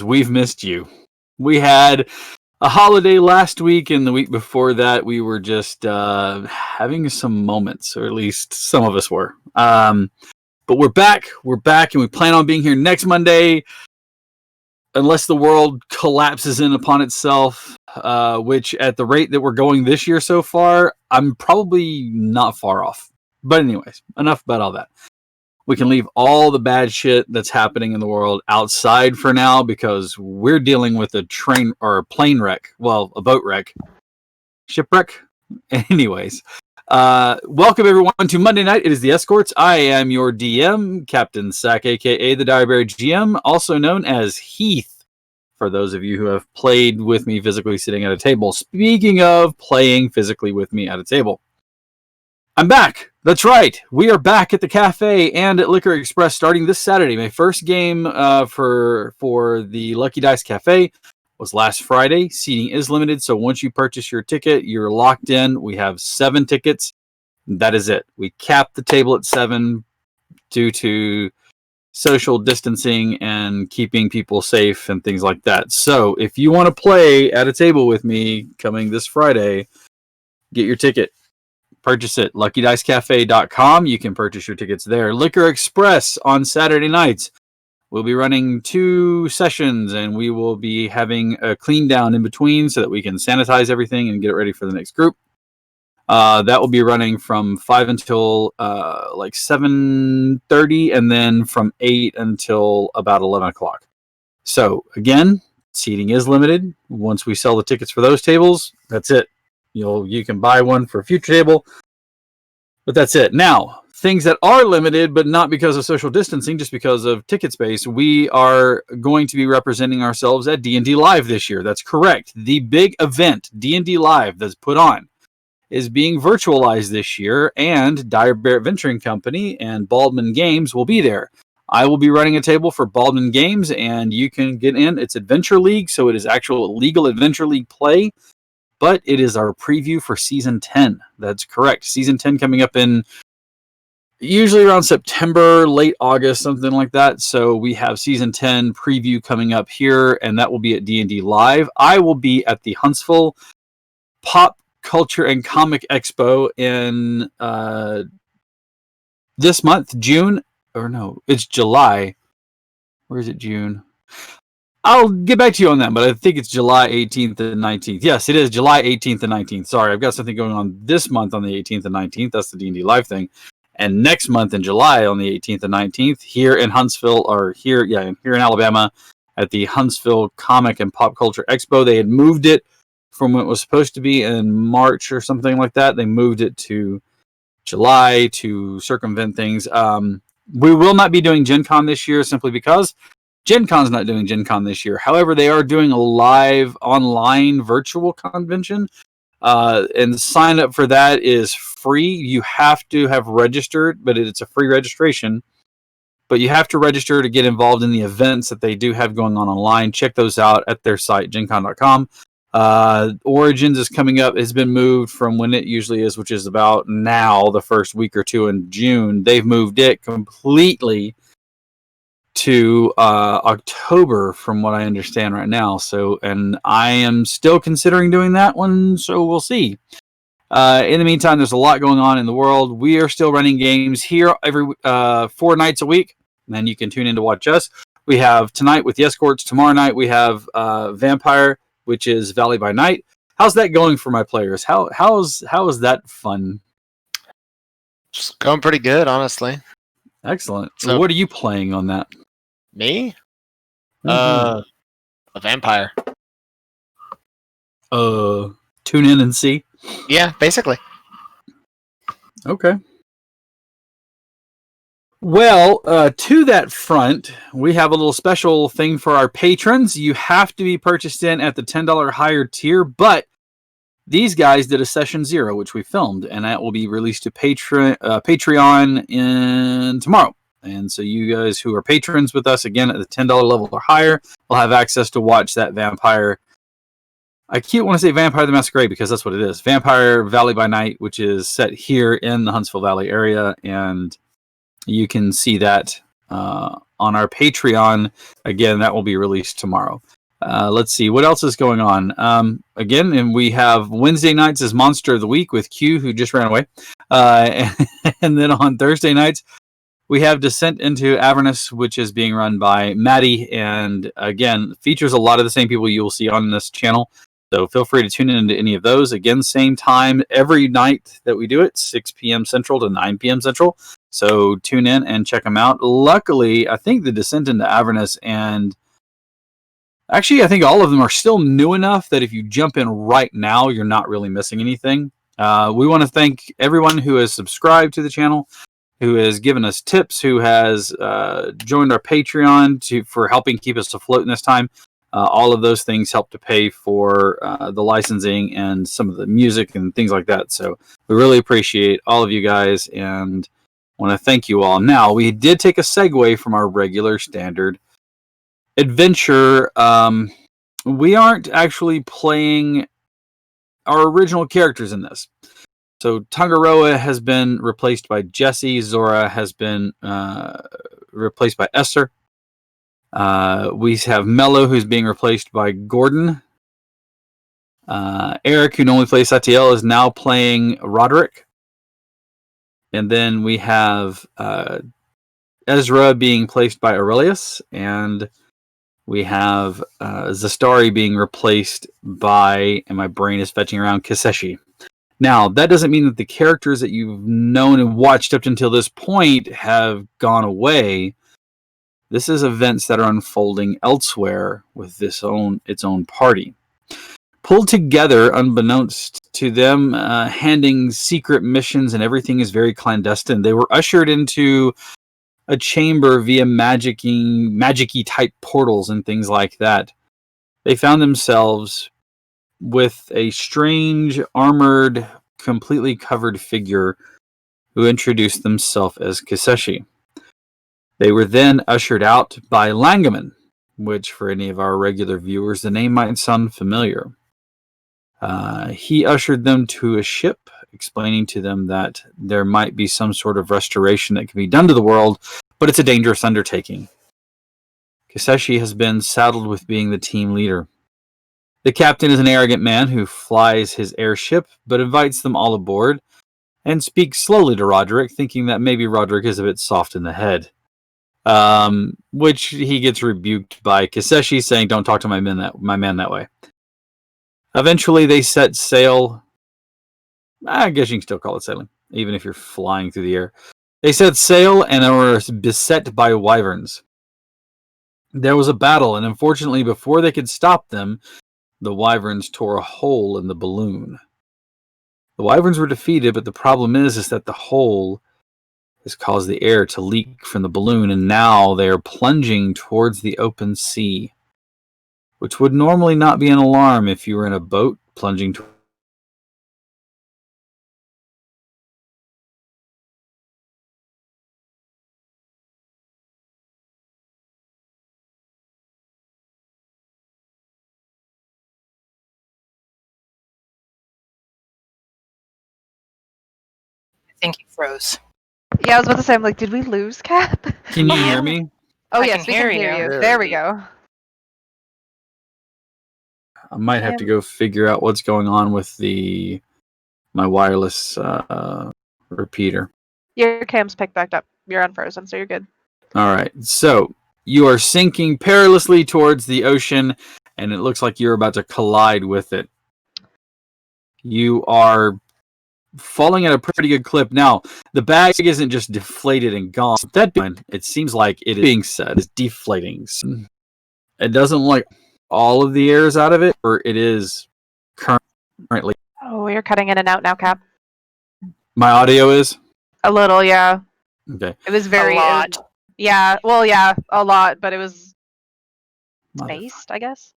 we've missed you. We had a holiday last week, and the week before that, we were just having some moments, or at least some of us were. But we're back. We're back, and we plan on being here next Monday, unless the world collapses in upon itself, which at the rate that we're going this year so far, I'm probably not far off. But anyways, enough about all that. We can leave all the bad shit that's happening in the world outside for now because we're dealing with a train or a plane wreck. Well, a boat wreck. Shipwreck. Anyways, welcome everyone to Monday night. It is the Escorts. I am your DM, Captain Sack, aka the Direbear GM, also known as Heath, for those of you who have played with me physically sitting at a table. Speaking of playing physically with me at a table, I'm back. That's right. We are back at the cafe and at Liquor Express starting this Saturday. My first game for the Lucky Dice Cafe was last Friday. Seating is limited, so once you purchase your ticket, you're locked in. We have 7 tickets. That is it. We capped the table at 7 due to social distancing and keeping people safe and things like that. So if you want to play at a table with me coming this Friday, get your ticket. Purchase it. LuckyDiceCafe.com. You can purchase your tickets there. Liquor Express on Saturday nights. We'll be running 2 sessions, and we will be having a clean down in between so that we can sanitize everything and get it ready for the next group. That will be running from 5 until like 7:30, and then from 8 until about 11 o'clock. So, again, seating is limited. Once we sell the tickets for those tables, that's it. You can buy one for a future table, but that's it. Now, things that are limited, but not because of social distancing, just because of ticket space, we are going to be representing ourselves at D&D Live this year. That's correct. The big event, D&D Live, that's put on, is being virtualized this year, and Direbear Adventuring Company and Baldman Games will be there. I will be running a table for Baldman Games, and you can get in. It's Adventure League, so it is actual legal Adventure League play. But it is our preview for Season 10. That's correct. Season 10 coming up in usually around September, late August, something like that. So we have Season 10 preview coming up here, and that will be at D&D Live. I will be at the Huntsville Pop Culture and Comic Expo in this month, June. Or no, it's July. Where is it, June? I'll get back to you on that, but I think it's July 18th and 19th. Yes, it is July 18th and 19th. Sorry, I've got something going on this month on the 18th and 19th. That's the D&D Live thing. And next month in July on the 18th and 19th, here in Huntsville, or here in Alabama, at the Huntsville Comic and Pop Culture Expo. They had moved it from when it was supposed to be in March or something like that. They moved it to July to circumvent things. We will not be doing Gen Con this year simply because Gen Con's not doing Gen Con this year. However, they are doing a live online virtual convention. And sign up for that is free. You have to have registered, but it's a free registration. But you have to register to get involved in the events that they do have going on online. Check those out at their site, gencon.com. Origins is coming up. It's been moved from when it usually is, which is about now, the first week or two in June. They've moved it completely to October, from what I understand right now. So, and I am still considering doing that one, so we'll see. In the meantime, there's a lot going on in the world. We are still running games here every 4 nights a week, and then you can tune in to watch us. We have tonight with the Escorts. Tomorrow night we have Vampire, which is Valley by Night. How's that going for my players? How is that fun? Just going pretty good, honestly. Excellent. So what are you playing on that? Me? A vampire. Tune in and see? Yeah, basically. Okay. Well, to that front, we have a little special thing for our patrons. You have to be purchased in at the $10 higher tier, but these guys did a session 0, which we filmed, and that will be released to Patreon in tomorrow. And so you guys who are patrons with us, again, at the $10 level or higher, will have access to watch that Vampire. I keep want to say Vampire the Masquerade because that's what it is. Vampire Valley by Night, which is set here in the Huntsville Valley area, and you can see that on on our Patreon. Again, that will be released tomorrow. Let's see what else is going on. Again, and we have Wednesday nights is Monster of the Week with Q, who just ran away, and then on Thursday nights we have Descent into Avernus, which is being run by Maddie, and again features a lot of the same people you will see on this channel. So feel free to tune into any of those. Again, same time every night that we do it, 6 p.m. Central to 9 p.m. Central. So tune in and check them out. Luckily, I think the Descent into Avernus and actually, I think all of them are still new enough that if you jump in right now, you're not really missing anything. We want to thank everyone who has subscribed to the channel, who has given us tips, who has joined our Patreon for helping keep us afloat in this time. All of those things help to pay for the licensing and some of the music and things like that. So we really appreciate all of you guys and want to thank you all. Now, we did take a segue from our regular standard adventure. We aren't actually playing our original characters in this. So Tangaroa has been replaced by Jesse. Zora has been replaced by Esther. We have Mello, who's being replaced by Gordon. Eric, who normally plays Satiel, is now playing Roderick. And then we have Ezra being placed by Aurelius, and we have Zastari being replaced by, and my brain is fetching around, Kiseshi. Now, that doesn't mean that the characters that you've known and watched up until this point have gone away. This is events that are unfolding elsewhere with its own party. Pulled together, unbeknownst to them, handing secret missions, and everything is very clandestine. They were ushered into a chamber via magic-y type portals and things like that. They found themselves with a strange, armored, completely covered figure who introduced themselves as Kiseshi. They were then ushered out by Langaman, which for any of our regular viewers, the name might sound familiar. He ushered them to a ship, explaining to them that there might be some sort of restoration that can be done to the world, but it's a dangerous undertaking. Kiseshi has been saddled with being the team leader. The captain is an arrogant man who flies his airship, but invites them all aboard, and speaks slowly to Roderick, thinking that maybe Roderick is a bit soft in the head. Which he gets rebuked by Kiseshi, saying, "Don't talk to my man that way." Eventually, they set sail. I guess you can still call it sailing, even if you're flying through the air. They set sail and were beset by wyverns. There was a battle, and unfortunately, before they could stop them, the wyverns tore a hole in the balloon. The wyverns were defeated, but the problem is that the hole has caused the air to leak from the balloon, and now they are plunging towards the open sea, which would normally not be an alarm if you were in a boat plunging towards. I think he froze. Yeah, I was about to say, I'm like, did we lose Cap? Can you hear me? Oh, I yes, can we can hear hear you. you. There There we we go. I might have to go figure out what's going on with my wireless repeater. Your cam's picked back up. You're unfrozen, so you're good. All right, so you are sinking perilously towards the ocean, and it looks like you're about to collide with it. You are falling at a pretty good clip. Now, the bag isn't just deflated and gone. It seems like it is being said is deflating. It doesn't look like all of the air is out of it, or it is currently. Oh, you're cutting in and out now, Cap. My audio is? A little, yeah. Okay. It was very... A lot. Yeah, well, yeah, a lot, but it was spaced, I guess.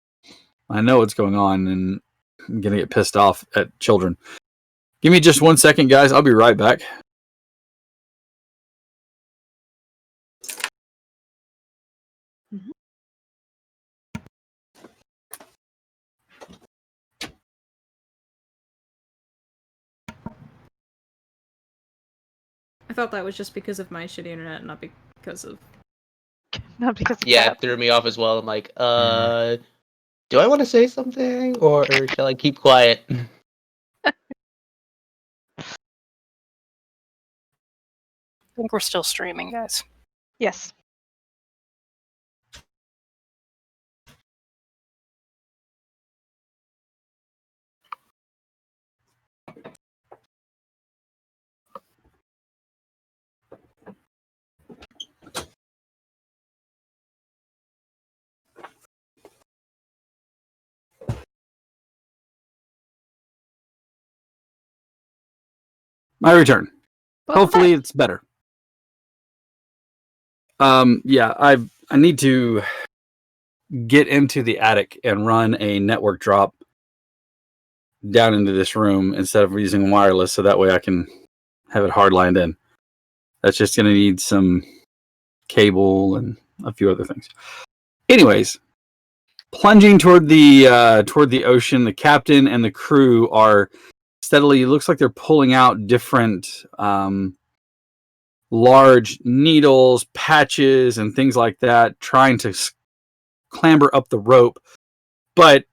I know what's going on, and I'm going to get pissed off at children. Give me just 1 second, guys. I'll be right back. Mm-hmm. I thought that was just because of my shitty internet, not because of Not because of Yeah, that. it threw me off as well. I'm like, do I want to say something or shall I keep quiet? I think we're still streaming, guys. Yes. My return. Welcome Hopefully back. it's better. Yeah, I need to get into the attic and run a network drop down into this room instead of using wireless, so that way I can have it hardlined in. That's just going to need some cable and a few other things. Anyways, plunging toward the ocean, the captain and the crew are steadily. It looks like they're pulling out different large needles, patches, and things like that, trying to clamber up the rope, but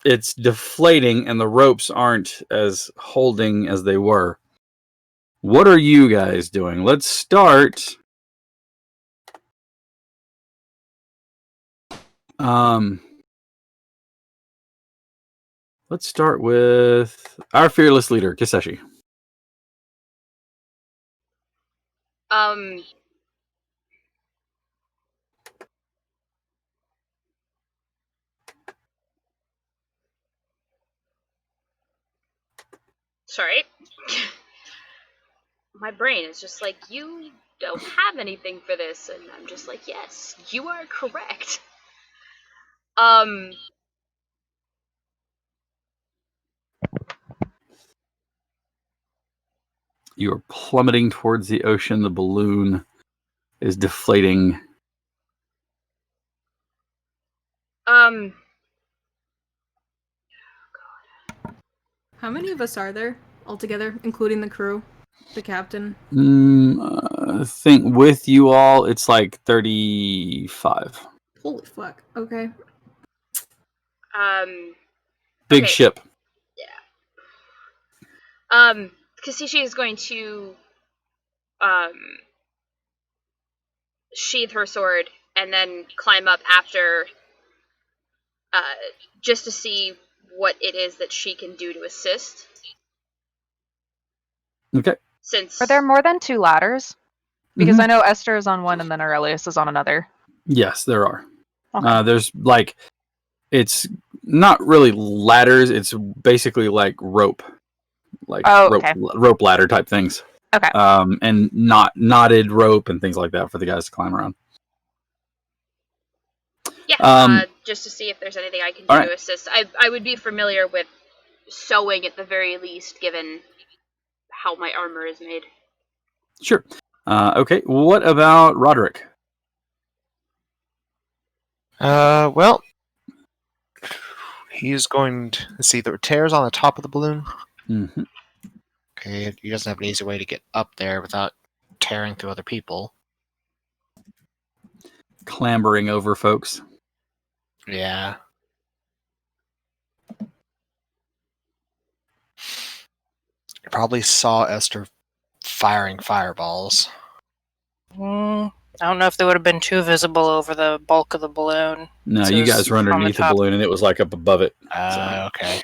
it's deflating and the ropes aren't as holding as they were. What are you guys doing? Let's start. Let's start with our fearless leader, Kiseshi. Sorry. My brain is just like, you don't have anything for this, and I'm just like, yes, you are correct. You are plummeting towards the ocean. The balloon is deflating. How many of us are there altogether, including the crew, the captain? I think with you all, it's like 35. Holy fuck. Okay. Big okay. ship. Kasishi is going to, sheath her sword and then climb up after, just to see what it is that she can do to assist. Okay. Since Are there more than 2 ladders? Because I know Esther is on one and then Aurelius is on another. Yes, there are. Okay. There's like, it's not really ladders. It's basically like rope, like rope ladder type things. Okay. And not knotted rope and things like that for the guys to climb around. Yeah, just to see if there's anything I can do right. to assist. I would be familiar with sewing at the very least, given how my armor is made. Sure. Okay. What about Roderick? Well, he's going to see the tears on the top of the balloon. Mm-hmm. Okay, he doesn't have an easy way to get up there without tearing through other people. Clambering over folks. Yeah. You probably saw Esther firing fireballs. I don't know if they would have been too visible over the bulk of the balloon. No, So you it's guys were on the underneath the top. balloon and it was like up above it. Okay.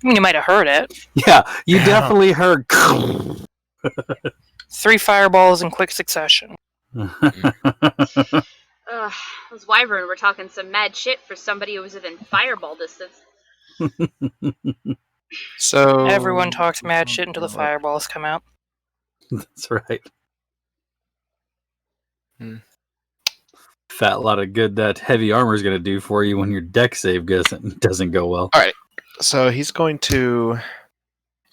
I mean, you might have heard it. Yeah, you definitely heard. 3 fireballs in quick succession. Those wyvern were talking some mad shit for somebody who was within fireball distance. So Everyone talks mad shit until the fireballs come out. That's right. Hmm. Fat lot of good that heavy armor is going to do for you when your deck save doesn't go well. All right. So he's going to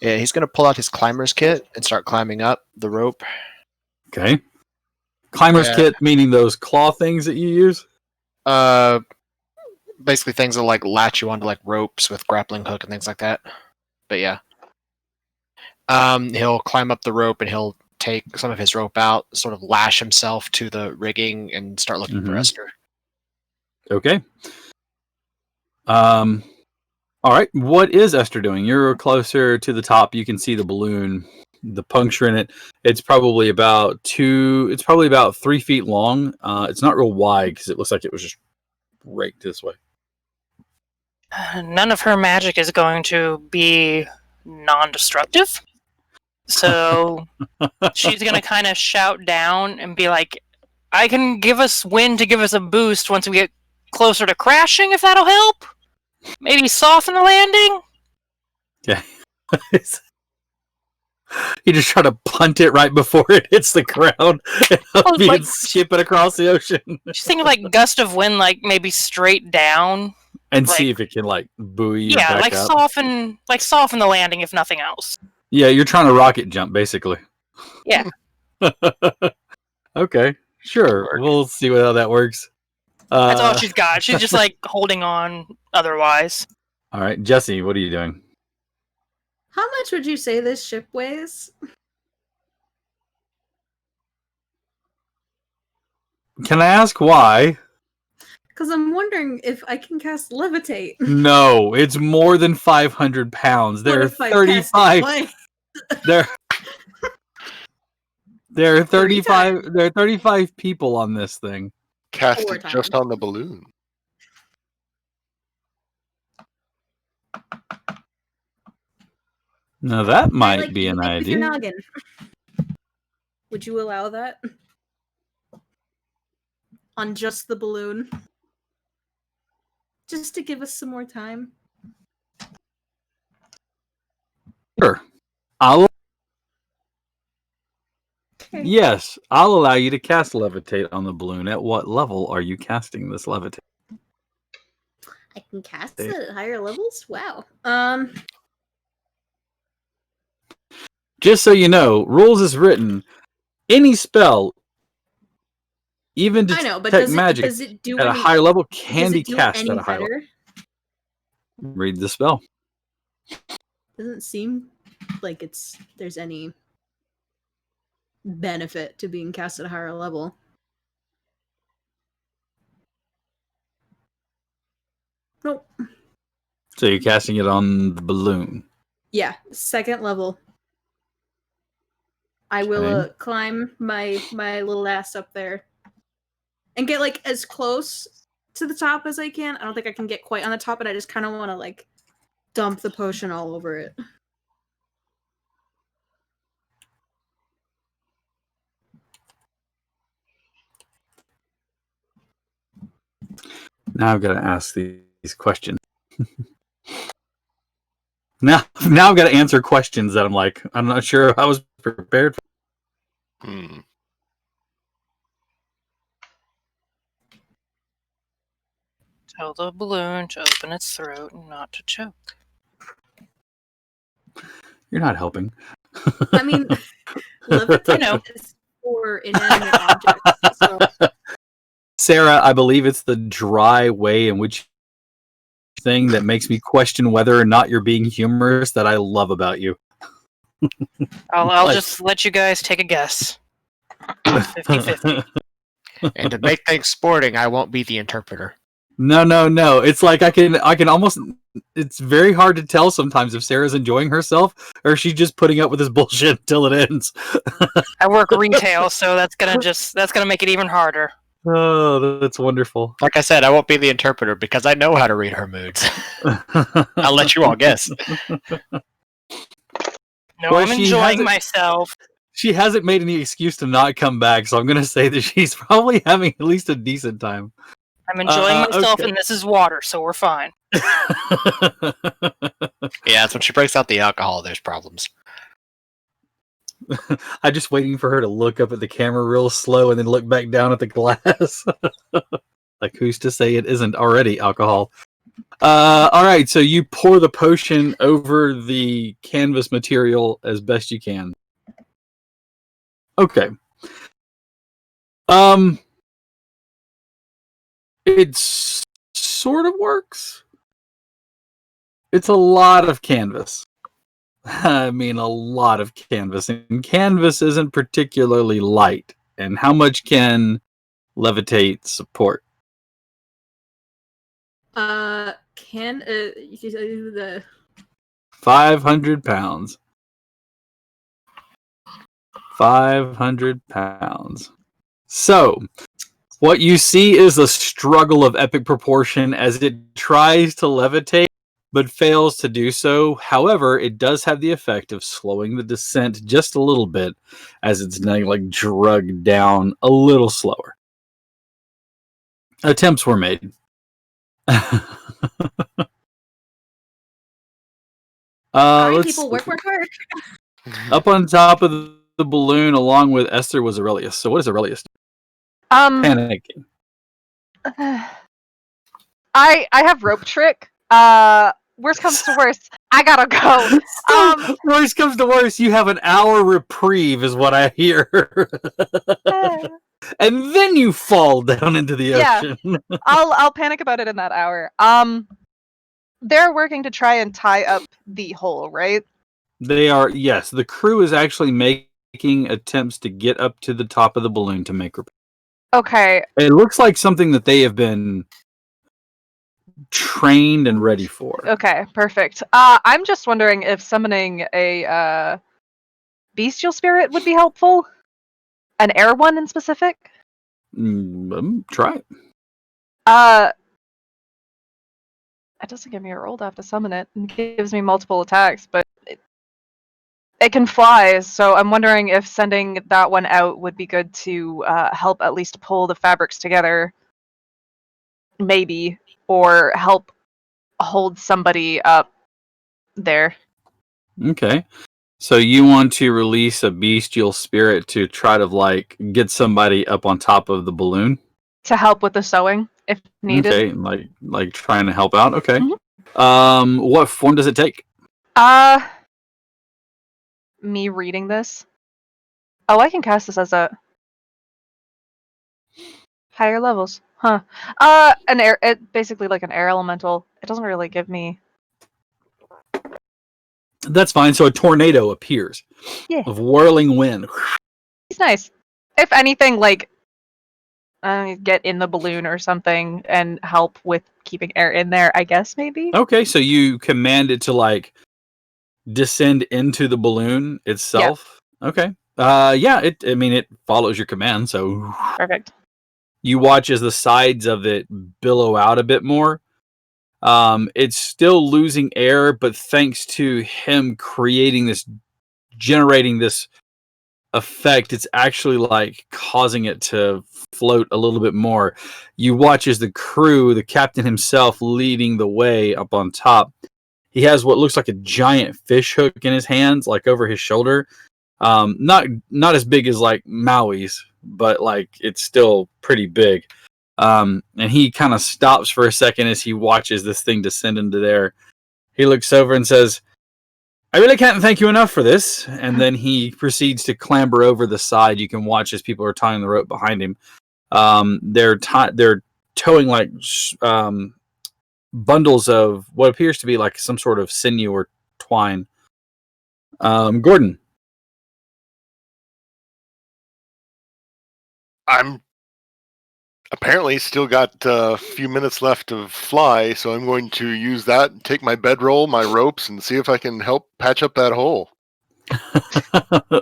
pull out his climber's kit and start climbing up the rope. Okay. Climber's kit, meaning those claw things that you use? Basically things that like latch you onto like ropes with grappling hook and things like that. But yeah. He'll climb up the rope and he'll take some of his rope out, sort of lash himself to the rigging, and start looking for Mhm. Esther. Okay. All right. What is Esther doing? You're closer to the top. You can see the balloon, the puncture in it. It's probably about 3 feet long. It's not real wide because it looks like it was just raked this way. None of her magic is going to be non-destructive. So she's going to kind of shout down and be like, I can give us wind to give us a boost once we get closer to crashing, if that'll help. Maybe soften the landing. Yeah. You just try to punt it right before it hits the ground and like- skip it across the ocean Just think of like gust of wind, like maybe straight down. and like- see if it can like buoy you Yeah, back like up. soften the landing, if nothing else. Yeah, you're trying to rocket jump basically. Yeah. Okay, sure. We'll see how that works. That's all she's got. She's just like holding on otherwise. All right, Jesse, what are you doing? How much would you say this ship weighs? Can I ask why? Because I'm wondering if I can cast levitate. No, it's more than 500 pounds. There What are if I cast 35. it There, there are 3 35. There are 35 people on this thing. Cast 4 it just times. on the balloon. Now that might like be you an think with your idea. noggin. Would you allow that? On just the balloon? Just to give us some more time? Sure. Okay. Yes, I'll allow you to cast levitate on the balloon. At what level are you casting this levitate? I can cast They- it at higher levels? Wow. Just so you know, rules is written. Any spell, even I know, but detect magic does it do at a any, higher level, can does be it do cast any at a higher level. better? Read the spell. Doesn't seem like there's any benefit to being cast at a higher level. Nope. So you're casting it on the balloon. Yeah, second level. I will Okay. climb my little ass up there and get like as close to the top as I can. I don't think I can get quite on the top, but I just kind of want to like dump the potion all over it. Now I've got to ask these questions. now I've got to answer questions that I'm not sure I was prepared for. Hmm. Tell the balloon to open its throat and not to choke. You're not helping. I mean, levitation know. is for inanimate objects. So Sarah, I believe it's the dry way in which thing that makes me question whether or not you're being humorous that I love about you. I'll Like- just let you guys take a guess. 50-50. And to make things sporting, I won't be the interpreter. No. It's like I can almost. It's very hard to tell sometimes if Sarah's enjoying herself or if she's just putting up with this bullshit until it ends. I work retail, so that's gonna make it even harder. Oh, that's wonderful. Like I said, I won't be the interpreter because I know how to read her moods. I'll let you all guess. No, Well, I'm she enjoying hasn't- myself. She hasn't made any excuse to not come back, so I'm going to say that she's probably having at least a decent time. I'm enjoying myself, okay. and this is water, so we're fine. Yeah, it's when she breaks out the alcohol, there's problems. I'm just waiting for her to look up at the camera real slow and then look back down at the glass. Like, who's to say it isn't already alcohol? All right, so you pour the potion over the canvas material as best you can. Okay. It sort of works. It's a lot of canvas. I mean, a lot of canvas, and canvas isn't particularly light. And how much can levitate support? Can the 500 pounds. 500 pounds. So, what you see is a struggle of epic proportion as it tries to levitate, but fails to do so. However, it does have the effect of slowing the descent just a little bit as it's now like drugged down a little slower. Attempts were made. All right, let's people, work. up on top of the balloon, along with Esther, was Aurelius. So, what does Aurelius do? Panicking. I have rope trick. Worst comes to worst, I gotta go. Worst comes to worst, you have an hour reprieve, is what I hear. And then you fall down into the ocean. I'll panic about it in that hour. They're working to try and tie up the hole, right? They are, yes. The crew is actually making attempts to get up to the top of the balloon to make repair. Okay. It looks like something that they have been trained and ready for. Okay, perfect. I'm just wondering if summoning a bestial spirit would be helpful. An air one in specific. Try it. It doesn't give me a roll to have to summon it. It gives me multiple attacks, but it can fly, so I'm wondering if sending that one out would be good to help at least pull the fabrics together, maybe, or help hold somebody up there. Okay. So you want to release a bestial spirit to try to like get somebody up on top of the balloon? To help with the sewing, if needed. Okay, like trying to help out. Okay. Mm-hmm. What form does it take? Me reading this. Oh, I can cast this as a higher levels, huh? An air, basically like an air elemental. It doesn't really give me. That's fine. So a tornado appears of whirling wind. It's nice. If anything, like get in the balloon or something and help with keeping air in there, I guess maybe. Okay, so you command it to like descend into the balloon itself. Yeah. Okay. Yeah, it follows your command, so perfect. You watch as the sides of it billow out a bit more. It's still losing air, but thanks to him generating this effect, it's actually like causing it to float a little bit more. You watch as the crew, the captain himself, leading the way up on top. He has what looks like a giant fish hook in his hands, like over his shoulder. Not as big as like Maui's, but like it's still pretty big. And he kind of stops for a second as he watches this thing descend into there. He looks over and says, "I really can't thank you enough for this." And then he proceeds to clamber over the side. You can watch as people are tying the rope behind him. They're towing like bundles of what appears to be like some sort of sinew or twine. Gordon. I'm apparently still got a few minutes left of fly, so I'm going to use that, take my bedroll, my ropes, and see if I can help patch up that hole.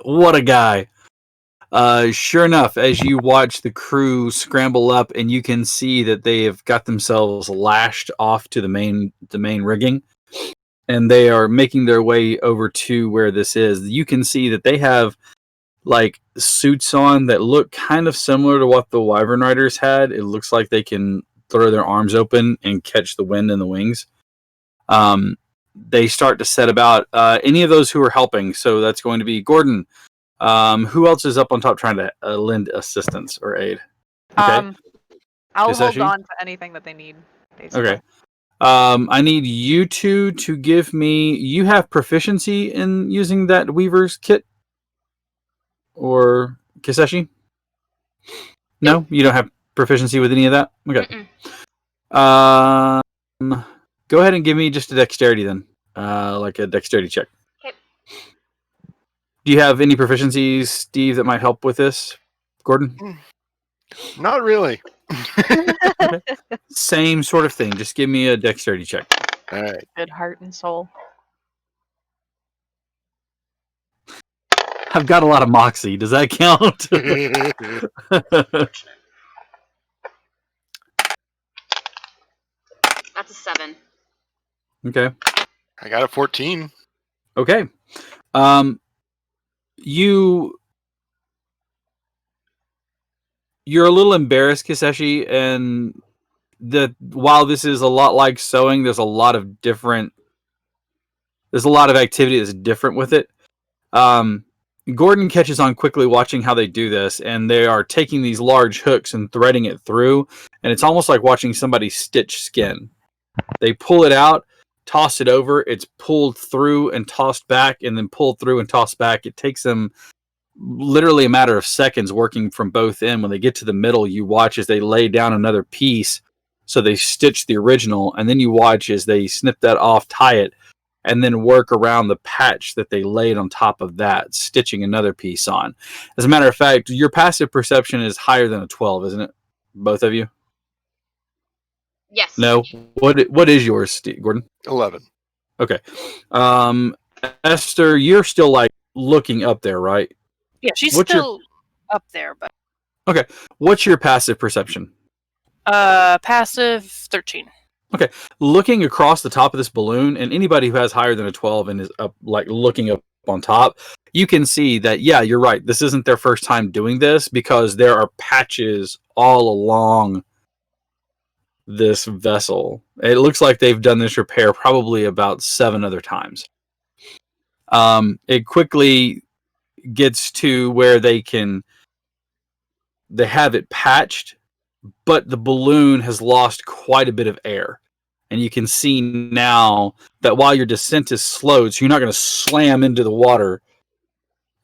What a guy. Sure enough, as you watch the crew scramble up, and you can see that they have got themselves lashed off to the main rigging, and they are making their way over to where this is. You can see that they have like suits on that look kind of similar to what the Wyvern Riders had. It looks like they can throw their arms open and catch the wind in the wings. They start to set about any of those who are helping. So that's going to be Gordon. Who else is up on top trying to lend assistance or aid? Okay. I'll hold on to anything that they need, basically. Okay. I need you two to give me. You have proficiency in using that Weaver's kit? Or Kiseshi? No, you don't have proficiency with any of that? Okay. Go ahead and give me just a dexterity then. Like a dexterity check. Okay. Do you have any proficiencies, Steve, that might help with this, Gordon? Not really. Same sort of thing. Just give me a dexterity check. All right. Good heart and soul. I've got a lot of moxie. Does that count? That's a 7. Okay. I got a 14. Okay. You're a little embarrassed, Kiseshi, and while this is a lot like sewing, there's a lot of activity that's different with it. Gordon catches on quickly watching how they do this, and they are taking these large hooks and threading it through, and it's almost like watching somebody stitch skin. They pull it out, toss it over, it's pulled through and tossed back, and then pulled through and tossed back. It takes them literally a matter of seconds working from both ends. When they get to the middle, you watch as they lay down another piece, so they stitch the original, and then you watch as they snip that off, tie it, and then work around the patch that they laid on top of that, stitching another piece on. As a matter of fact, your passive perception is higher than a 12, isn't it? Both of you? Yes. No? What is yours, Steve, Gordon? 11. Okay. Esther, you're still like looking up there, right? Yeah, she's What's your- still up there, but What's your passive perception? passive 13. Looking across the top of this balloon, and anybody who has higher than a 12 and is up, like looking up on top, you can see that, yeah, you're right. This isn't their first time doing this, because there are patches all along this vessel. It looks like they've done this repair probably about 7 other times. It quickly gets to where they have it patched, but the balloon has lost quite a bit of air. And you can see now that while your descent is slowed, so you're not going to slam into the water,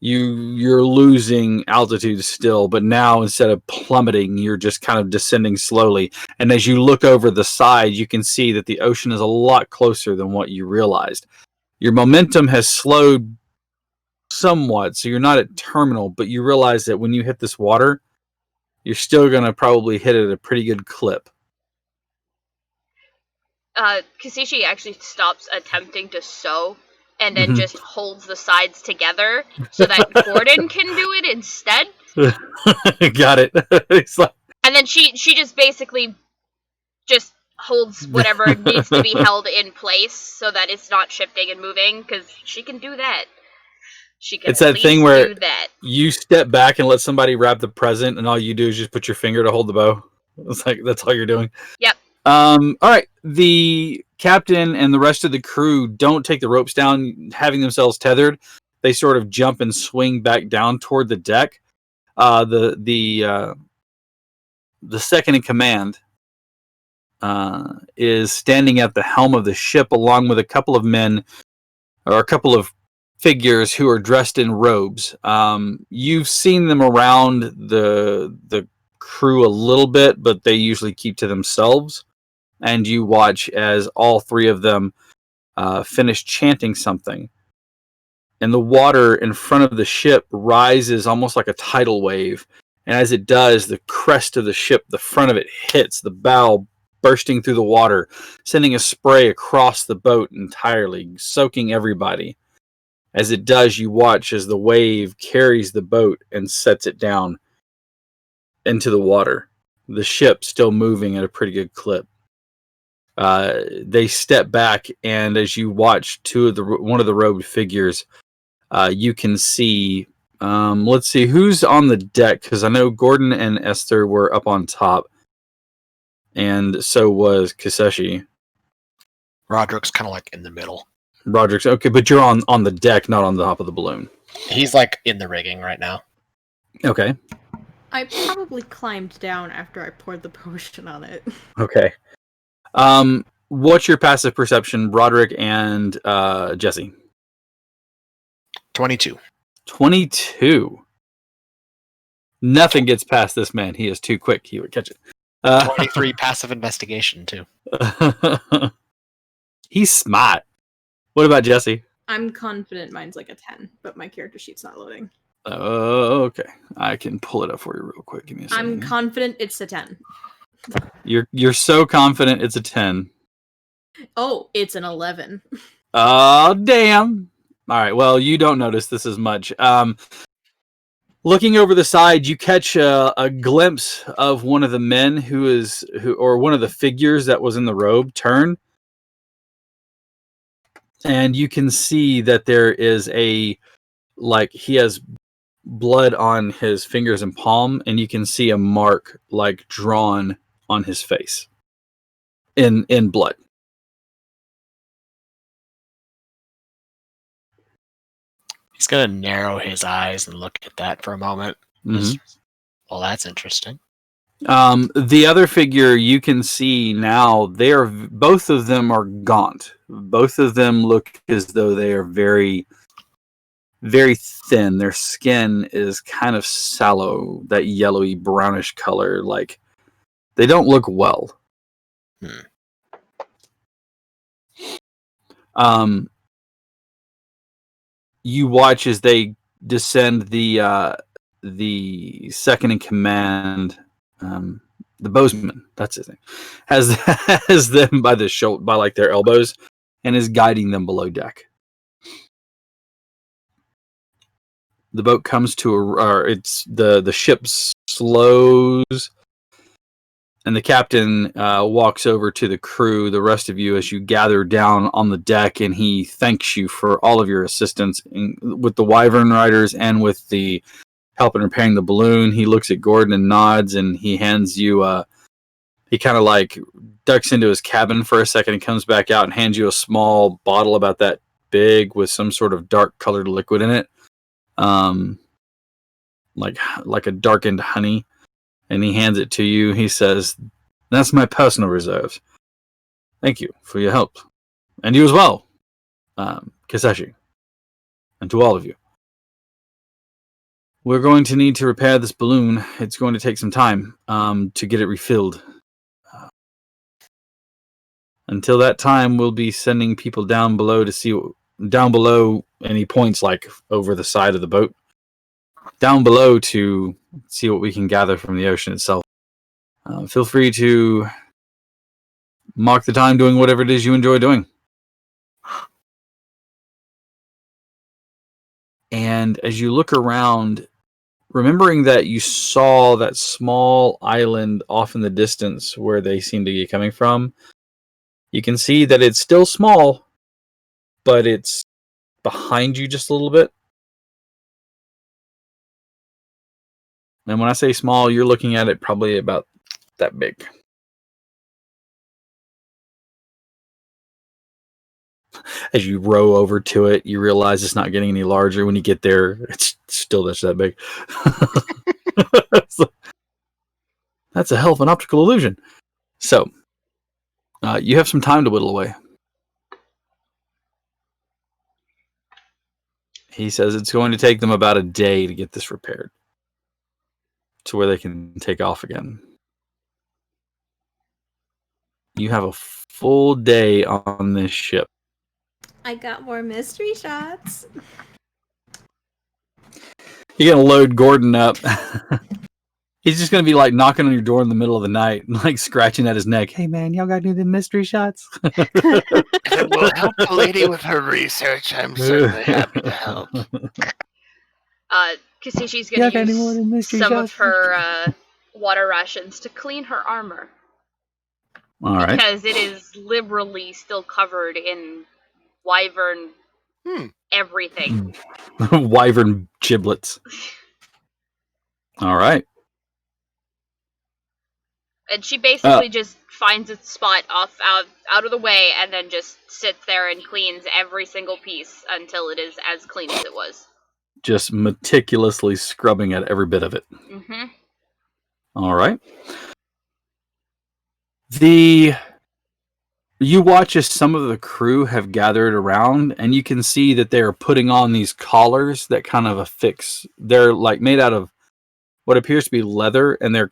you're losing altitude still, but now instead of plummeting, you're just kind of descending slowly. And as you look over the side, you can see that the ocean is a lot closer than what you realized. Your momentum has slowed somewhat, so you're not at terminal, but you realize that when you hit this water, you're still going to probably hit it at a pretty good clip. Kasishi actually stops attempting to sew and then just holds the sides together so that Gordon can do it instead. Got it. It's like, And then she just basically just holds whatever needs to be held in place so that it's not shifting and moving, because she can do that. She can it's that at least thing where do that. you step back and let somebody wrap the present, and all you do is just put your finger to hold the bow. It's like that's all you're doing. Yep. All right. The captain and the rest of the crew don't take the ropes down, having themselves tethered. They sort of jump and swing back down toward the deck. The second in command is standing at the helm of the ship, along with a couple of men, or a couple of figures who are dressed in robes. You've seen them around the crew a little bit, but they usually keep to themselves. And you watch as all 3 of them finish chanting something. And the water in front of the ship rises almost like a tidal wave. And as it does, the crest of the ship, the front of it, hits the bow, bursting through the water, sending a spray across the boat entirely, soaking everybody. As it does, you watch as the wave carries the boat and sets it down into the water. The ship still moving at a pretty good clip. They step back, and as you watch one of the robed figures, you can see. Let's see who's on the deck, because I know Gordon and Esther were up on top, and so was Kiseshi. Roderick's kind of like in the middle. Roderick's okay, but you're on the deck, not on the top of the balloon. He's like in the rigging right now. Okay. I probably climbed down after I poured the potion on it. Okay. What's your passive perception, Broderick and Jesse? 22. 22. Nothing gets past this man. He is too quick. He would catch it. 23 passive investigation, too. He's smart. What about Jesse? I'm confident mine's like a 10, but my character sheet's not loading. Okay. I can pull it up for you real quick. Give me a second. I'm confident it's a 10. You're so confident it's a 10. Oh, it's an 11. Oh, damn. All right. Well, you don't notice this as much. Looking over the side, you catch a glimpse of one of the men or one of the figures that was in the robe turn. And you can see that there is he has blood on his fingers and palm, and you can see a mark like drawn on his face in blood. He's gonna narrow his eyes and look at that for a moment. Mhm. Well, that's interesting. The other figure you can see now, both of them are gaunt. Both of them look as though they are very, very thin. Their skin is kind of sallow, that yellowy brownish color. Like they don't look well. You watch as they descend the second in command. The bowsman, that's his name, has them by the shoulder, by like their elbows, and is guiding them below deck. The boat comes to the ship slows, and the captain walks over to the crew, the rest of you, as you gather down on the deck, and he thanks you for all of your assistance with the Wyvern Riders and with the help in repairing the balloon. He looks at Gordon and nods, and he hands you he kind of like ducks into his cabin for a second and comes back out and hands you a small bottle about that big with some sort of dark colored liquid in it, like a darkened honey, and he hands it to you. He says, "That's my personal reserves. Thank you for your help, and you as well, Kiseshi, and to all of you. We're going to need to repair this balloon. It's going to take some time to get it refilled. Until that time, we'll be sending people down below to see down below." And he points like over the side of the boat, down below, to see what we can gather from the ocean itself. Feel free to mark the time doing whatever it is you enjoy doing. And as you look around, remembering that you saw that small island off in the distance where they seem to be coming from, you can see that it's still small, but it's behind you just a little bit. And when I say small, you're looking at it probably about that big. As you row over to it, you realize it's not getting any larger. When you get there, it's still just that big. That's a hell of an optical illusion. So, you have some time to whittle away. He says it's going to take them about a day to get this repaired to where they can take off again. You have a full day on this ship. I got more mystery shots. You're going to load Gordon up. He's just going to be like knocking on your door in the middle of the night and like scratching at his neck. "Hey man, y'all got to do the mystery shots?" If it will help the lady with her research, I'm certainly happy to help. Kasishi's Yeah, gonna any more than use mystery some of shots? her water rations to clean her armor. All right. Because it is liberally still covered in wyvern everything. Wyvern giblets. All right. And she basically just finds a spot out of the way and then just sits there and cleans every single piece until it is as clean as it was. Just meticulously scrubbing at every bit of it. Mm-hmm. All right. You watch as some of the crew have gathered around, and you can see that they are putting on these collars that kind of affix. They're like made out of what appears to be leather, and they're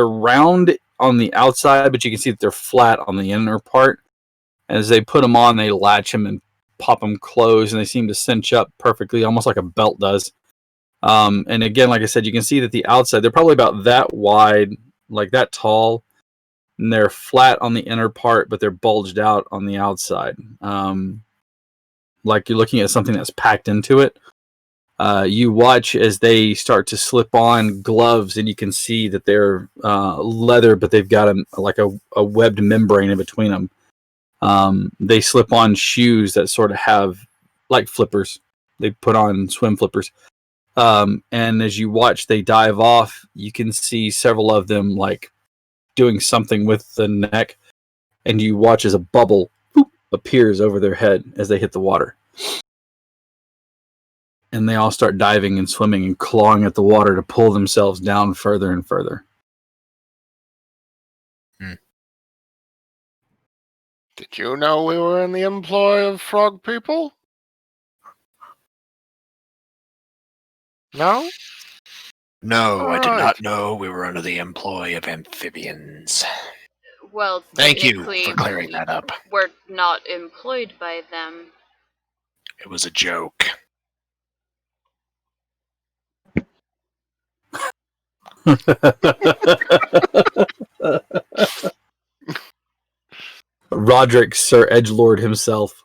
round on the outside, but you can see that they're flat on the inner part. As they put them on, they latch them and pop them closed, and they seem to cinch up perfectly, almost like a belt does. And again, like I said, you can see that the outside, they're probably about that wide, like that tall, and they're flat on the inner part, but they're bulged out on the outside. Like you're looking at something that's packed into it. You watch as they start to slip on gloves, and you can see that they're leather, but they've got a webbed membrane in between them. They slip on shoes that sort of have like flippers. They put on swim flippers. And as you watch they dive off, you can see several of them like doing something with the neck, and you watch as a bubble appears over their head as they hit the water. And they all start diving and swimming and clawing at the water to pull themselves down further and further. Did you know we were in the employ of frog people? No? No, I did Alright. not know we were under the employ of amphibians. Well, Thank you technically, for clearing that up. we're not employed by them. It was a joke. Roderick, Sir Edgelord himself.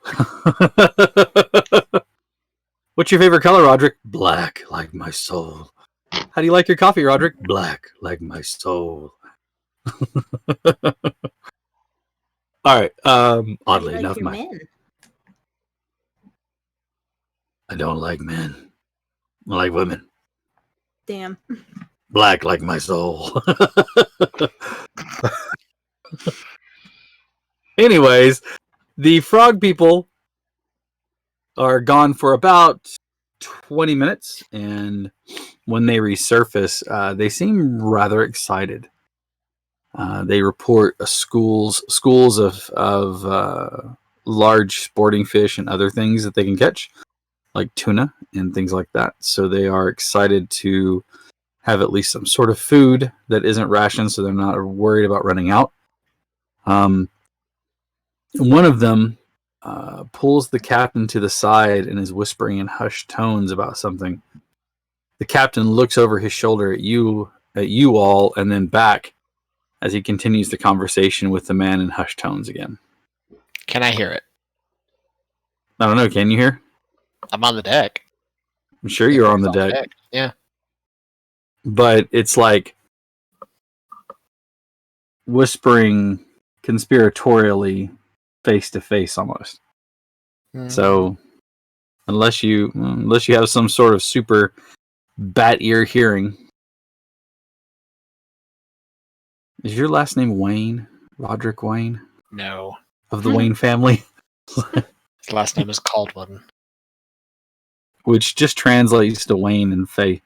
What's your favorite color, Roderick? Black, like my soul. How do you like your coffee, Roderick? Black, like my soul. All right. Oddly like enough, your men. I don't like men. I like women. Damn. Black, like my soul. Anyways, the frog people are gone for about 20 minutes, and when they resurface, they seem rather excited. They report schools of large sporting fish and other things that they can catch, like tuna and things like that. So they are excited to have at least some sort of food that isn't rationed, so they're not worried about running out. One of them pulls the captain to the side and is whispering in hushed tones about something. The captain looks over his shoulder at you all, and then back as he continues the conversation with the man in hushed tones again. Can I hear it? I don't know. Can you hear? I'm on the deck. I'm sure you're on the deck, Yeah. but it's like whispering conspiratorially, face to face, almost. So, unless you have some sort of super bat ear hearing. Is your last name Wayne? Roderick Wayne? No. Of the Wayne family? His last name is Caldwell. Which just translates to Wayne and Faye.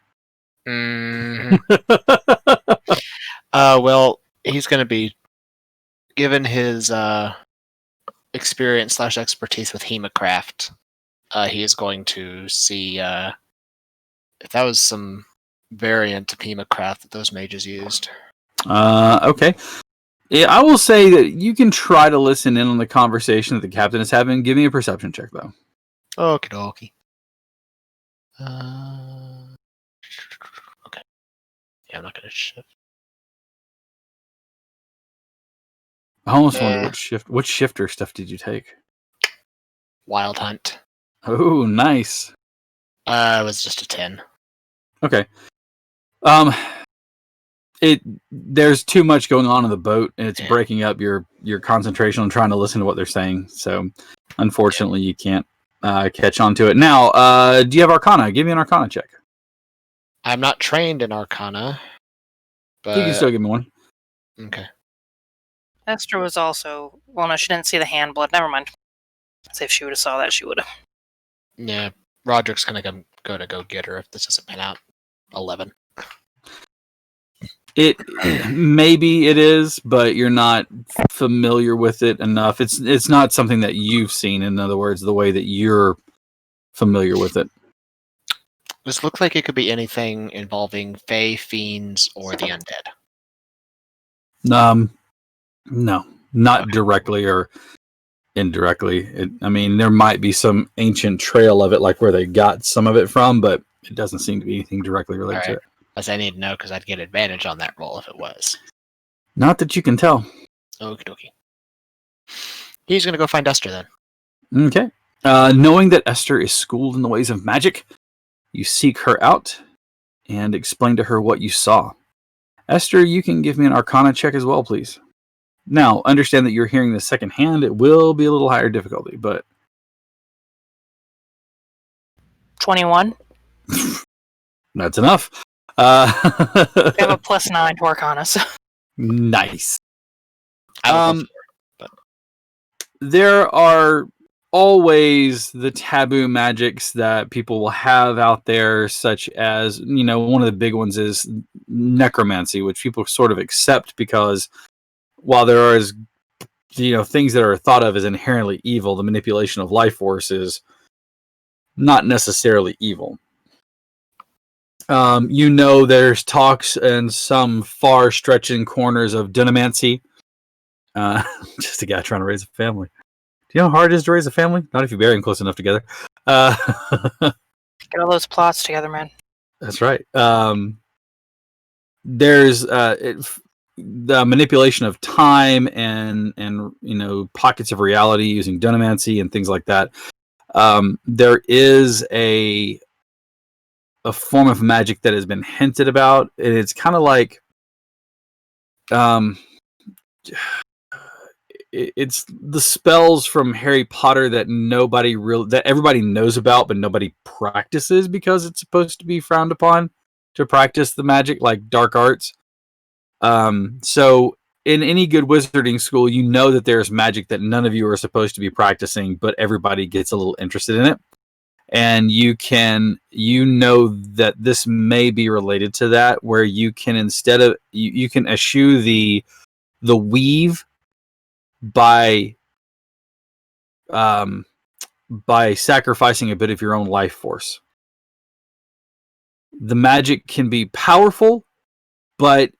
Well, he's going to be, given his experience / expertise with Hemocraft, he is going to see if that was some variant of Hemocraft that those mages used. Okay. Yeah, I will say that you can try to listen in on the conversation that the captain is having. Give me a perception check, though. Okie dokie. Okay. Yeah, I'm not going to shift. I almost wonder what shifter stuff did you take? Wild Hunt. Oh, nice. It was just a 10. Okay. There's too much going on in the boat, and it's breaking up your concentration on trying to listen to what they're saying. So, unfortunately, you can't catch on to it. Now, do you have Arcana? Give me an Arcana check. I'm not trained in Arcana, but You can still give me one. Okay. Esther was also... Well, no, she didn't see the hand blood. Never mind. As if she would have saw that, she would have. Yeah, Roderick's going to go get her if this doesn't pan out. 11. Maybe it is, but you're not familiar with it enough. It's not something that you've seen. In other words, the way that you're familiar with it. This looks like it could be anything involving fae, fiends, or the undead. No, not directly or indirectly. I mean, there might be some ancient trail of it, like where they got some of it from, but it doesn't seem to be anything directly related to Alright. it. As I need to know because I'd get advantage on that roll if it was. Not that you can tell. Okie dokie. He's gonna go find Esther then. Okay. Knowing that Esther is schooled in the ways of magic, you seek her out and explain to her what you saw. Esther, you can give me an Arcana check as well, please. Now, understand that you're hearing this secondhand. It will be a little higher difficulty, but 21. that's enough. I have a +9 to Arcana, so Nice. I have a +4. There are always the taboo magics that people will have out there, such as, one of the big ones is necromancy, which people sort of accept because while there are, things that are thought of as inherently evil, the manipulation of life force is not necessarily evil. There's talks in some far stretching corners of dunamancy. Just a guy trying to raise a family. Do you know how hard it is to raise a family? Not if you bury them close enough together. get all those plots together, man. That's right. There's the manipulation of time and pockets of reality using dunamancy and things like that. There is a form of magic that has been hinted about, and it's kind of like it's the spells from Harry Potter that everybody knows about, but nobody practices because it's supposed to be frowned upon to practice the magic, like dark arts. So in any good wizarding school, that there's magic that none of you are supposed to be practicing, but everybody gets a little interested in it. And that this may be related to that, where you can instead of you can eschew the weave by sacrificing a bit of your own life force. The magic can be powerful, but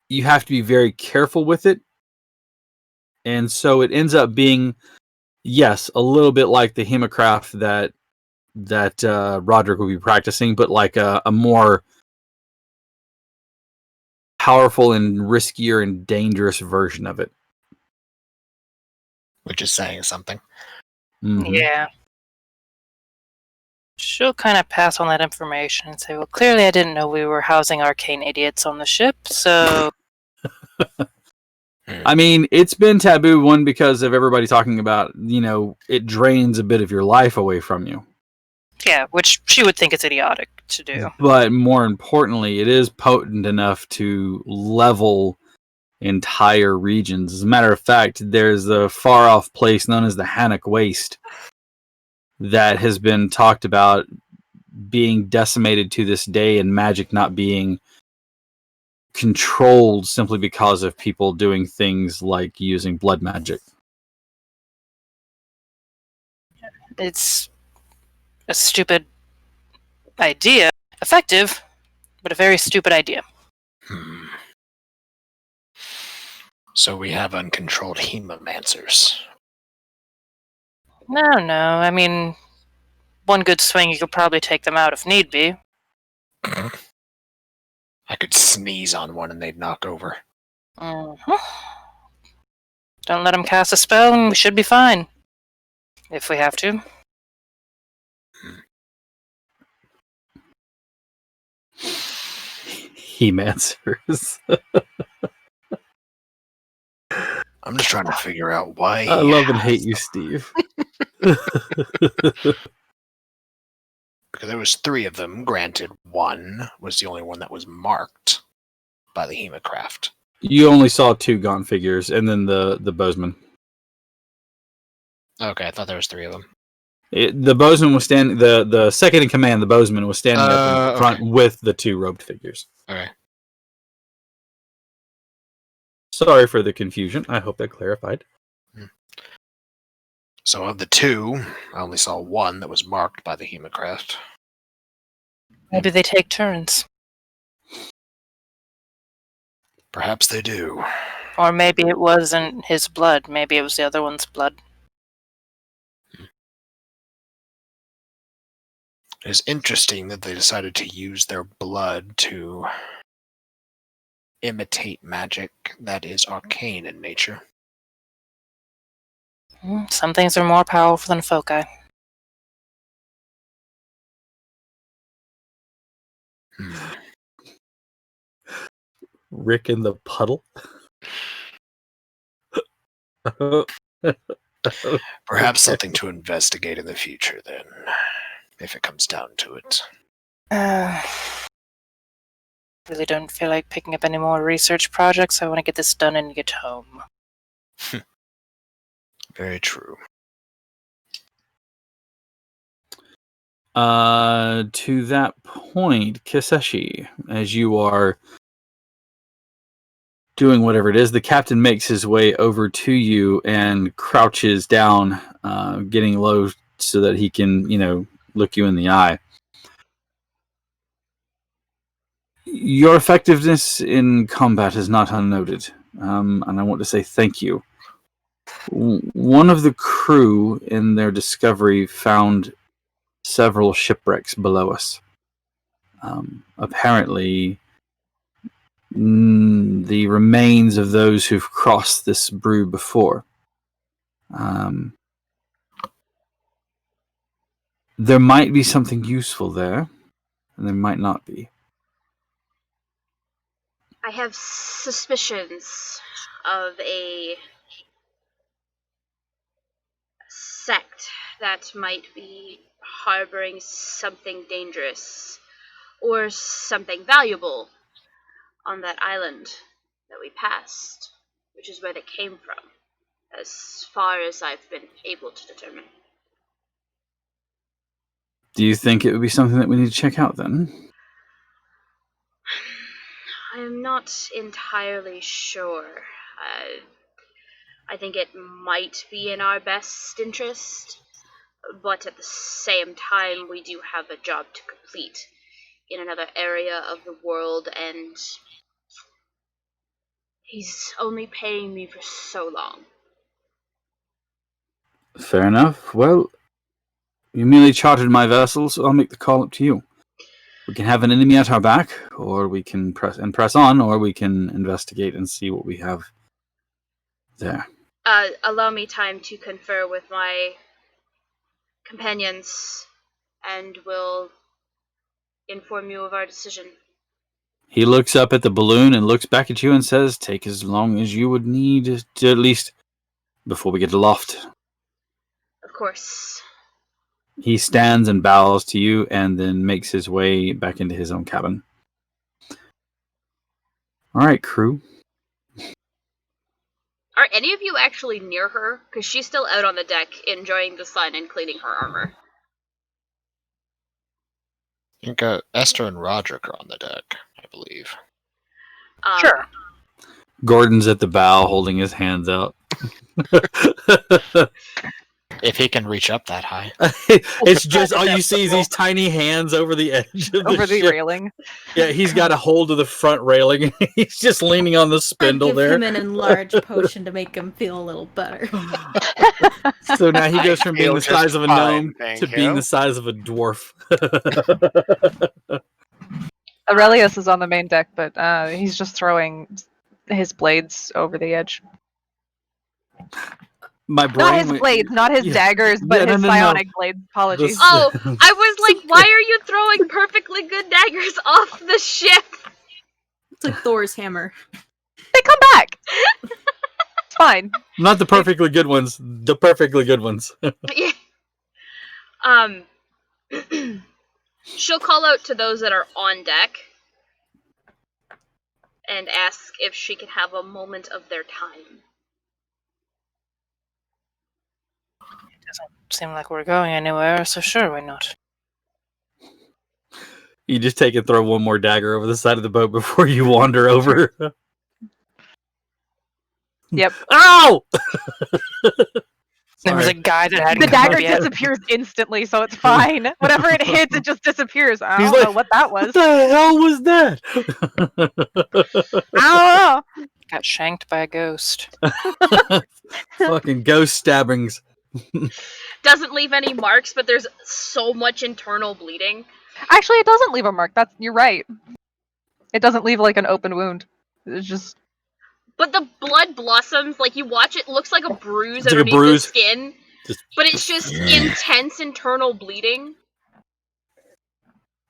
you have to be very careful with it. And so it ends up being, yes, a little bit like the hemocraft that Roderick will be practicing, but like a more powerful and riskier and dangerous version of it. Which is saying something. Mm-hmm. Yeah. She'll kind of pass on that information and say, well, clearly I didn't know we were housing arcane idiots on the ship, so... I mean, it's been taboo, one, because of everybody talking about, it drains a bit of your life away from you. Yeah, which she would think is idiotic to do. But more importantly, it is potent enough to level entire regions. As a matter of fact, there's a far-off place known as the Hannock Waste that has been talked about being decimated to this day, and magic not being controlled simply because of people doing things like using blood magic. It's a stupid idea. Effective, but a very stupid idea. So we have uncontrolled hemomancers. No. I mean, one good swing, you could probably take them out if need be. I could sneeze on one and they'd knock over. Mm-hmm. Don't let them cast a spell and we should be fine. If we have to. He-mancers. I'm just trying to figure out why. I love and hate you, Steve. Because there was 3 of them. Granted, one was the only one that was marked by the hemocraft. You only saw 2 gaunt figures, and then the bozeman. Okay, I thought there was 3 of them. The bozeman was standing. The second in command, the bozeman, was standing up in front with the 2 robed figures. Okay. Sorry for the confusion. I hope that clarified. So of the 2, I only saw 1 that was marked by the hemocraft. Maybe they take turns. Perhaps they do. Or maybe it wasn't his blood. Maybe it was the other one's blood. It is interesting that they decided to use their blood to imitate magic that is arcane in nature. Some things are more powerful than foci. Rick in the puddle. Perhaps something to investigate in the future, then, if it comes down to it. Really don't feel like picking up any more research projects. I want to get this done and get home. Very true. To that point, Kiseshi, as you are doing whatever it is, the captain makes his way over to you and crouches down, getting low so that he can, look you in the eye. Your effectiveness in combat is not unnoted, and I want to say thank you. One of the crew in their discovery found several shipwrecks below us. Apparently, the remains of those who've crossed this brew before. There might be something useful there, and there might not be. I have suspicions of a sect that might be harboring something dangerous or something valuable on that island that we passed, which is where they came from, as far as I've been able to determine. Do you think it would be something that we need to check out then? I'm not entirely sure. I think it might be in our best interest, but at the same time, we do have a job to complete in another area of the world, and he's only paying me for so long. Fair enough. Well, you merely chartered my vessel, so I'll make the call up to you. We can have an enemy at our back, or we can press on, or we can investigate and see what we have there. Allow me time to confer with my companions, and will inform you of our decision. He looks up at the balloon and looks back at you and says, take as long as you would need to, at least before we get aloft. Of course. He stands and bows to you and then makes his way back into his own cabin. All right, crew. Are any of you actually near her? Because she's still out on the deck enjoying the sun and cleaning her armor. I think Esther and Roderick are on the deck, I believe. Sure. Gordon's at the bow holding his hands out. If he can reach up that high. It's just all you see is these tiny hands over the edge of Over the ship. railing. Yeah, he's got a hold of the front railing. He's just leaning on the spindle give there. him an enlarged potion to make him feel a little better. So now he goes from being feel the size just of a fine, gnome thank to being you. the size of a dwarf. Aurelius is on the main deck, but he's just throwing his blades over the edge. My brain Not his went- blades, not his Yeah. daggers, but Yeah, no, his no, no. psionic blades. Apologies. This- Oh, I was like, why are you throwing perfectly good daggers off the ship? It's like Thor's hammer. They come back! It's fine. Not the perfectly good ones. The perfectly good ones. Yeah. She'll call out to those that are on deck and ask if she can have a moment of their time. Doesn't seem like we're going anywhere, so sure, why not? You just take and throw one more dagger over the side of the boat before you wander over. Yep. Ow! There was a Sorry. guy that hadn't The come up dagger yet. disappears instantly, so it's fine. Whatever it hits, it just disappears. I He's don't know like, what that What was. the hell was that? I don't know. Got shanked by a ghost. Fucking ghost stabbings. Doesn't leave any marks, but there's so much internal bleeding. Actually, it doesn't leave a mark. You're right. It doesn't leave like an open wound. It's just But the blood blossoms, like you watch it, looks like a bruise It's like a underneath bruise. the skin, Just- but it's just intense internal bleeding.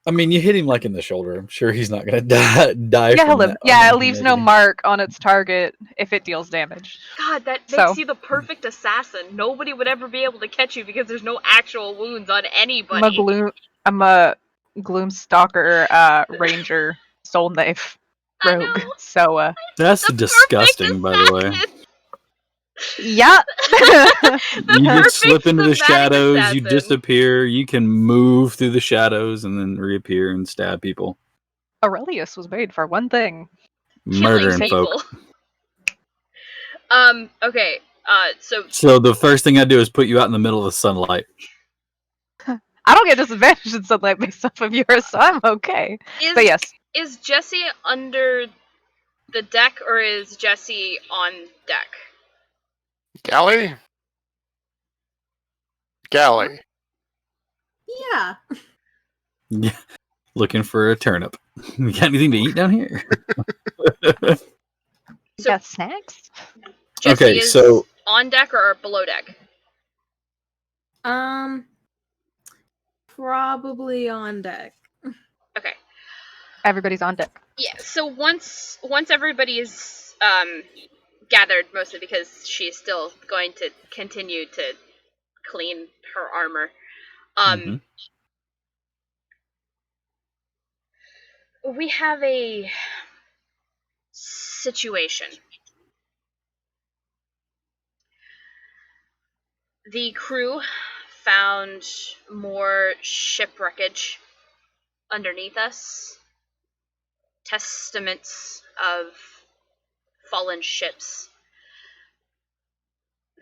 I mean, you hit him like in the shoulder. I'm sure he's not gonna die yeah, from that. it leaves no mark on its target if it deals damage. God, that So- makes you the perfect assassin. Nobody would ever be able to catch you because there's no actual wounds on anybody. I'm a gloom stalker ranger soul knife I rogue. know. So That's The disgusting, perfect by the way. assassin. yeah. The You just slip perfect into the thematic shadows, you assassin. disappear, you can move through the shadows and then reappear and stab people. Aurelius was made for one thing. Murdering Killing folk. people. Okay. So the first thing I do is put you out in the middle of the sunlight. I don't get disadvantage in sunlight based off of yours, so I'm okay. Is But yes, is Jesse under the deck or is Jesse on deck? Galley? Galley. Yeah. Yeah. Looking for a turnip. You got anything to eat down here? you So- got snacks. Jesse Okay, is so- on deck or below deck? Probably on deck. Okay. Everybody's on deck. Yeah. So once everybody is gathered, mostly because she's still going to continue to clean her armor. Mhm. We have a situation. The crew found more shipwreckage underneath us. Testaments of fallen ships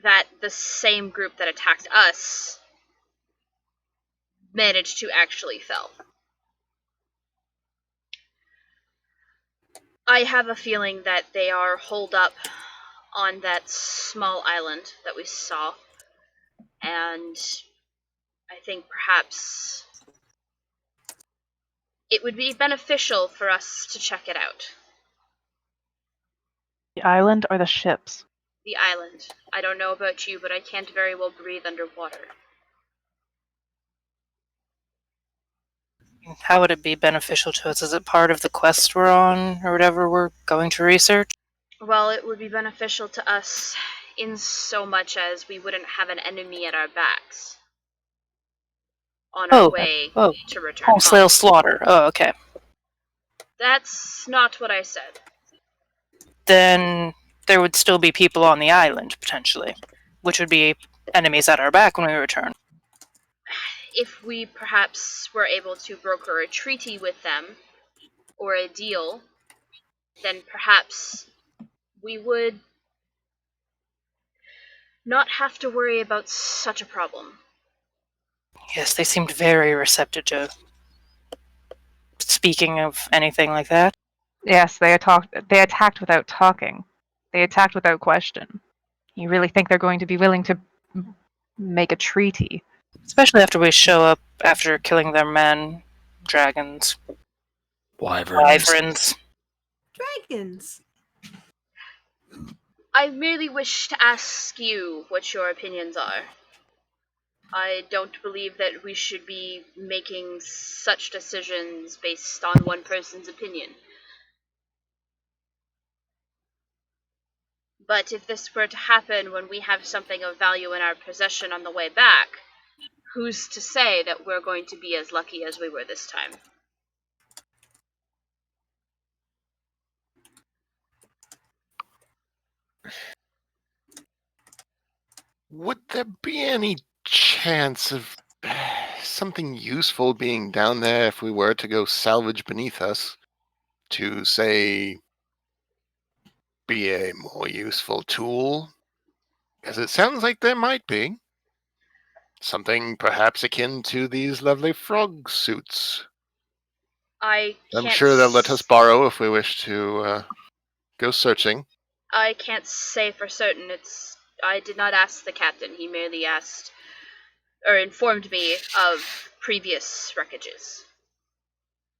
that the same group that attacked us managed to actually fell. I have a feeling that they are holed up on that small island that we saw, and I think perhaps it would be beneficial for us to check it out. The island or the ships? The island. I don't know about you, but I can't very well breathe underwater. How would it be beneficial to us? Is it part of the quest we're on, or whatever we're going to research? Well, it would be beneficial to us in so much as we wouldn't have an enemy at our backs on our way to return Wholesale home. slaughter. Oh, okay. That's not what I said. Then there would still be people on the island, potentially, which would be enemies at our back when we return. If we perhaps were able to broker a treaty with them, or a deal, then perhaps we would not have to worry about such a problem. Yes, they seemed very receptive to speaking of anything like that. Yes, they attacked without talking. They attacked without question. You really think they're going to be willing to make a treaty? Especially after we show up after killing their men, dragons, wyverns. Dragons. I merely wish to ask you what your opinions are. I don't believe that we should be making such decisions based on one person's opinion. But if this were to happen when we have something of value in our possession on the way back, who's to say that we're going to be as lucky as we were this time? Would there be any chance of something useful being down there if we were to go salvage beneath us? To, say, be a more useful tool? As it sounds like there might be. Something perhaps akin to these lovely frog suits. I'm sure they'll let us borrow if we wish to go searching. I can't say for certain. It's I did not ask the captain. He merely asked, or informed me of previous wreckages.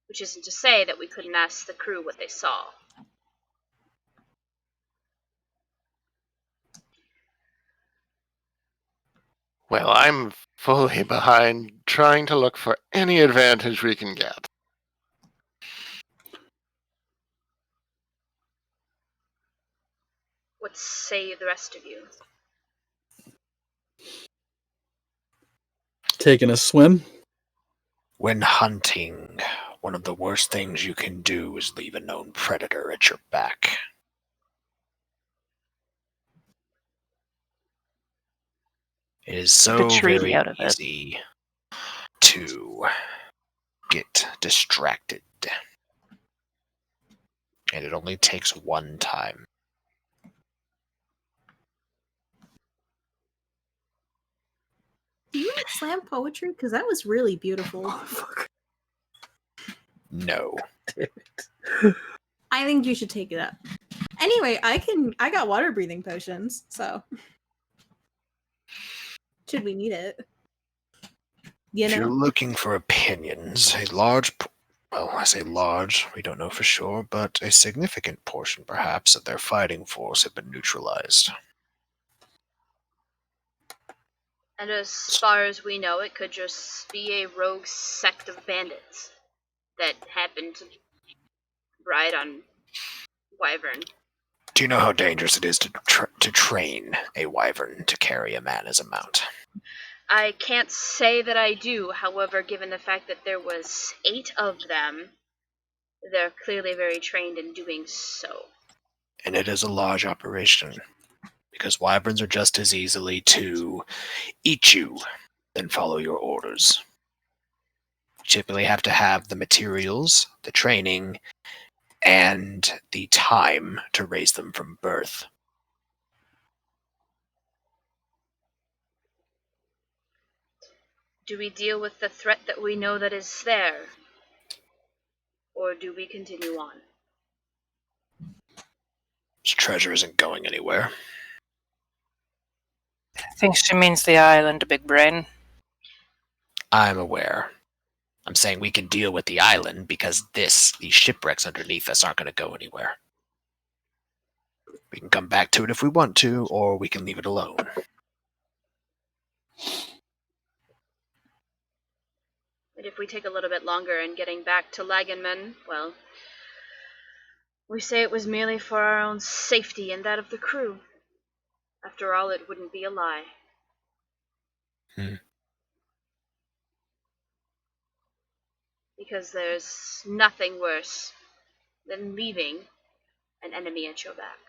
Which isn't to say that we couldn't ask the crew what they saw. Well, I'm fully behind trying to look for any advantage we can get. What say the rest of you? Taking a swim? When hunting, one of the worst things you can do is leave a known predator at your back. It is Keep the so tree very out of it. easy to get distracted. And it only takes one time. Do you want to slam poetry? Because that was really beautiful. Motherfucker. No. I think you should take it up. Anyway, I got water breathing potions, so should we need it? You If you're know, looking for opinions, well, I say large, we don't know for sure, but a significant portion, perhaps, of their fighting force have been neutralized. And as far as we know, it could just be a rogue sect of bandits that happened to ride on Wyvern. Do you know how dangerous it is to train a wyvern to carry a man as a mount? I can't say that I do, however, given the fact that there was 8 of them, they're clearly very trained in doing so. And it is a large operation, because wyverns are just as easily to eat you than follow your orders. You typically have to have the materials, the training, and the time to raise them from birth. Do we deal with the threat that we know that is there? Or do we continue on? This treasure isn't going anywhere. I think she means the island, Big Brain. I'm aware. I'm saying we can deal with the island because these shipwrecks underneath us aren't going to go anywhere. We can come back to it if we want to, or we can leave it alone. And if we take a little bit longer in getting back to Laganman, well, we say it was merely for our own safety and that of the crew. After all, it wouldn't be a lie. Because there's nothing worse than leaving an enemy at your back.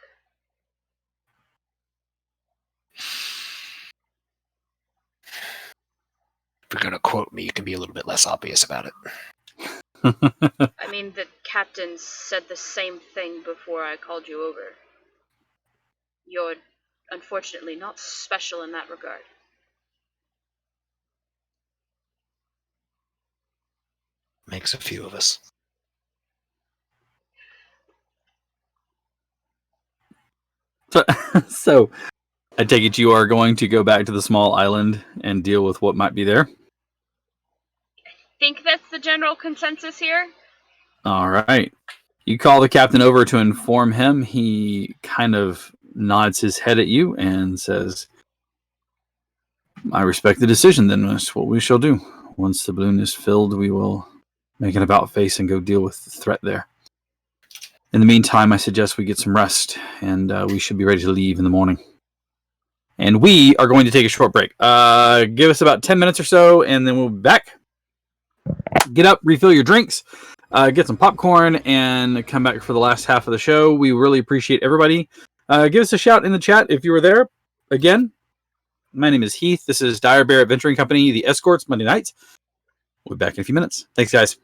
If you're going to quote me, you can be a little bit less obvious about it. I mean, the captain said the same thing before I called you over. You're unfortunately not special in that regard. Makes a few of us. So, I take it you are going to go back to the small island and deal with what might be there? Think that's the general consensus here? All right. You call the captain over to inform him. He kind of nods his head at you and says, I respect the decision, then that's what we shall do. Once the balloon is filled, we will make an about face and go deal with the threat there. In the meantime, I suggest we get some rest, and we should be ready to leave in the morning. And we are going to take a short break. Give us about 10 minutes or so, and then we'll be back. Get up, refill your drinks, get some popcorn, and come back for the last half of the show. We really appreciate everybody. Give us a shout in the chat if you were there. Again, my name is Heath. This is Dire Bear Adventuring Company, the Escorts, Monday nights. We'll be back in a few minutes. Thanks, guys.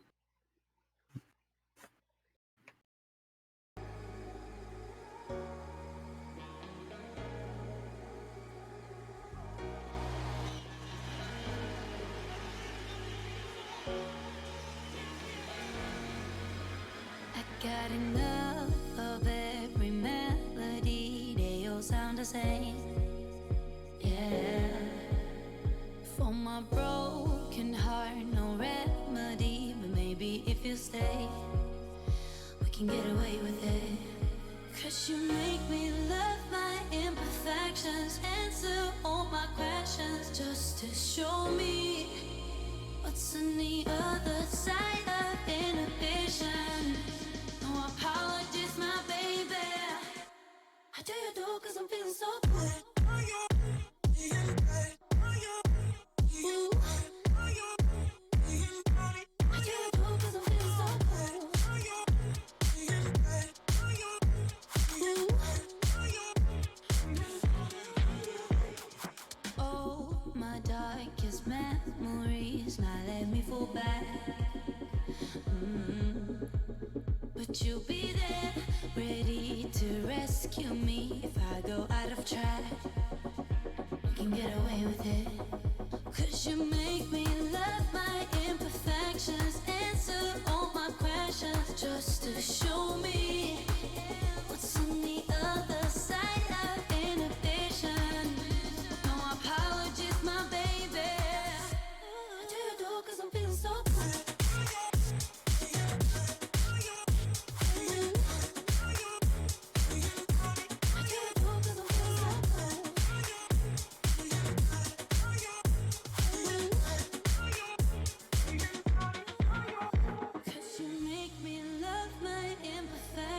Got enough of every melody, they all sound the same. my broken heart, no remedy. But maybe if you stay, we can get away with it. 'Cause you make me love my imperfections, answer all my questions, just to show me what's on the other side of inhibition. No apologies, my baby. I do you do 'cause I'm feeling so good. Ooh. I do you do 'cause I'm feeling so good. Ooh. Oh, my darkest memories now let me fall back. But you'll be there, ready to rescue me if I go out of track. We can get away with it. 'Cause you make me love my imperfections, answer all my questions, just to show me what's on the other side of inhibition. No apologies, my baby. I do you do 'cause I'm feeling so good. Imperfect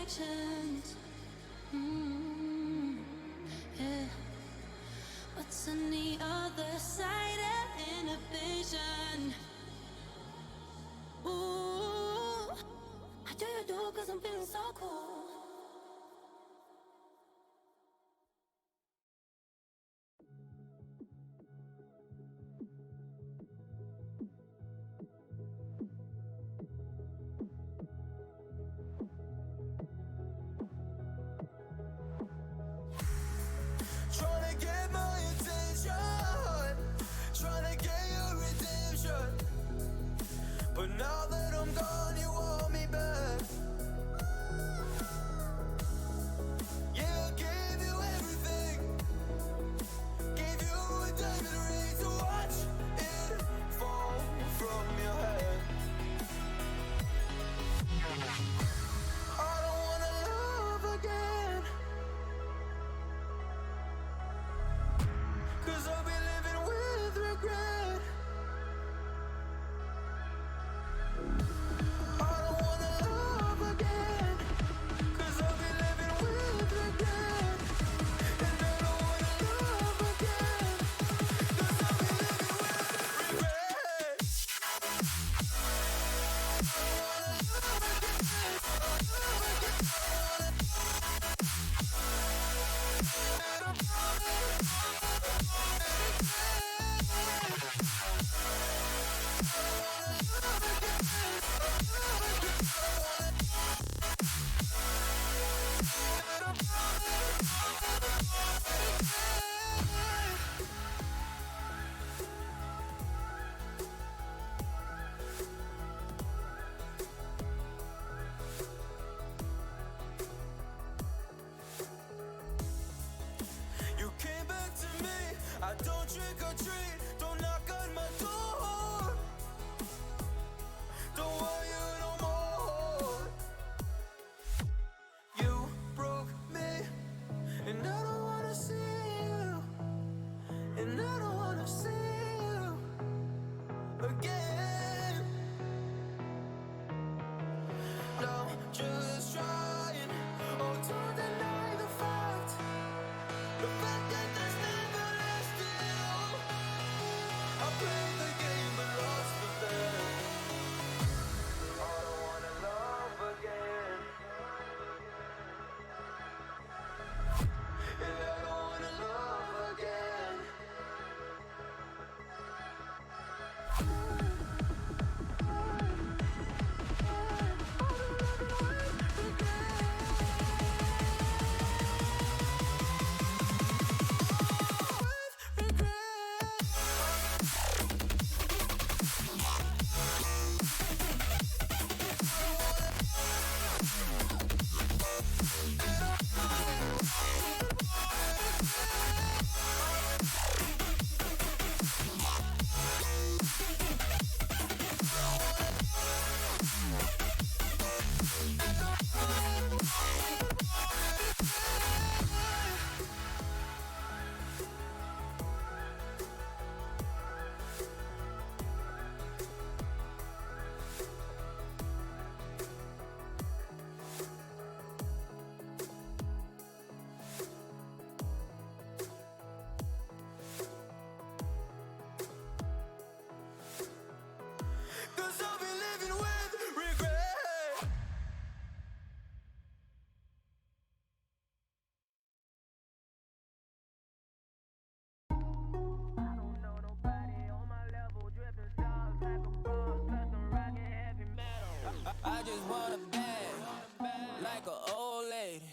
I just want a bag, like an old lady.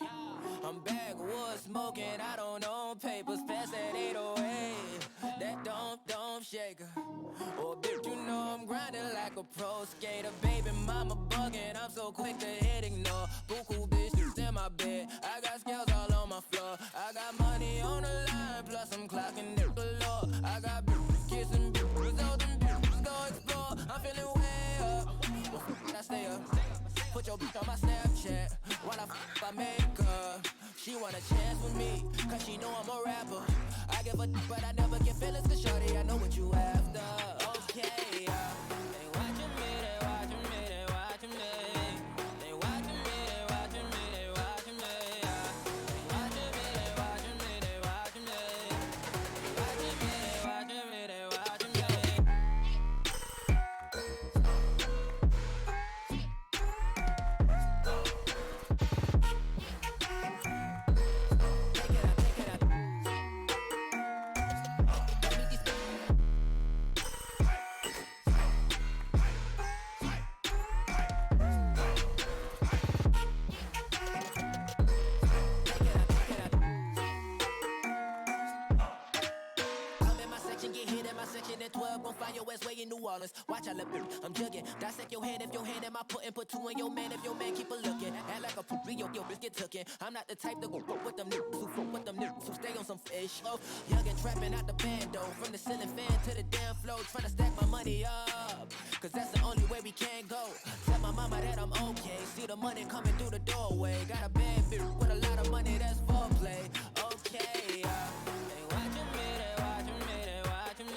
I'm backwoods smoking, I don't own papers, pass that 808. That don't shaker. Oh, bitch, you know I'm grinding like a pro skater. Baby mama bugging, I'm so quick to hit ignore. Buku bitches in my bed, I got scales all on my floor. I got money on the line, plus I'm clocking it galore. I got bitches kissing bitches, all them bitches go explore. I'm feeling way up, well, I stay up. Put your bitch on my Snapchat while I make her. She want a chance with me, cause she know I'm a rapper. I give a but I never get feelings, cause shorty, I know what you after. Okay, they watching me, they watching me, they watching me. They watching me, they watching me, they watching me. They watching me, they watching me, they watching me. They watching me, they watching me, they watching me. At 12, gon' find your ass way in New Orleans. Watch I look, I'm jugging. Dissect your hand if your hand in my pudding. Put two in your man if your man keep a looking. Act like a poopy, your bitch get tookin'. I'm not the type to go fuck with them niggas who fuck with them niggas who stay on some fish. Oh, young and trapping out the bando. From the ceiling fan to the damn floor. Tryna stack my money up, cause that's the only way we can go. Tell my mama that I'm okay. See the money coming through the doorway. Got a bad bitch with a lot of money, that's foreplay. Okay, they watching me, they watching me, they watching me.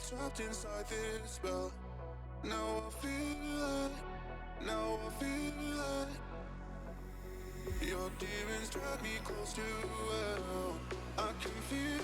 Trapped inside this spell. Now I feel it. Now I feel it. Your demons drag me close to hell. I can feel it.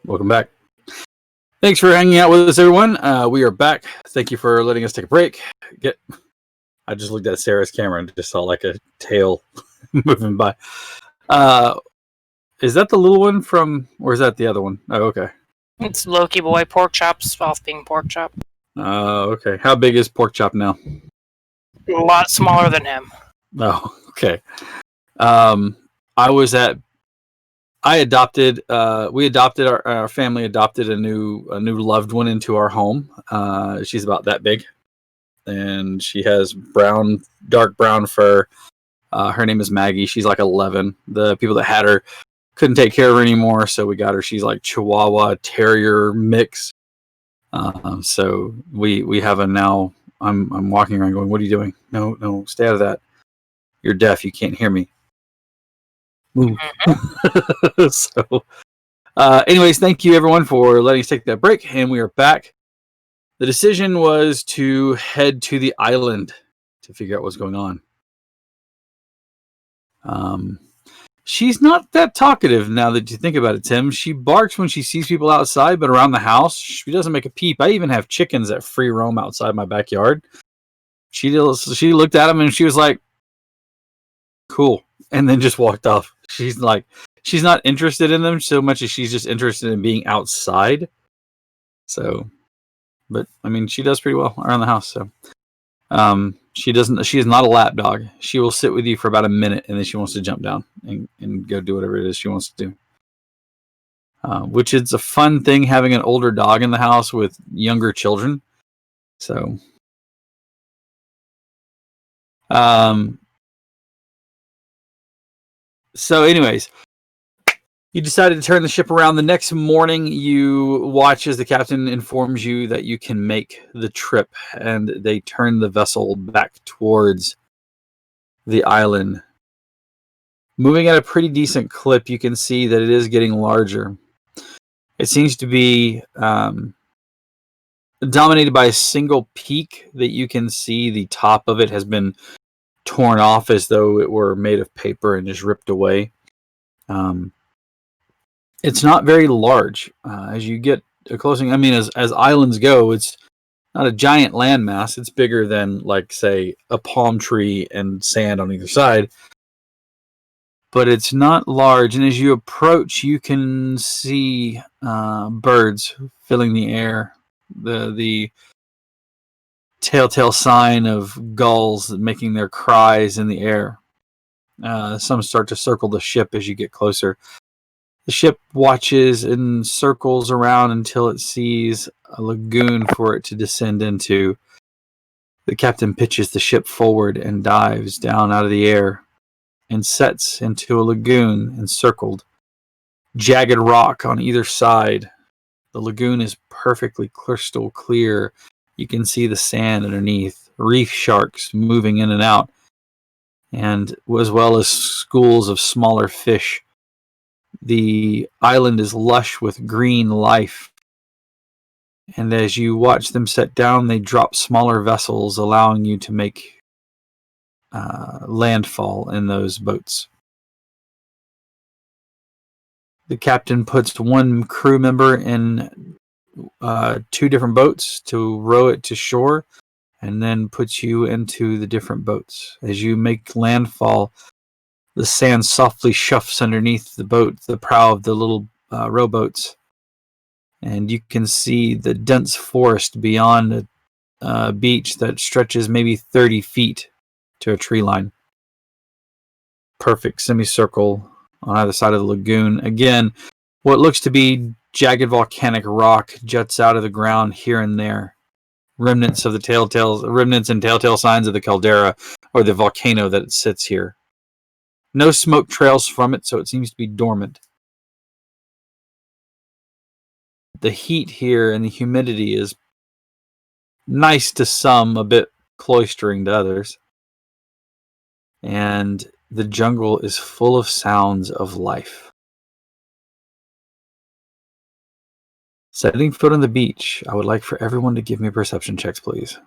Welcome back. Thanks for hanging out with us, everyone. We are back. Thank you for letting us take a break. I just looked at Sarah's camera and just saw like a tail moving by. Is that the little one from, or is that the other one? Oh, okay. It's Loki Boy Pork Chops off being Pork Chop. Okay. How big is Pork Chop now? A lot smaller than him. Oh, okay. We adopted our family adopted a new loved one into our home. She's about that big, and she has dark brown fur. Her name is Maggie. She's like 11. The people that had her couldn't take care of her anymore, so we got her. She's like Chihuahua Terrier mix. So we have a now. I'm walking around going, "What are you doing? No, stay out of that. You're deaf. You can't hear me." Move. So, anyways, thank you everyone for letting us take that break, and we are back. The decision was to head to the island to figure out what's going on. She's not that talkative now that you think about it, Tim. She barks when she sees people outside, but around the house, she doesn't make a peep. I even have chickens that free roam outside my backyard. She looked at them and she was like, "Cool," and then just walked off. She's not interested in them so much as she's just interested in being outside. So, but I mean, she does pretty well around the house. So, she is not a lap dog. She will sit with you for about a minute and then she wants to jump down and go do whatever it is she wants to do. Which is a fun thing having an older dog in the house with younger children. So, anyways, you decided to turn the ship around. The next morning, you watch as the captain informs you that you can make the trip, and they turn the vessel back towards the island. Moving at a pretty decent clip, you can see that it is getting larger. It seems to be dominated by a single peak that you can see. The top of it has been torn off as though it were made of paper and just ripped away. It's not very large. As you get closing, I mean, as islands go, it's not a giant landmass. It's bigger than, like, say, a palm tree and sand on either side. But it's not large. And as you approach, you can see birds filling the air. The telltale sign of gulls making their cries in the air. Some start to circle the ship as you get closer. The ship watches and circles around until it sees a lagoon for it to descend into. The captain pitches the ship forward and dives down out of the air and sets into a lagoon encircled. Jagged rock on either side. The lagoon is perfectly crystal clear. You can see the sand underneath. Reef sharks moving in and out, and as well as schools of smaller fish. The island is lush with green life, and as you watch them set down, they drop smaller vessels, allowing you to make landfall in those boats. The captain puts one crew member in two different boats to row it to shore, and then puts you into the different boats. As you make landfall, the sand softly shuffles underneath the boat, the prow of the little rowboats, and you can see the dense forest beyond a beach that stretches maybe 30 feet to a tree line. Perfect semicircle on either side of the lagoon. Again, what looks to be jagged volcanic rock juts out of the ground here and there. Remnants and telltale signs of the caldera or the volcano that it sits here. No smoke trails from it, so it seems to be dormant. The heat here and the humidity is nice to some, a bit cloistering to others. And the jungle is full of sounds of life. Setting foot on the beach, I would like for everyone to give me perception checks, please.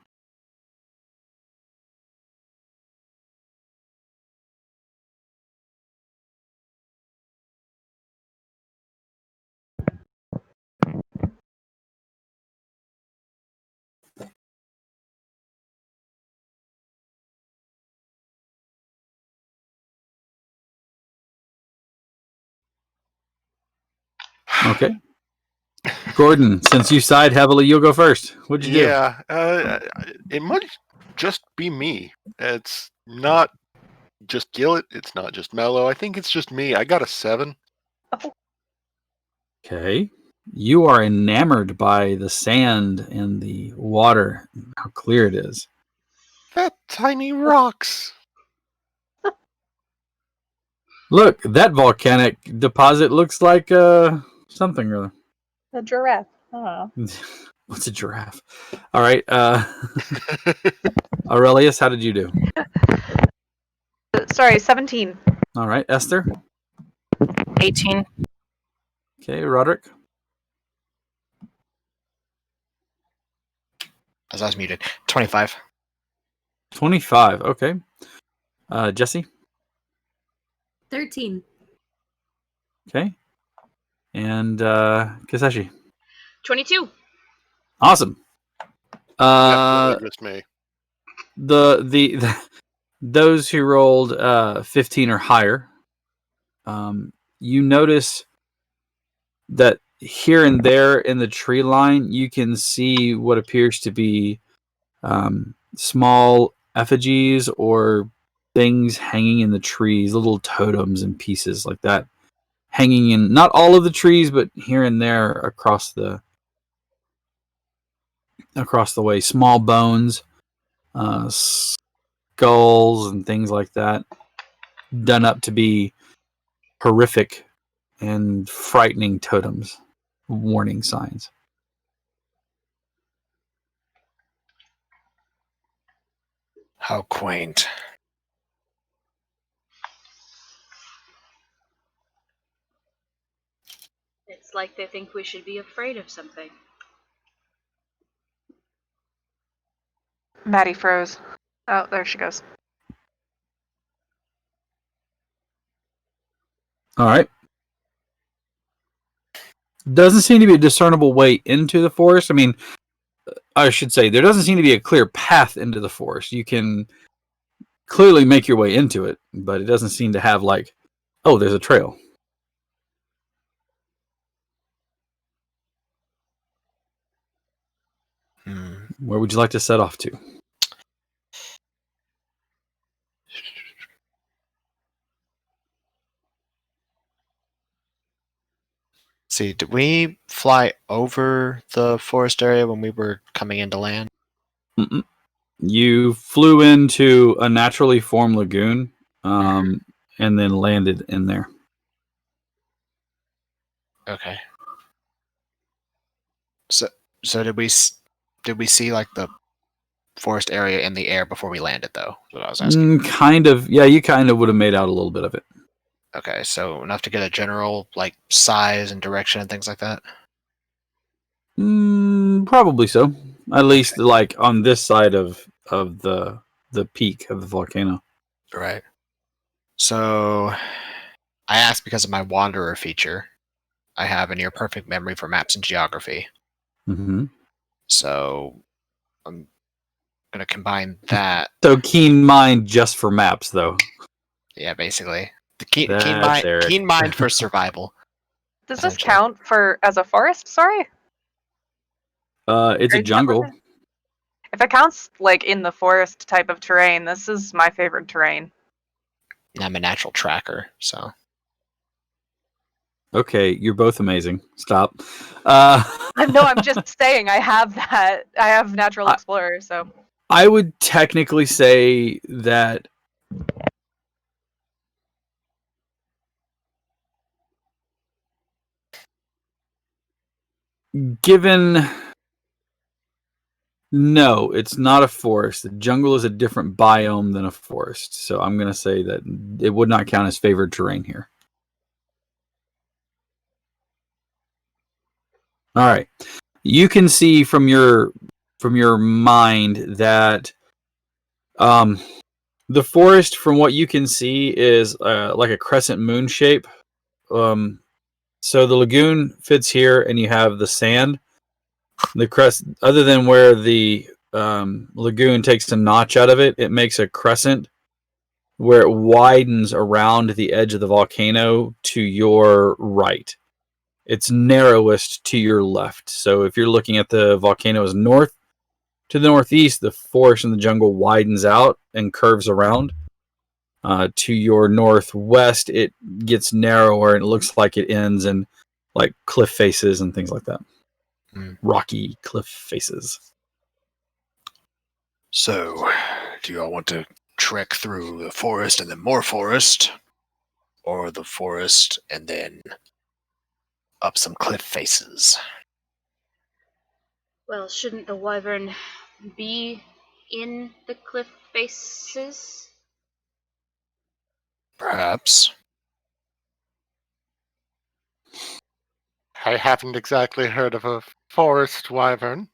Okay. Gordon, since you sighed heavily, you'll go first. What'd you do? Yeah, it might just be me. It's not just Gillet. It's not just Mellow. I think it's just me. I got a 7. Okay. You are enamored by the sand and the water, how clear it is. That tiny rocks. Look, that volcanic deposit looks like something or The giraffe. Oh. what's a giraffe? All right. Aurelius, how did you do? Sorry, 17. All right. Esther? 18. Okay. Roderick? As I was muted. 25. 25. Okay. Jesse? 13. Okay. And Kaseshi? 22. Awesome. Definitely just me. The those who rolled 15 or higher, you notice that here and there in the tree line, you can see what appears to be small effigies or things hanging in the trees, little totems and pieces like that, hanging in not all of the trees, but here and there across the way. Small bones, skulls, and things like that, done up to be horrific and frightening totems, warning signs. How quaint. It's like they think we should be afraid of something. Maddie froze. Oh, there she goes. All right. Doesn't seem to be a discernible way into the forest. I mean, I should say there doesn't seem to be a clear path into the forest. You can clearly make your way into it, but it doesn't seem to have like, oh, there's a trail. Where would you like to set off to? See, did we fly over the forest area when we were coming into land? Mm-mm. You flew into a naturally formed lagoon, and then landed in there. Okay. So did we see like the forest area in the air before we landed though? Is what I was asking. Kind of. Yeah, you kind of would have made out a little bit of it. Okay, so enough to get a general like size and direction and things like that. Probably so. At least like on this side of the peak of the volcano. Right. So I asked because of my wanderer feature. I have a near perfect memory for maps and geography. Mm-hmm. So I'm gonna combine that. So keen mind just for maps, though. Yeah, basically. The keen That's Eric. keen mind for survival. Does this Essentially. count for as a forest? Sorry. It's a Are you jungle. separate? If it counts like in the forest type of terrain, this is my favorite terrain. I'm a natural tracker, so Okay, you're both amazing. Stop. No, I'm just saying I have that. I have natural explorer, so I would technically say that given no, it's not a forest. The jungle is a different biome than a forest. So I'm going to say that it would not count as favored terrain here. All right. You can see from your mind that the forest, from what you can see, is like a crescent moon shape. So the lagoon fits here, and you have the sand. The crest, other than where the lagoon takes a notch out of it, it makes a crescent where it widens around the edge of the volcano to your right. It's narrowest to your left. So if you're looking at the volcano as north to the northeast, the forest and the jungle widens out and curves around. To your northwest, it gets narrower and it looks like it ends in like cliff faces and things like that. Rocky cliff faces. So, do you all want to trek through the forest and then more forest? Or the forest and then up some cliff faces? Well, shouldn't the wyvern be in the cliff faces? Perhaps. I haven't exactly heard of a forest wyvern.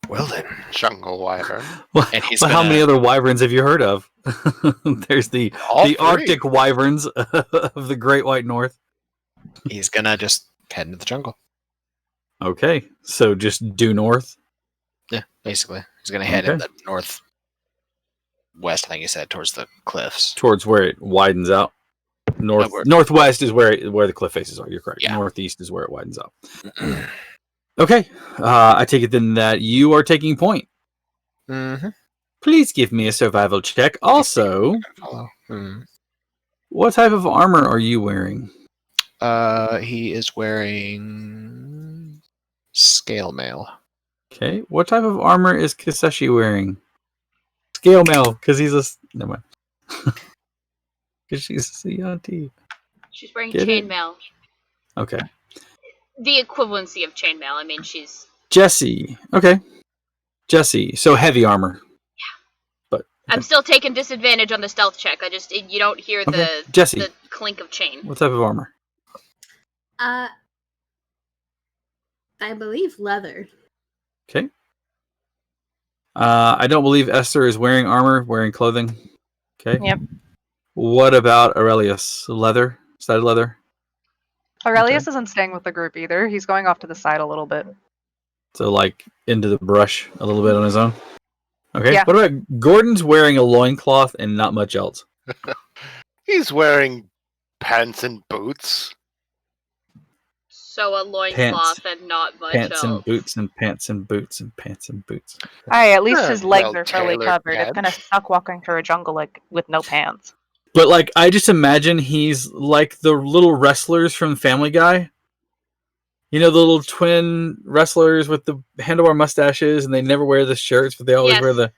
Well then. Jungle wyvern. Well, And he's well, how gonna- many other wyverns have you heard of? There's the All three. Arctic wyverns of the Great White North. He's gonna just head into the jungle. Okay, so just due north. Yeah, basically. He's gonna head in Okay. the northwest, I think he said, towards the cliffs. Towards where it widens out. Northwest is where the cliff faces are. You're correct. Yeah. Northeast is where it widens out. Okay, I take it then that you are taking point. Mm-hmm. Please give me a survival check. Also, Follow. what type of armor are you wearing? He is wearing scale mail. Okay, what type of armor is Kiseshi wearing? Scale mail, because he's a... Never mind. Because she's a CRT. She's wearing Get it? chainmail. Okay. The equivalency of chainmail. I mean, she's... Jesse. Okay. Jesse. So heavy armor. But I'm still taking disadvantage on the stealth check. You don't hear Okay. Jesse. the clink of chain. What type of armor? I believe leather. Okay. I don't believe Esther is wearing armor, wearing clothing. Okay. Yep. What about Aurelius? Leather? Studded leather? Aurelius isn't staying with the group either. He's going off to the side a little bit. So like into the brush a little bit on his own? Okay. Yeah. What about Gordon's wearing a loincloth and not much else? He's wearing pants and boots. So a loincloth and not much Pants else. and boots and pants and boots and pants and boots. Aye, at least his legs well are fully tailored covered. It's pants. kind of suck walking through a jungle like with no pants. But like I just imagine he's like the little wrestlers from Family Guy. You know, the little twin wrestlers with the handlebar mustaches and they never wear the shirts, but they always Yes. wear the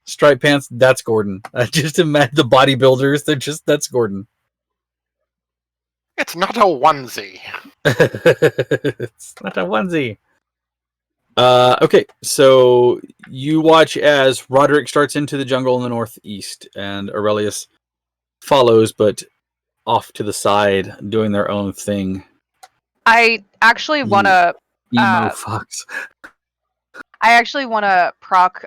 striped pants. That's Gordon. I just imagine the bodybuilders. That's Gordon. It's not a onesie. It's not a onesie. Okay, so you watch as Roderick starts into the jungle in the northeast, and Aurelius follows, but off to the side, doing their own thing. I actually want to. Emo fucks. I actually want to proc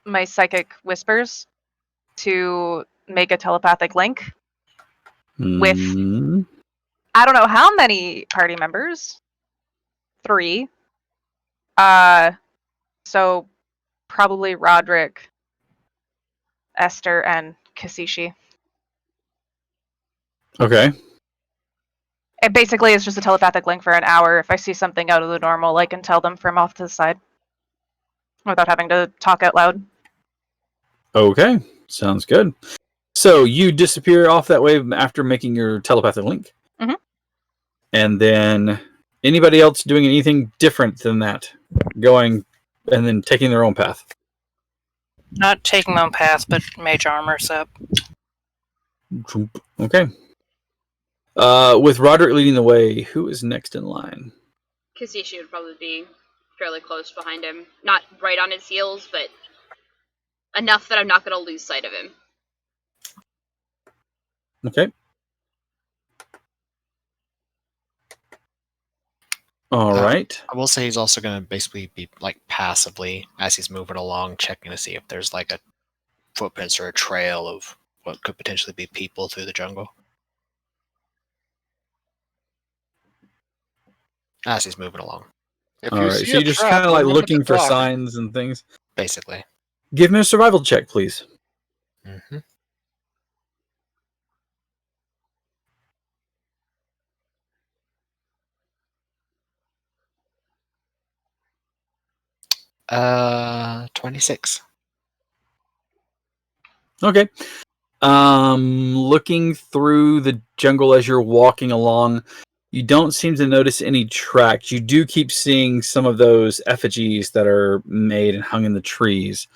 my psychic whispers to make a telepathic link with Hmm. I don't know how many party members. 3. So probably Roderick, Esther, and Kasishi. Okay. It basically is just a telepathic link for an hour. If I see something out of the normal, I can tell them from off to the side without having to talk out loud. Okay. Sounds good. So you disappear off that way after making your telepathic link. Mhm. And then anybody else doing anything different than that? Going and then taking their own path. Not taking my own path, but mage armor's up. Okay. With Roderick leading the way, who is next in line? Kasishi would probably be fairly close behind him. Not right on his heels, but enough that I'm not going to lose sight of him. Okay. All right. I will say he's also going to basically be like passively as he's moving along, checking to see if there's like a footprints or a trail of what could potentially be people through the jungle. As he's moving along, If All you right. see So a you're just trap, kind of like remember looking to for block it. signs and things. basically. Give me a survival check, please. Mm-hmm. 26. Okay. Looking through the jungle as you're walking along, you don't seem to notice any tracks. You do keep seeing some of those effigies that are made and hung in the trees.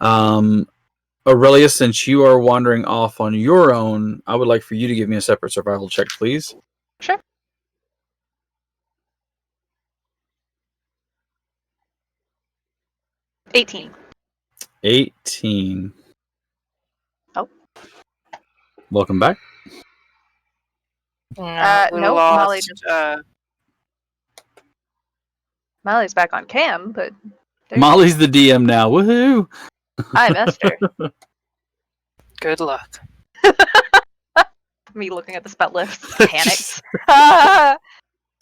Aurelia, since you are wandering off on your own, I would like for you to give me a separate survival check, please. Sure. $18. 18. Oh. Welcome back. No, we Nope, Molly lost. Molly's back on cam, but there Molly's the DM now. Woohoo! I missed her. Good luck. Me looking at the spell list, panicked. Ah!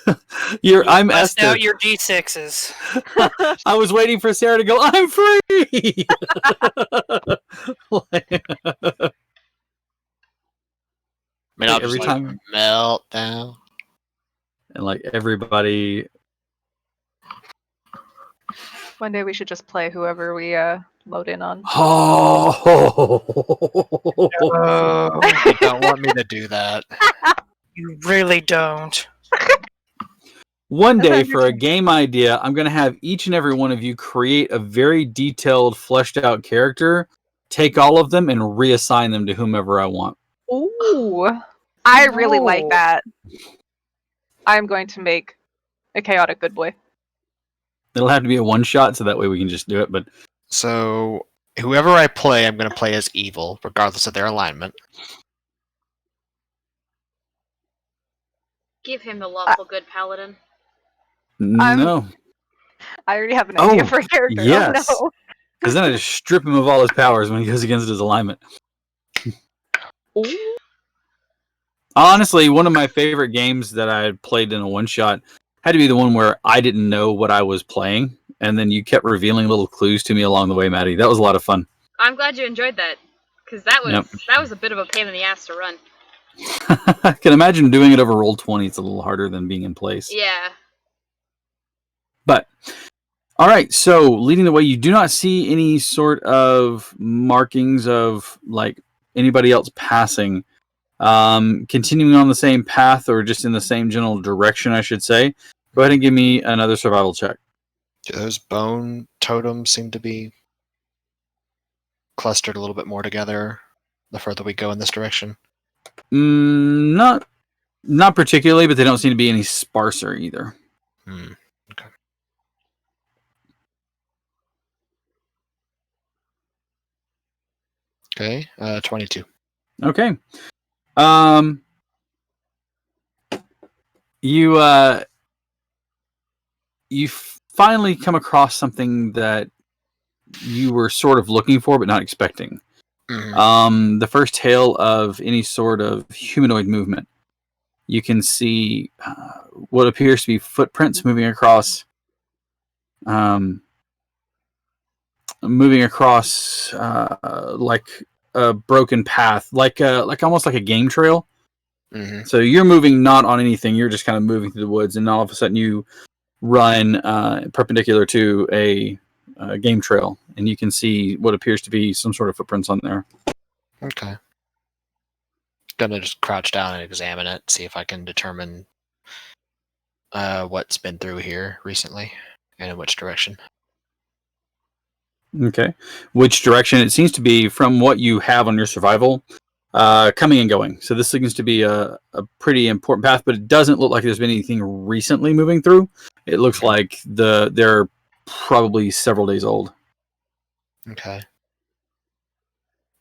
I'm Bust Esther. out your D6s. I was waiting for Sarah to go, I'm free! I mean, I'll every just time, melt down. and like everybody. One day we should just play whoever we load in on. Oh, You don't want me to do that. You really don't. One That's day, not for a game idea, I'm going to have each and every one of you create a very detailed, fleshed out character, take all of them, and reassign them to whomever I want. Ooh, I really like No. that. I'm going to make a chaotic good boy. It'll have to be a one shot, so that way we can just do it. But So, whoever I play, I'm going to play as evil, regardless of their alignment. Give him the lawful good paladin. no. I already have an idea Oh, for a character. yes. Oh Because then I just strip him of all his powers when he goes against his alignment. no. Ooh. Honestly, one of my favorite games that I had played in a one shot had to be the one where I didn't know what I was playing, and then you kept revealing little clues to me along the way, Maddie. That was a lot of fun. I'm glad you enjoyed that, because that was a bit of a pain in the ass to run. I can imagine doing it over Roll20. It's a little harder than being in place. Yeah. But all right, so leading the way, you do not see any sort of markings of like anybody else passing. Continuing on the same path or just in the same general direction, I should say. Go ahead and give me another survival check. Do those bone totems seem to be clustered a little bit more together the further we go in this direction? Not particularly, but they don't seem to be any sparser either. Okay. Okay, 22. Okay. You finally come across something that you were sort of looking for but not expecting. Mhm. The first tale of any sort of humanoid movement. You can see what appears to be footprints moving across like a broken path, like almost like a game trail. Mhm. So you're moving not on anything, you're just kind of moving through the woods, and all of a sudden you run perpendicular to a game trail, and you can see what appears to be some sort of footprints on there. Okay. Gonna just crouch down and examine it, see if I can determine what's been through here recently and in which direction. Okay. Which direction? It seems to be, from what you have on your survival, coming and going. So this seems to be a pretty important path, but it doesn't look like there's been anything recently moving through. It looks like they're probably several days old. Okay.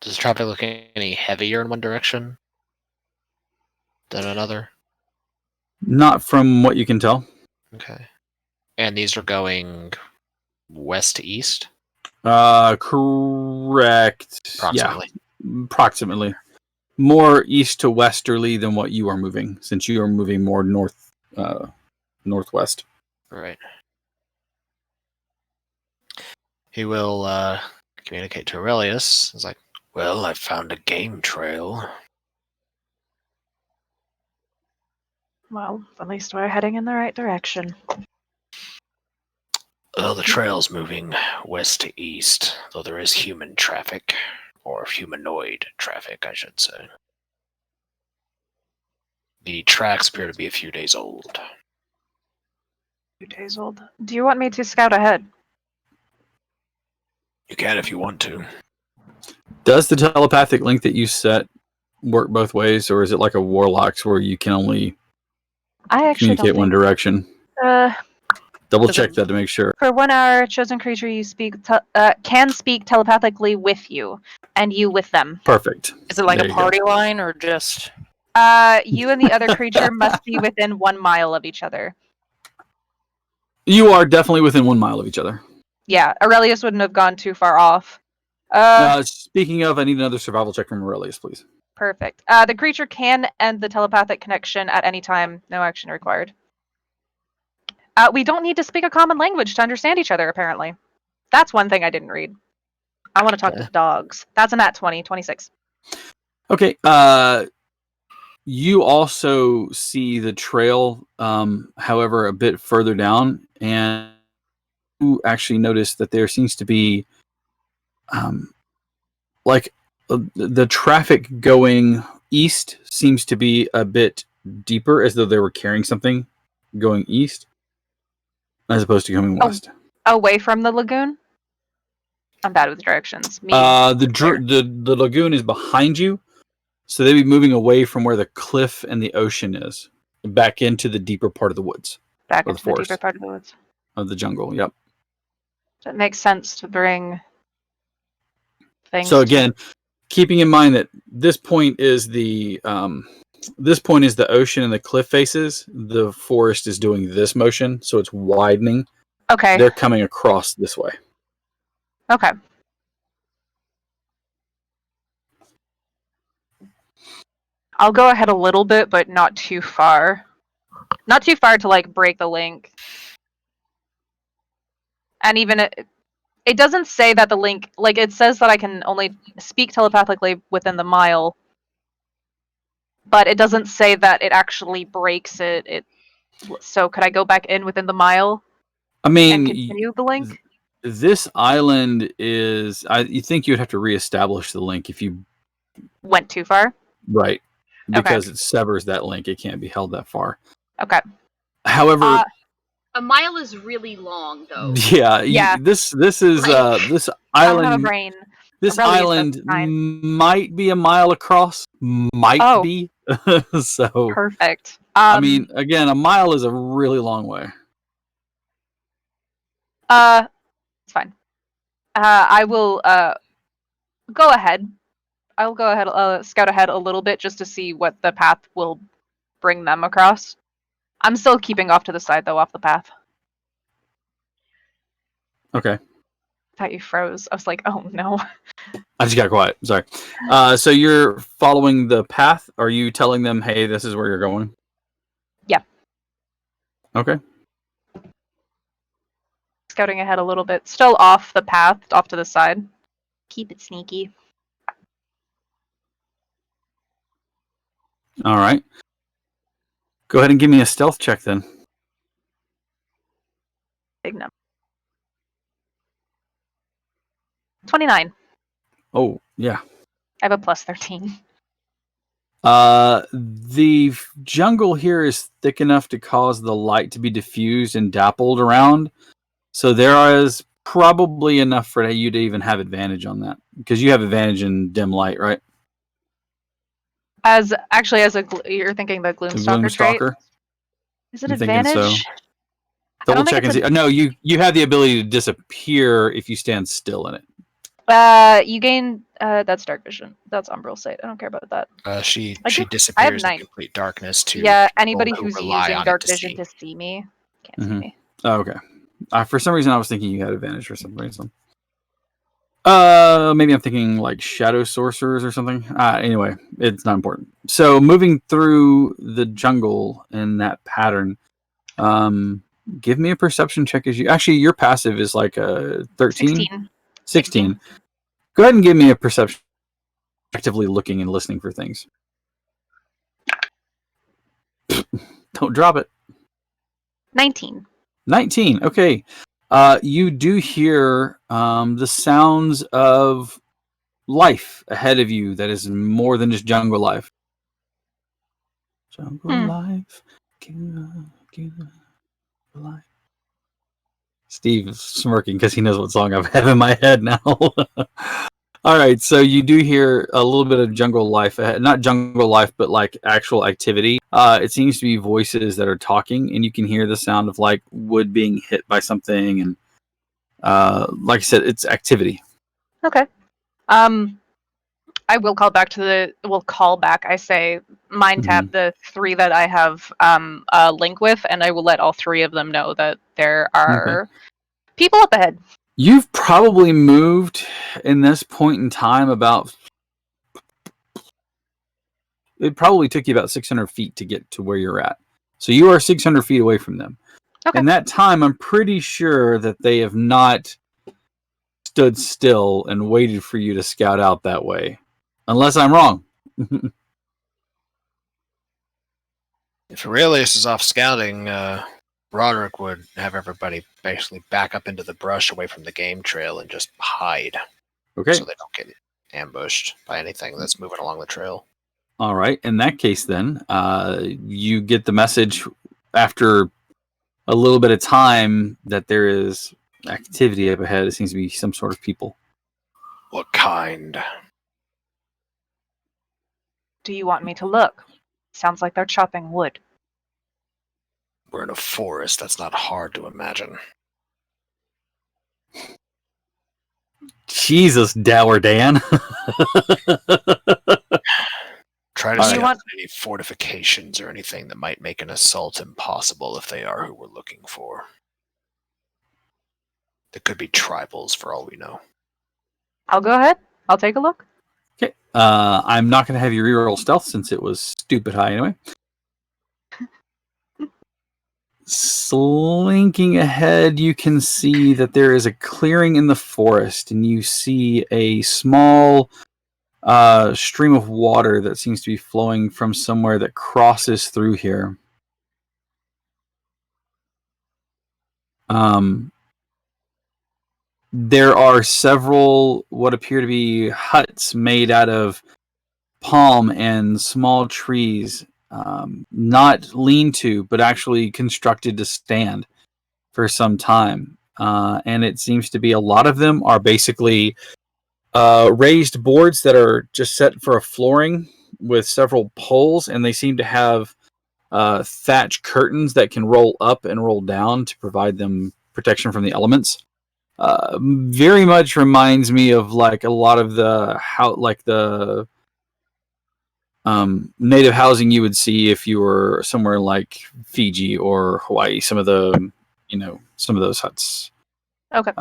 Does traffic look any heavier in one direction than another? Not from what you can tell. Okay. And these are going west to east? Correct. Approximately. Yeah, approximately. More east to westerly than what you are moving, since you are moving more northwest. Right. He will communicate to Aurelius. He's like, well, I found a game trail. Well, at least we're heading in the right direction. The trail's moving west to east, though there is human traffic. Or humanoid traffic, I should say. The tracks appear to be a few days old. 2 days old. Do you want me to scout ahead? You can if you want to. Does the telepathic link that you set work both ways, or is it like a warlock's where you can only I actually communicate don't one think. direction? Double check that to make sure. For 1 hour, chosen creature you speak can speak telepathically with you, and you with them. Perfect. Is it like There a you go. party line or just? You and the other creature must be within 1 mile of each other. You are definitely within 1 mile of each other. Yeah, Aurelius wouldn't have gone too far off. Speaking of, I need another survival check from Aurelius, please. Perfect. The creature can end the telepathic connection at any time. No action required. We don't need to speak a common language to understand each other, apparently. That's one thing I didn't read. I want to talk to dogs. That's a nat 20, 26. Okay. You also see the trail, however, a bit further down, and you actually notice that there seems to be the traffic going east seems to be a bit deeper, as though they were carrying something going east, as opposed to coming west. Away from the lagoon? I'm bad with directions. The lagoon is behind you, so they'd be moving away from where the cliff and the ocean is, back into the deeper part of the woods. Back or into the deeper part of the woods. Of the jungle, yep. So it makes sense to bring things. So again, keeping in mind that this point is the ocean and the cliff faces, the forest is doing this motion, so it's widening. Okay. They're coming across this way. Okay. I'll go ahead a little bit, but not too far. Not too far to like break the link. And even it doesn't say that the link, like it says that I can only speak telepathically within the mile, but it doesn't say that it actually breaks it. So could I go back in within the mile? I mean, and continue the link? This island is. You think you'd have to reestablish the link if you went too far? Right. Because it severs that link. It can't be held that far. Okay. However, a mile is really long, though. Yeah. This is this island. I don't have a brain. This island might be a mile across. Might be. So perfect. I mean, again, a mile is a really long way. It's fine. I will go ahead. I'll go ahead, scout ahead a little bit just to see what the path will bring them across. I'm still keeping off to the side, though, off the path. Okay. I thought you froze. I was like, oh no. I just got quiet. Sorry. So you're following the path. Are you telling them, hey, this is where you're going? Yeah. Okay. Scouting ahead a little bit. Still off the path, off to the side. Keep it sneaky. All right. Go ahead and give me a stealth check then. Big number. 29. Oh, yeah. I have a plus 13. The jungle here is thick enough to cause the light to be diffused and dappled around. So there is probably enough for you to even have advantage on that. Because you have advantage in dim light, right? You're thinking the Gloomstalker trait? Is it advantage? So. Double check and see. No, you have the ability to disappear if you stand still in it. You gain that's dark vision. That's Umbral sight. I don't care about that. She disappears in complete darkness too. Yeah, anybody who's using dark vision to see me can't see me. Oh, okay. For some reason, I was thinking you had advantage for some reason. Maybe I'm thinking like shadow sorcerers or something. Anyway, it's not important. So moving through the jungle in that pattern, give me a perception check as you. Actually, your passive is like a 13. 16. Go ahead and give me a perception. Actively looking and listening for things. Don't drop it. 19. 19. Okay. You do hear the sounds of life ahead of you that is more than just jungle life. Jungle life. Jungle life. Steve is smirking because he knows what song I have in my head now. All right, so you do hear a little bit of jungle life, not jungle life, but like actual activity. It seems to be voices that are talking, and you can hear the sound of like wood being hit by something, and like I said, it's activity. Okay. I will call back to the. Will call back. I say mind tap the 3 that I have a link with, and I will let all 3 of them know that there are people up ahead. You've probably moved in this point in time about. It probably took you about 600 feet to get to where you're at. So you are 600 feet away from them. Okay. In that time, I'm pretty sure that they have not stood still and waited for you to scout out that way. Unless I'm wrong. If Aurelius is off scouting, Roderick would have everybody basically back up into the brush away from the game trail and just hide. Okay. So they don't get ambushed by anything that's moving along the trail. All right. In that case, then, you get the message after a little bit of time that there is activity up ahead. It seems to be some sort of people. What kind? Do you want me to look? Sounds like they're chopping wood. We're in a forest. That's not hard to imagine. Jesus, Dower Dan. Try to All see right. any fortifications or anything that might make an assault impossible if they are who we're looking for. There could be tribals for all we know. I'll go ahead. I'll take a look. Okay. I'm not going to have you reroll stealth since it was stupid high anyway. Slinking ahead, you can see that there is a clearing in the forest, and you see a small stream of water that seems to be flowing from somewhere that crosses through here. There are several what appear to be huts made out of palm and small trees, not lean-to, but actually constructed to stand for some time. And it seems to be a lot of them are basically raised boards that are just set for a flooring with several poles, and they seem to have thatch curtains that can roll up and roll down to provide them protection from the elements. Very much reminds me of like a lot of the native housing you would see if you were somewhere like Fiji or Hawaii. Some of those huts. Okay.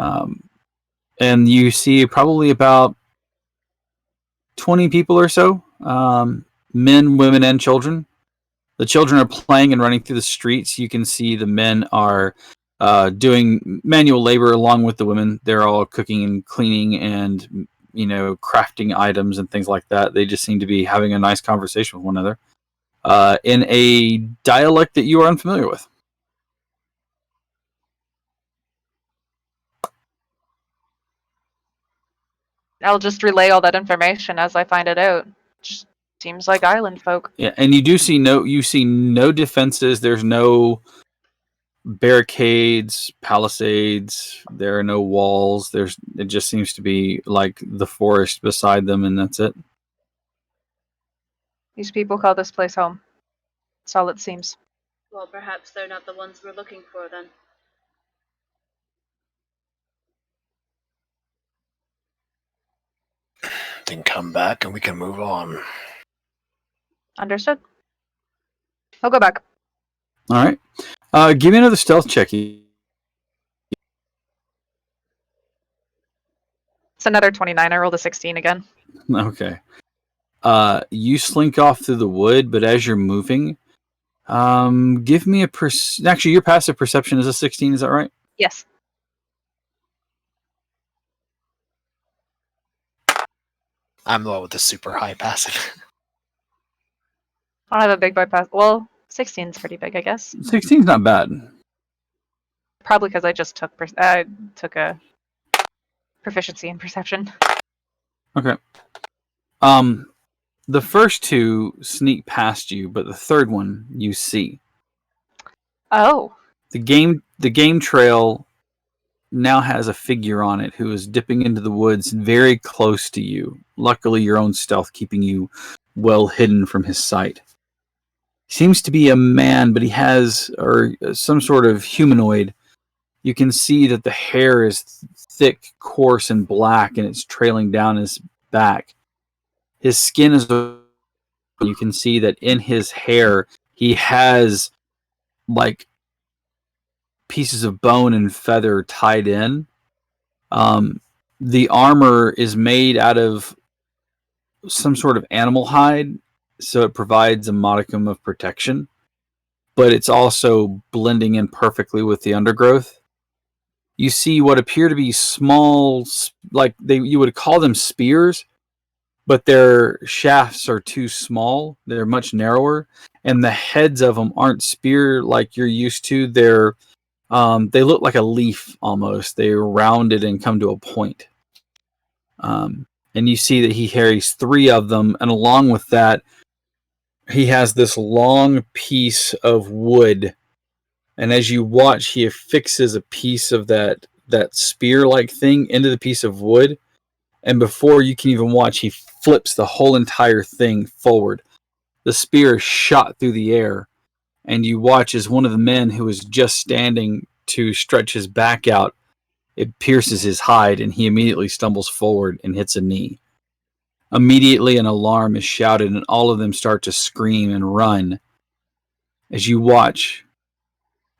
And you see probably about 20 people or so, men, women, and children. The children are playing and running through the streets. You can see the men are doing manual labor along with the women. They're all cooking and cleaning and crafting items and things like that. They just seem to be having a nice conversation with one another in a dialect that you are unfamiliar with. I'll just relay all that information as I find it out. Just seems like island folk. Yeah, and you see no defenses. There's no barricades, palisades. There are no walls. It just seems to be like the forest beside them, and that's it. These people call this place home. That's all it seems. Well, perhaps they're not the ones we're looking for then. Then come back and we can move on. Understood. I'll go back. All right. Give me another stealth check. It's another 29. I rolled a 16 again. Okay. You slink off through the wood, but as you're moving, give me actually, your passive perception is a 16. Is that right? Yes. I'm the one with the super high passive. I don't have a big boy pass. Well, 16's pretty big, I guess. 16's not bad. Probably because I just took took a proficiency in perception. Okay. The first two sneak past you, but the third one you see. Oh. The game trail now has a figure on it who is dipping into the woods very close to you. Luckily, your own stealth keeping you well hidden from his sight. Seems to be a man, but he has some sort of humanoid. You can see that the hair is thick, coarse, and black, and it's trailing down his back. His skin is. You can see that in his hair he has like pieces of bone and feather tied in. The armor is made out of some sort of animal hide, so it provides a modicum of protection, but it's also blending in perfectly with the undergrowth. You see what appear to be small, like you would call them spears, but their shafts are too small. They're much narrower, and the heads of them aren't spear like you're used to. They look like a leaf almost. They're rounded and come to a point. And you see that he carries 3 of them, and along with that, he has this long piece of wood. And as you watch, he affixes a piece of that spear-like thing into the piece of wood. And before you can even watch, he flips the whole entire thing forward. The spear is shot through the air, and you watch as one of the men who was just standing to stretch his back out, it pierces his hide, and he immediately stumbles forward and hits a knee. Immediately, an alarm is shouted, and all of them start to scream and run. As you watch,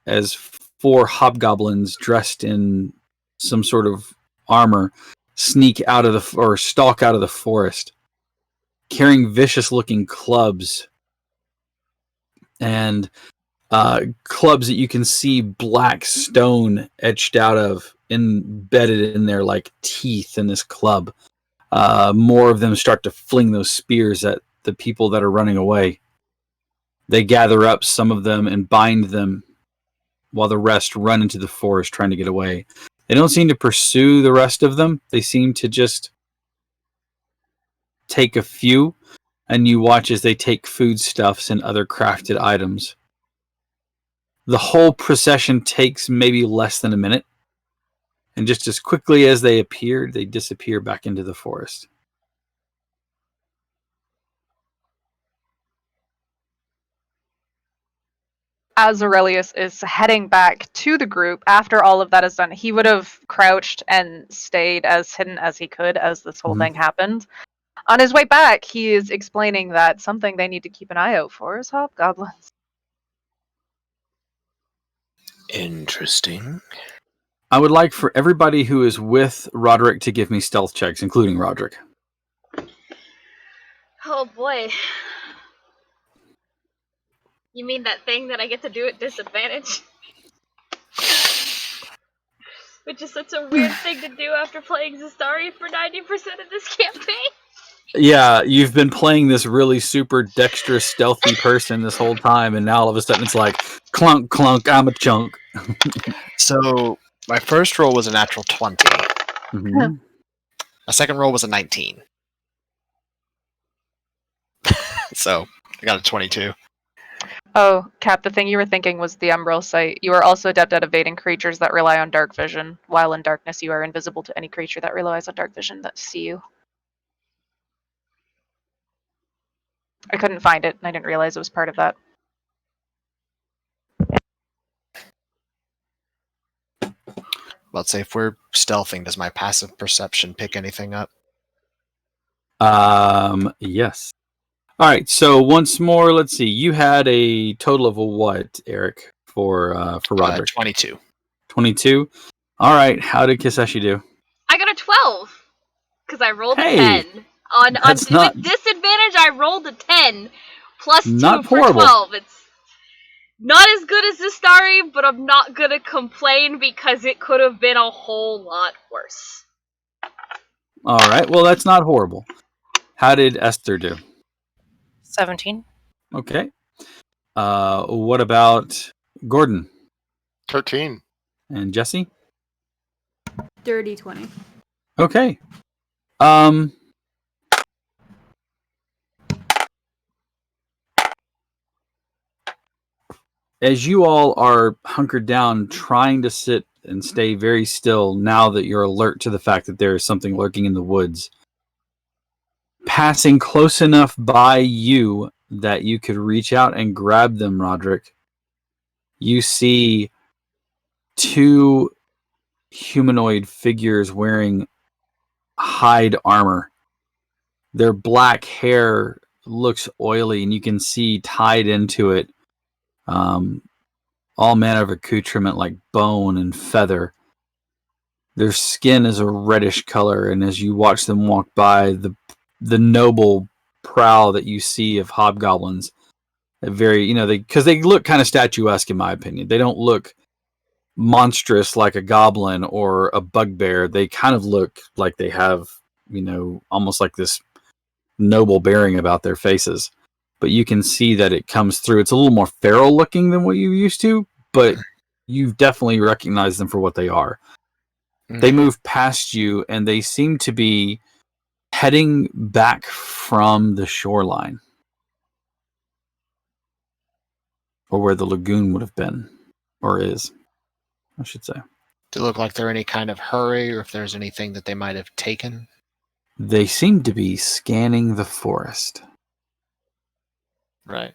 as 4 hobgoblins dressed in some sort of armor stalk out of the forest, carrying vicious-looking clubs, and clubs that you can see black stone etched out of, embedded in there like teeth in this club. More of them start to fling those spears at the people that are running away. They gather up some of them and bind them, while the rest run into the forest trying to get away. They don't seem to pursue the rest of them. They seem to just take a few, and you watch as they take foodstuffs and other crafted items. The whole procession takes maybe less than a minute, and just as quickly as they appeared, they disappear back into the forest. As Aurelius is heading back to the group after all of that is done, he would have crouched and stayed as hidden as he could as this whole thing happened. On his way back, he is explaining that something they need to keep an eye out for is hobgoblins. Interesting. I would like for everybody who is with Roderick to give me stealth checks, including Roderick. Oh boy. You mean that thing that I get to do at disadvantage? Which is such a weird thing to do after playing Zastari for 90% of this campaign. Yeah, you've been playing this really super dexterous, stealthy person this whole time, and now all of a sudden it's like, clunk, clunk, I'm a chunk. So, my first roll was a natural 20. Mm-hmm. My second roll was a 19. So, I got a 22. Oh, Cap, the thing you were thinking was the Umbral sight. You are also adept at evading creatures that rely on dark vision. While in darkness, you are invisible to any creature that relies on dark vision that see you. I couldn't find it, and I didn't realize it was part of that. Let's say if we're stealthing, does my passive perception pick anything up? Yes. All right, so once more, let's see. You had a total of a what, Eric, for Roderick? 22. 22? All right, how did Kiseshi do? I got a 12 because I rolled a Hey, 10. that's not- With disadvantage, I rolled a 10 plus 2 Not for horrible. 12. It's not as good as this story, but I'm not gonna complain because it could have been a whole lot worse. All right, well, that's not horrible. How did Esther do? 17. Okay. What about Gordon? 13. And Jesse? Dirty 20. Okay. As you all are hunkered down, trying to sit and stay very still now that you're alert to the fact that there is something lurking in the woods, passing close enough by you that you could reach out and grab them, Roderick, you see two humanoid figures wearing hide armor. Their black hair looks oily, and you can see tied into it all manner of accoutrement like bone and feather. Their skin is a reddish color, and as you watch them walk by, the noble prow that you see of hobgoblins, very, because they look kind of statuesque in my opinion. They don't look monstrous like a goblin or a bugbear. They kind of look like they have, almost like this noble bearing about their faces. But you can see that it comes through. It's a little more feral looking than what you're used to, but you definitely recognize them for what they are. They move past you, and they seem to be heading back from the shoreline, or where the lagoon would have been, or is, I should say. Do they look like they're in any kind of hurry, or if there's anything that they might have taken? They seem to be scanning the forest. Right.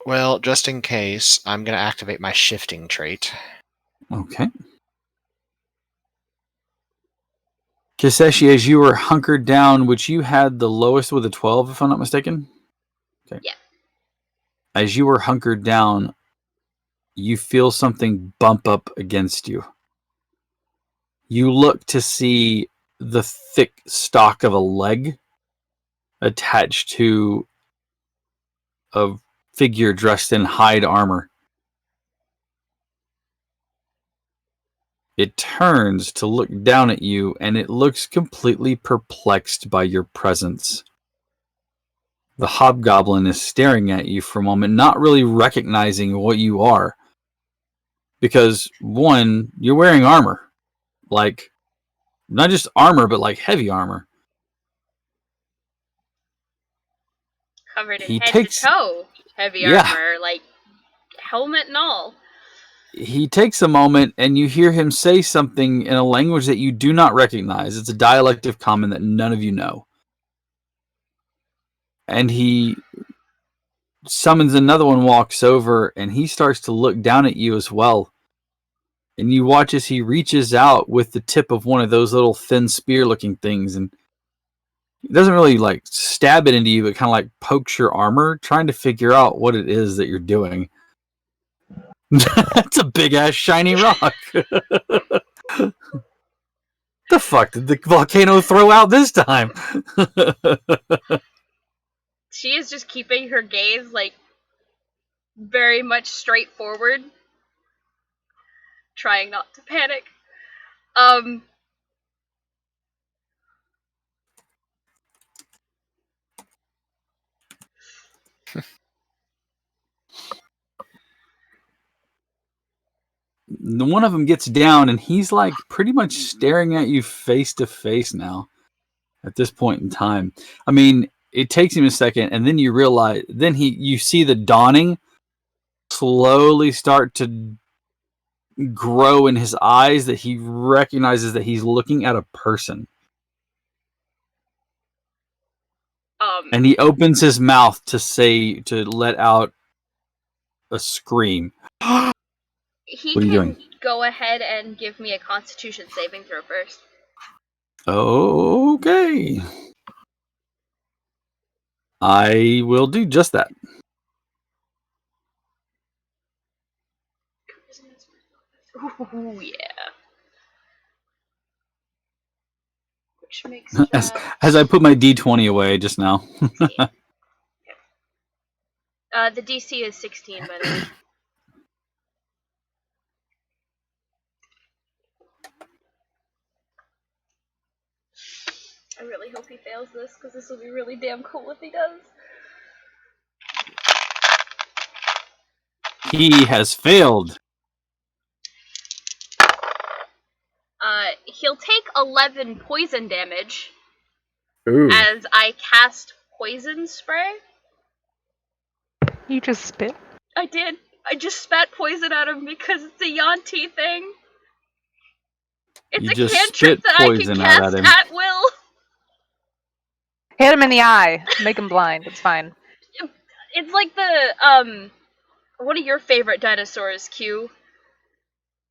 Well, just in case, I'm going to activate my shifting trait. Okay. Kiseshi, as you were hunkered down, which you had the lowest with a 12, if I'm not mistaken? Okay. Yeah. As you were hunkered down, you feel something bump up against you. You look to see the thick stalk of a leg attached to a figure dressed in hide armor. It turns to look down at you, and it looks completely perplexed by your presence. The hobgoblin is staring at you for a moment, not really recognizing what you are. Because, one, you're wearing armor. Like, not just armor, but like heavy armor. Covered in He head takes- to toe. Heavy Yeah. armor, like helmet and all. He takes a moment, and you hear him say something in a language that you do not recognize. It's a dialect of common that none of you know. And he summons another one, walks over, and he starts to look down at you as well. And you watch as he reaches out with the tip of one of those little thin spear-looking things, and he doesn't really like stab it into you, but kind of like pokes your armor, trying to figure out what it is that you're doing. That's a big-ass shiny rock. The fuck did the volcano throw out this time? She is just keeping her gaze, like, very much straight forward. Trying not to panic. One of them gets down, and he's like pretty much staring at you face to face now at this point in time. I mean, it takes him a second, and then you realize, you see the dawning slowly start to grow in his eyes, that he recognizes that he's looking at a person. And he opens his mouth to let out a scream. He What are you can doing? go ahead and give me a Constitution saving throw first. Okay. I will do just that. Ooh, yeah. Which makes As I put my D20 away just now. the DC is 16, by the way. I really hope he fails this, because this will be really damn cool if he does. He has failed. he'll take 11 poison damage Ooh. as I cast poison spray. You just spit. I did. I just spat poison at him because it's a Yanti thing. It's You a just cantrip spit that I can poison out cast at him. at will. Hit him in the eye. Make him blind. It's fine. It's like the one of your favorite dinosaurs, Q. I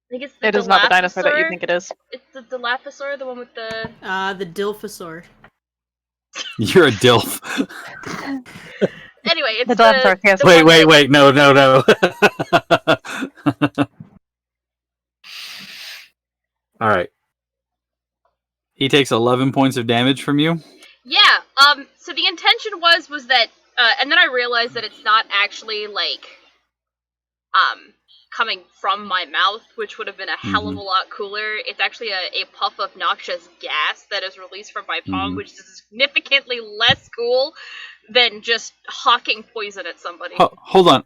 think it's the It is not the dinosaur that you Dilophosaur. think it is. It's the Dilophosaur, the one with the... The Dilphosaur. You're a dilf. Anyway, it's The Dilophosaur, yes. the Wait, one that- wait, no. All right. He takes 11 points of damage from you. Yeah, so the intention was that, and then I realized that it's not actually, like, coming from my mouth, which would have been a hell of a lot cooler. It's actually a puff of noxious gas that is released from my palm, which is significantly less cool than just hawking poison at somebody. Hold on.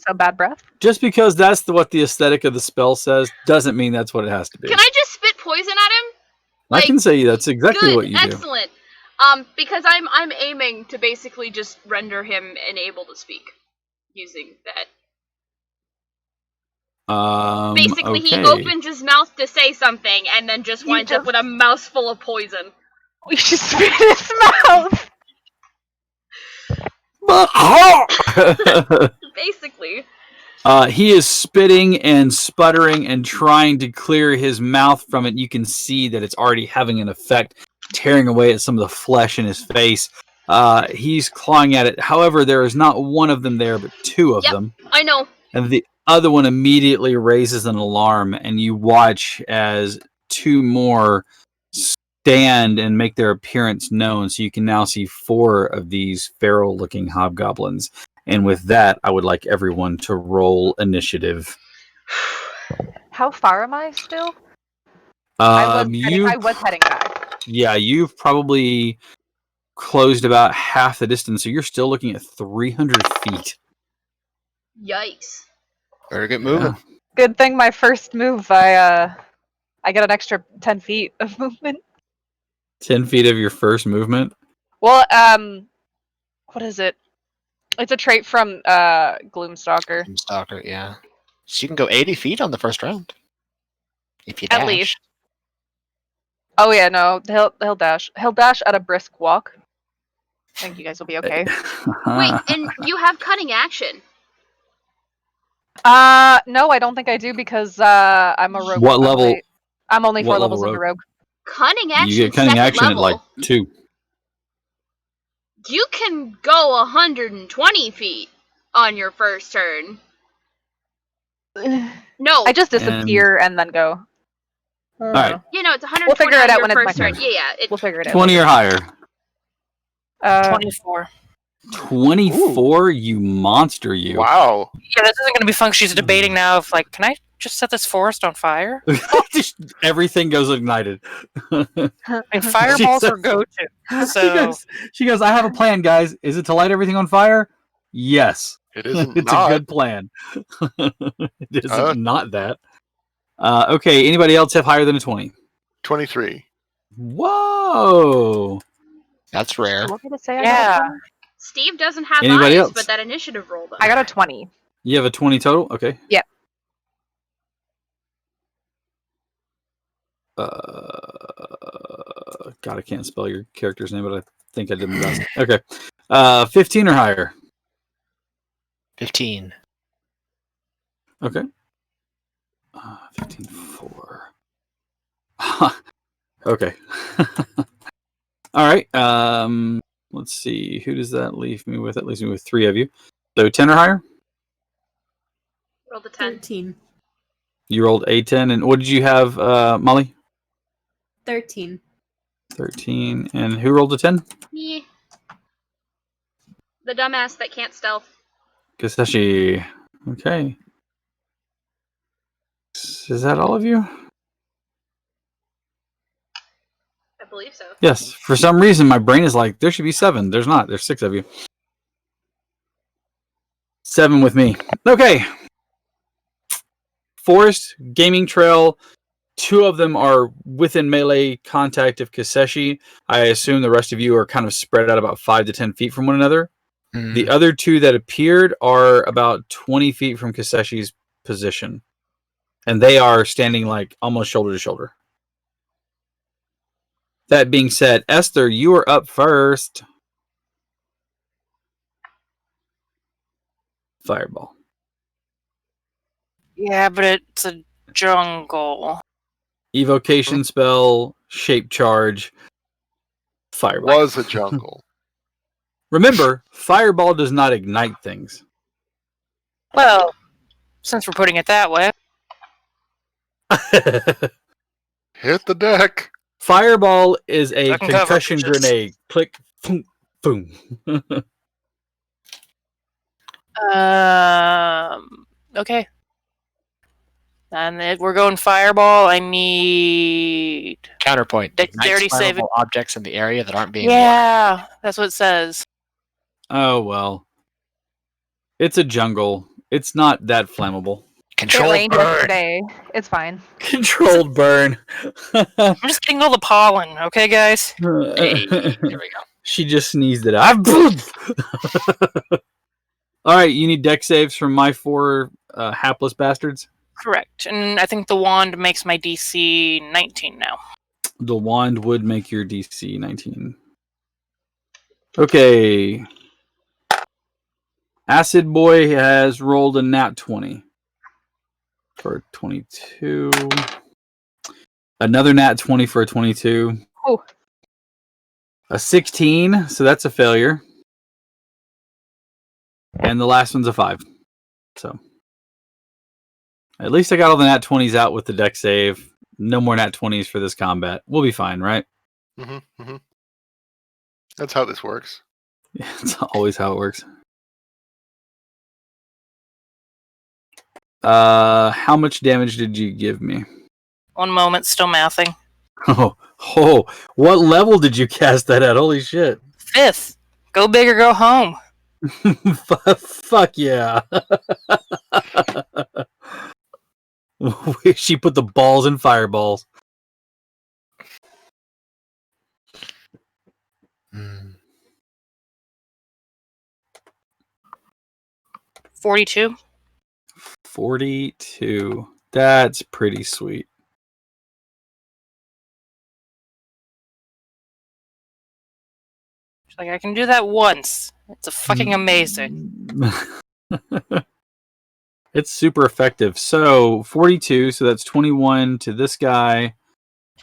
So bad breath. Just because that's what the aesthetic of the spell says doesn't mean that's what it has to be. Can I just spit poison at him? I can say that's exactly Good, what you do. excellent. Because I'm aiming to basically just render him unable to speak using that. Basically, okay. he opens his mouth to say something and then just winds up with a mouthful of poison. We should spit in his mouth. Basically. He is spitting and sputtering and trying to clear his mouth from it. You can see that it's already having an effect, tearing away at some of the flesh in his face. He's clawing at it. However, there is not one of them there, but two of them. I know. And the other one immediately raises an alarm, and you watch as two more stand and make their appearance known. So you can now see 4 of these feral-looking hobgoblins. And with that, I would like everyone to roll initiative. How far am I still? I was heading back. Yeah, you've probably closed about half the distance, so you're still looking at 300 feet. Yikes. Better get moving. Yeah. Good thing my first move, I get an extra 10 feet of movement. 10 feet of your first movement? Well, what is it? It's a trait from Gloomstalker. Gloomstalker, yeah. So you can go 80 feet on the first round. If you dash. At least. Oh yeah, no, he'll dash. He'll dash at a brisk walk. I think you guys will be okay. Wait, and you have cutting action. No, I don't think I do because I'm a rogue. What level? I'm only 4 what levels level into rogue. Cunning action. You get cunning second action level. at like 2. You can go 120 feet on your first turn. No. I just disappear and then go. All right. You know, it's 120 We'll figure it on out your when it's my first turn. turn. Yeah. We'll figure it out. 20 or higher. 24. 24, you monster, you. Wow. Yeah, this isn't going to be fun. She's debating now if, like, can I just set this forest on fire? Just everything goes ignited. And fireballs are go-to. So She goes, I have a plan, guys. Is it to light everything on fire? Yes. It isn't It's not. a good plan. It isn't not that. Okay, anybody else have higher than a 20? 23. Whoa! That's rare. You want me to say I Yeah. got a 20? Steve doesn't have Anybody eyes, else? but that initiative roll does. I got a 20. You have a 20 total? Okay. Yep. God, I can't spell your character's name, but I think I did my best. Okay. 15 or higher? 15. Okay. 15-4. Okay. All right. Let's see. Who does that leave me with? That leaves me with 3 of you. So 10 or higher? Roll the 10. 13. You rolled a 10. And what did you have, Molly? 13. 13. And who rolled a 10? Me. The dumbass that can't stealth. Kaseshi. Okay. Is that all of you? I believe so. Yes. For some reason, my brain is like, there should be 7. There's not. There's 6 of you. 7 with me. Okay. Forest, gaming trail, 2 of them are within melee contact of Kaseshi. I assume the rest of you are kind of spread out about 5 to 10 feet from one another. The other 2 that appeared are about 20 feet from Kaseshi's position. And they are standing like almost shoulder to shoulder. That being said, Esther, you are up first. Fireball. Yeah, but it's a jungle. Evocation spell, shape charge, fireball. Was a jungle. Remember, fireball does not ignite things. Well, since we're putting it that way. Hit the deck. Fireball is a I can cover concussion just- grenade. Click, boom, boom. Okay. And we're going fireball. I need Counterpoint. Dexterity Ignites saving. flammable objects in the area that aren't being Yeah, that's what it says. Oh, well. It's a jungle. It's not that flammable. It Controlled rained burn. yesterday. It's fine. Controlled burn. I'm just getting all the pollen, okay, guys? Hey, there we go. She just sneezed it out. All right, you need deck saves from my 4 hapless bastards. Correct. And I think the wand makes my DC 19 now. The wand would make your DC 19. Okay. Acid Boy has rolled a nat 20 for 22. Another nat 20 for a 22. Oh. A 16, so that's a failure. And the last one's a 5. So at least I got all the nat 20s out with the deck save. No more nat 20s for this combat. We'll be fine, right? That's how this works. Yeah, it's always how it works. How much damage did you give me? 1 moment, still mathing. Oh, what level did you cast that at? Holy shit. 5th. Go big or go home. Fuck yeah. She put the balls in fireballs. Mm. 42. 42. That's pretty sweet. She's like, I can do that once. It's a fucking amazing. It's super effective. So 42, so that's 21 to this guy.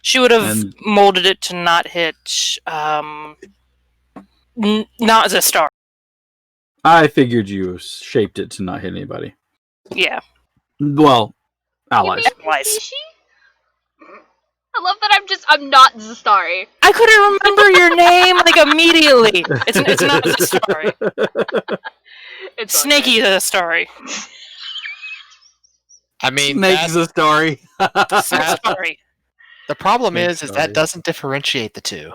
She would have And- molded it to not hit, not as a star. I figured you shaped it to not hit anybody. Yeah. Well, allies. Allies. Ishi? I love that I'm not Zastari. I couldn't remember your name like immediately. It's not Zastari. It's Snaky Zastari. I mean, Snake's a story. Zastari. the problem Snake is story. that doesn't differentiate the two.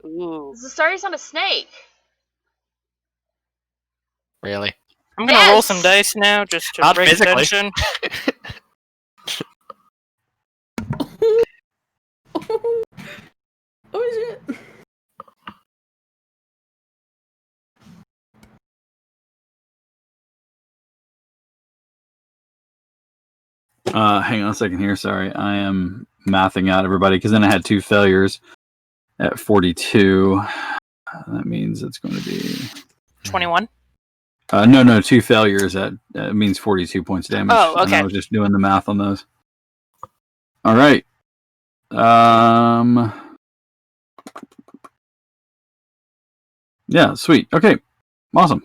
Ooh. Zastari's not a snake. Really? I'm gonna roll Yes! some dice now just to Not bring physically. attention. Oh shit. Hang on a second here. Sorry. I am mathing out everybody because then I had 2 failures at 42. That means it's going to be 21. no, 2 failures at means 42 points damage. Oh, And I okay. was just doing the math on those. All right. Yeah, sweet. Okay. Awesome.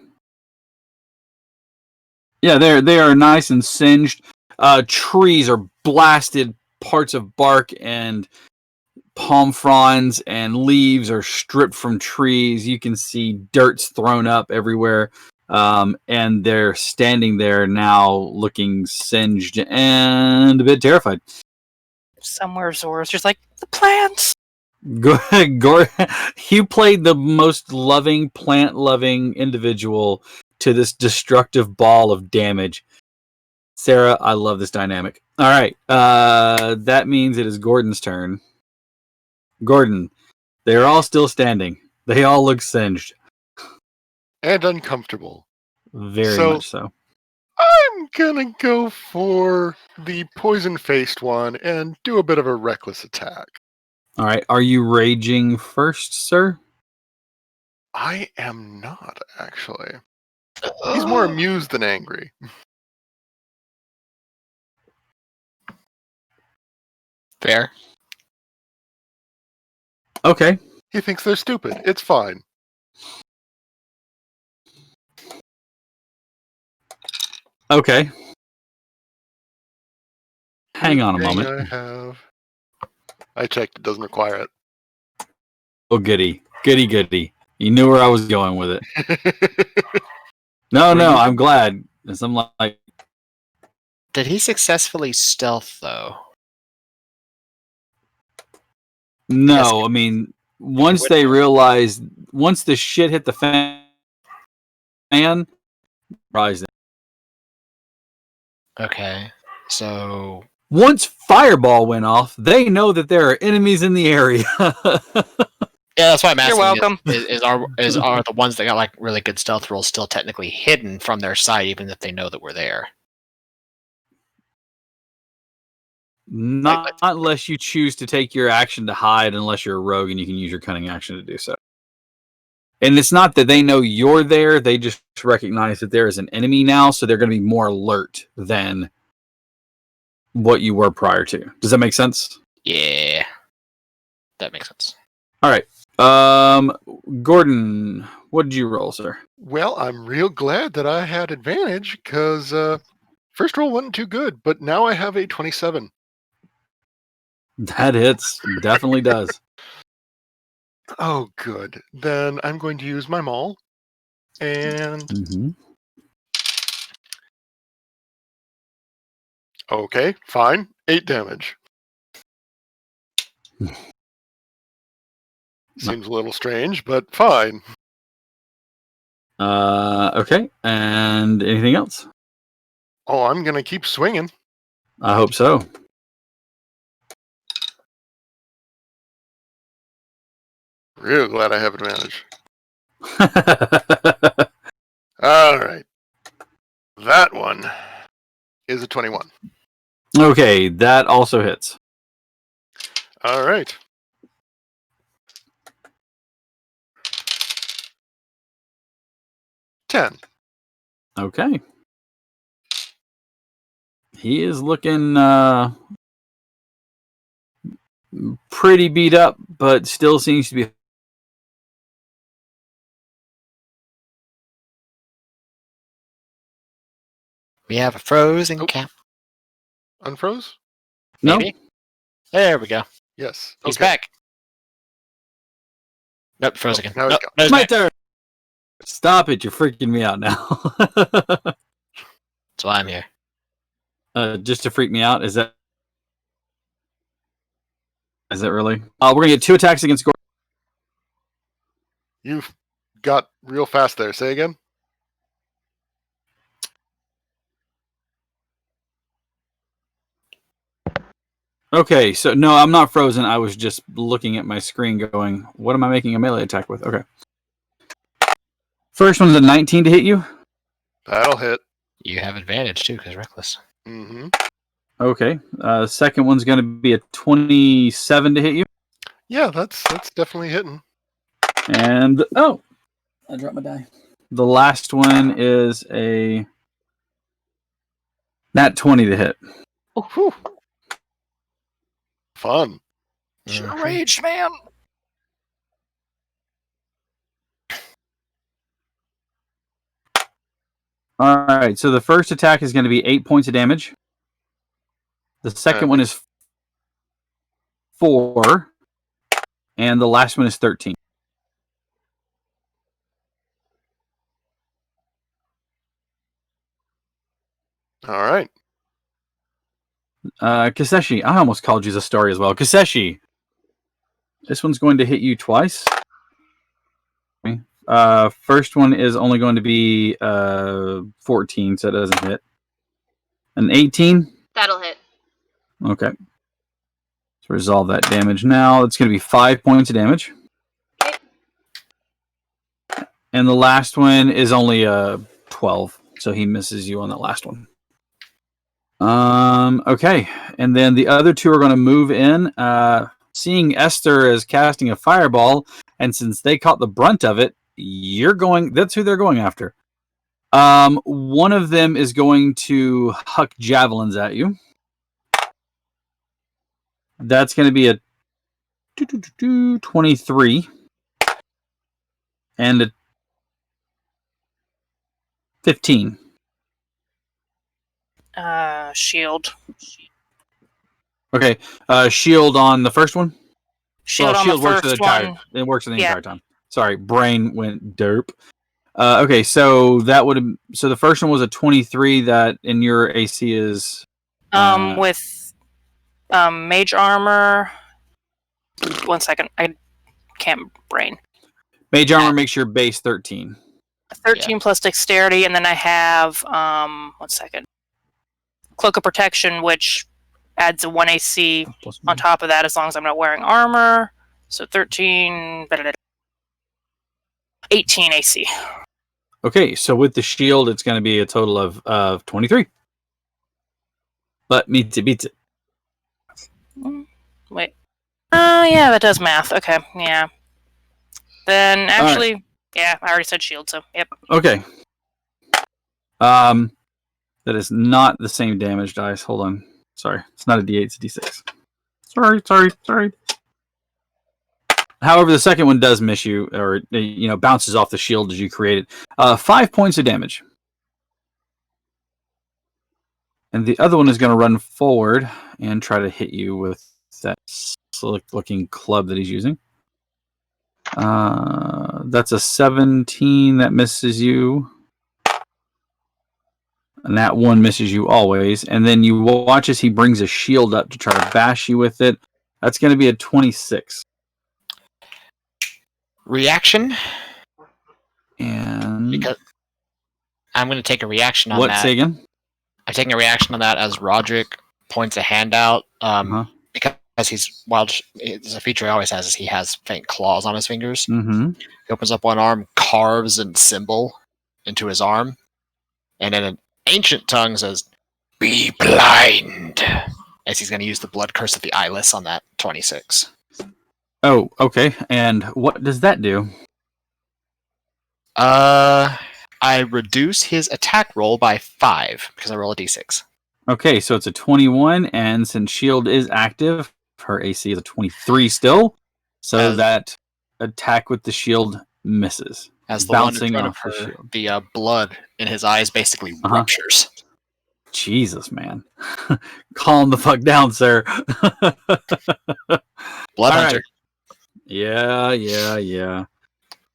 Yeah, they are nice and singed. Trees are blasted, parts of bark and palm fronds and leaves are stripped from trees. You can see dirt's thrown up everywhere. And they're standing there now looking singed and a bit terrified. Somewhere Zora's just like, the plants! You played the most loving, plant-loving individual to this destructive ball of damage. Sarah, I love this dynamic. All right. That means it is Gordon's turn. Gordon, they are all still standing. They all look singed. And uncomfortable. Very much so. I'm gonna go for the poison-faced one and do a bit of a reckless attack. All right. Are you raging first, sir? I am not, actually. He's more amused than angry. Fair. Okay. He thinks they're stupid. It's fine. Okay. Hang on a Thing moment. I checked. It doesn't require Oh, goody. Goody, goody. You knew where I was going with it. it. No, I'm glad. Because I'm like, Did he successfully stealth, though? no, I mean, once they realized, once the shit hit the fan, rise. Okay, so Once Fireball went off, they know that there are enemies in the area. yeah, that's why I'm asking. You're welcome. Are the ones that got like really good stealth rolls still technically hidden from their sight, even if they know that we're there? Not unless you choose to take your action to hide, unless you're a rogue and you can use your cunning action to do so. And it's not that they know you're there, they just recognize that there is an enemy now, so they're going to be more alert than what you were prior to. Does that make sense? Yeah, that makes sense. All right. Gordon, what did you roll, sir? Well, I'm real glad that I had advantage because first roll wasn't too good, but now I have a 27. That hits. Definitely does. Oh, good. Then I'm going to use my maul. And Mm-hmm. okay, fine. 8 damage. Seems a little strange, but fine. Okay. And anything else? Oh, I'm going to keep swinging. I hope so. Real glad I have advantage. All right. That one is a 21. Okay, that also hits. All right. Ten. Okay. He is looking pretty beat up, but still seems to be. We have a frozen cap. Unfroze? Maybe. No? There we go. Yes. He's okay. back. Nope, froze again. now he's Nope, gone. no, he's My back. turn. Stop it! You're freaking me out now. That's why I'm here. Just to freak me out. Is that really? We're gonna get 2 attacks against Gordon. You got real fast there. Say again. Okay, so no, I'm not frozen. I was just looking at my screen going, what am I making a melee attack with? Okay. First one's a 19 to hit you. That'll hit. You have advantage too, because reckless. Mm-hmm. Okay. Second one's going to be a 27 to hit you. Yeah, that's definitely hitting. And, oh, I dropped my die. The last one is a nat 20 to hit. Whew. Fun. Rage, man. All right, so the first attack is going to be 8 points of damage. The second one is 4. And the last one is 13. All right. Kaseshi, I almost called you Zastori as well. Kaseshi, this one's going to hit you twice. First one is only going to be 14, so it doesn't hit. An 18? That'll hit. Okay. Let's resolve that damage now. It's going to be 5 points of damage. Okay. And the last one is only a 12, so he misses you on that last one. Okay, and then the other two are going to move in. Seeing Esther as casting a fireball, and since they caught the brunt of it, that's who they're going after. One of them is going to huck javelins at you. That's going to be a 23 and a 15. Shield. Okay, shield on the first one. Shield on shield the works first the entire. one. It works the Yeah. entire time. Sorry, brain went derp. Okay, so that would. So the first one was a 23. That in your AC is. With mage armor. 1 second, I can't brain. Mage armor makes your base 13. 13 plus dexterity, and then I have 1 second. Cloak of Protection, which adds a 1 AC on top of that as long as I'm not wearing armor. So 13, 18 AC. Okay, so with the shield, it's going to be a total of 23. But meets it beats it. Wait. Yeah, that does math. Okay, yeah. Then actually, yeah, I already said shield, so yep. Okay. That is not the same damage dice. Hold on. Sorry, it's not a D8, it's a D6. Sorry. However, the second one does miss you, or bounces off the shield as you create it. 5 points of damage. And the other one is going to run forward and try to hit you with that slick-looking club that he's using. That's a 17 that misses you. And that one misses you always. And then you watch as he brings a shield up to try to bash you with it. That's going to be a 26. Reaction. And because I'm going to take a reaction on that. What, say again? I'm taking a reaction on that as Roderick points a hand out. Because there's a feature he always has is he has faint claws on his fingers. Mm-hmm. He opens up one arm, carves a symbol into his arm, and in an ancient tongue says, "Be blind," as he's going to use the blood curse of the eyeless on that 26. Oh, okay. And what does that do? I reduce his attack roll by 5 because I roll a d6. Okay, so it's a 21, and since shield is active, her AC is a 23 still, so that attack with the shield misses. As the bouncing one in off front the of her, shield. the blood in his eyes basically ruptures. Jesus, man. Calm the fuck down, sir. Blood All hunter. right. Yeah.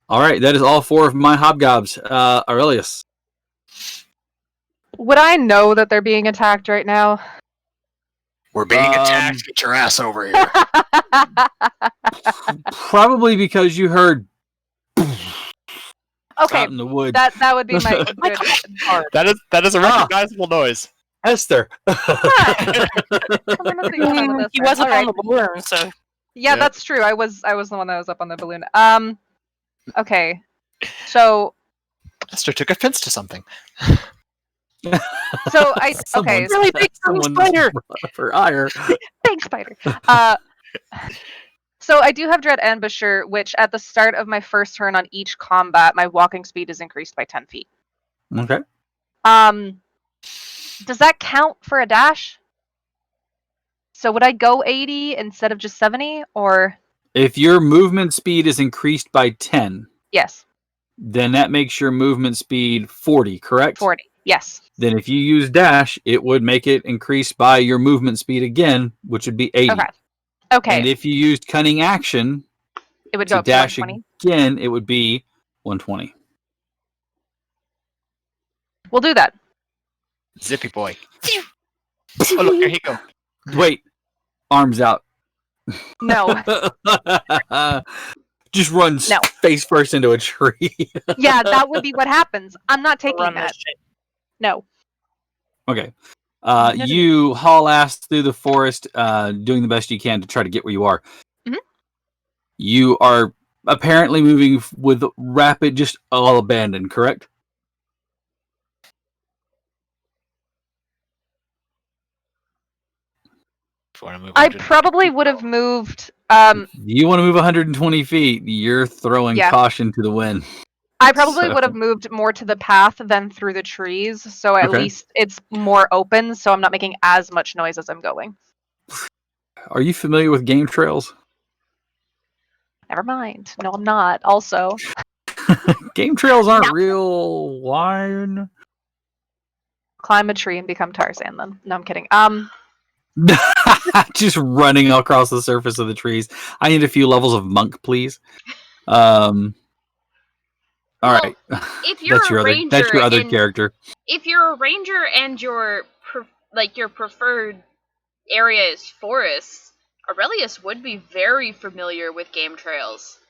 All right, that is all 4 of my hobgobs. Aurelius. Would I know that they're being attacked right now? We're being attacked. Get your ass over here. Probably because you heard Okay, out in the woods. that would be my. That is a recognizable noise. Esther. He wasn't on the balloon, so Yeah, that's true. I was the one that was up on the balloon. Okay, so Esther took offense to something. Okay, really big spider for ire. Big spider. So I do have Dread Ambusher, which at the start of my first turn on each combat, my walking speed is increased by 10 feet. Okay. Does that count for a dash? So would I go 80 instead of just 70, or? If your movement speed is increased by 10, Yes. then that makes your movement speed 40, correct? 40, yes. Then if you use dash, it would make it increase by your movement speed again, which would be 80. Okay. And if you used cunning action, it would go up to dash 120. again, it would be 120. We'll do that. Zippy boy. Oh, look, here he goes. Wait. Arms out. No. Just runs face first into a tree. Yeah, that would be what happens. I'm not taking that. No. Okay. You haul ass through the forest, doing the best you can to try to get where you are. Mhm. You are apparently moving with rapid, just all abandoned, correct? If you want to move I 100 probably would have moved. You want to move 120 feet. You're throwing Yeah. caution to the wind. I probably So- would have moved more to the path than through the trees, so at Okay. least it's more open, so I'm not making as much noise as I'm going. Are you familiar with game trails? Never mind. No, I'm not. Also, Game trails aren't No. real wide. climb a tree and become Tarzan. Then no, I'm kidding. Just running across the surface of the trees. I need a few levels of monk, please. All Well, right. if you're That's a your other. ranger That's your other and- character. If you're a ranger and your preferred area is forests, Aurelius would be very familiar with game trails.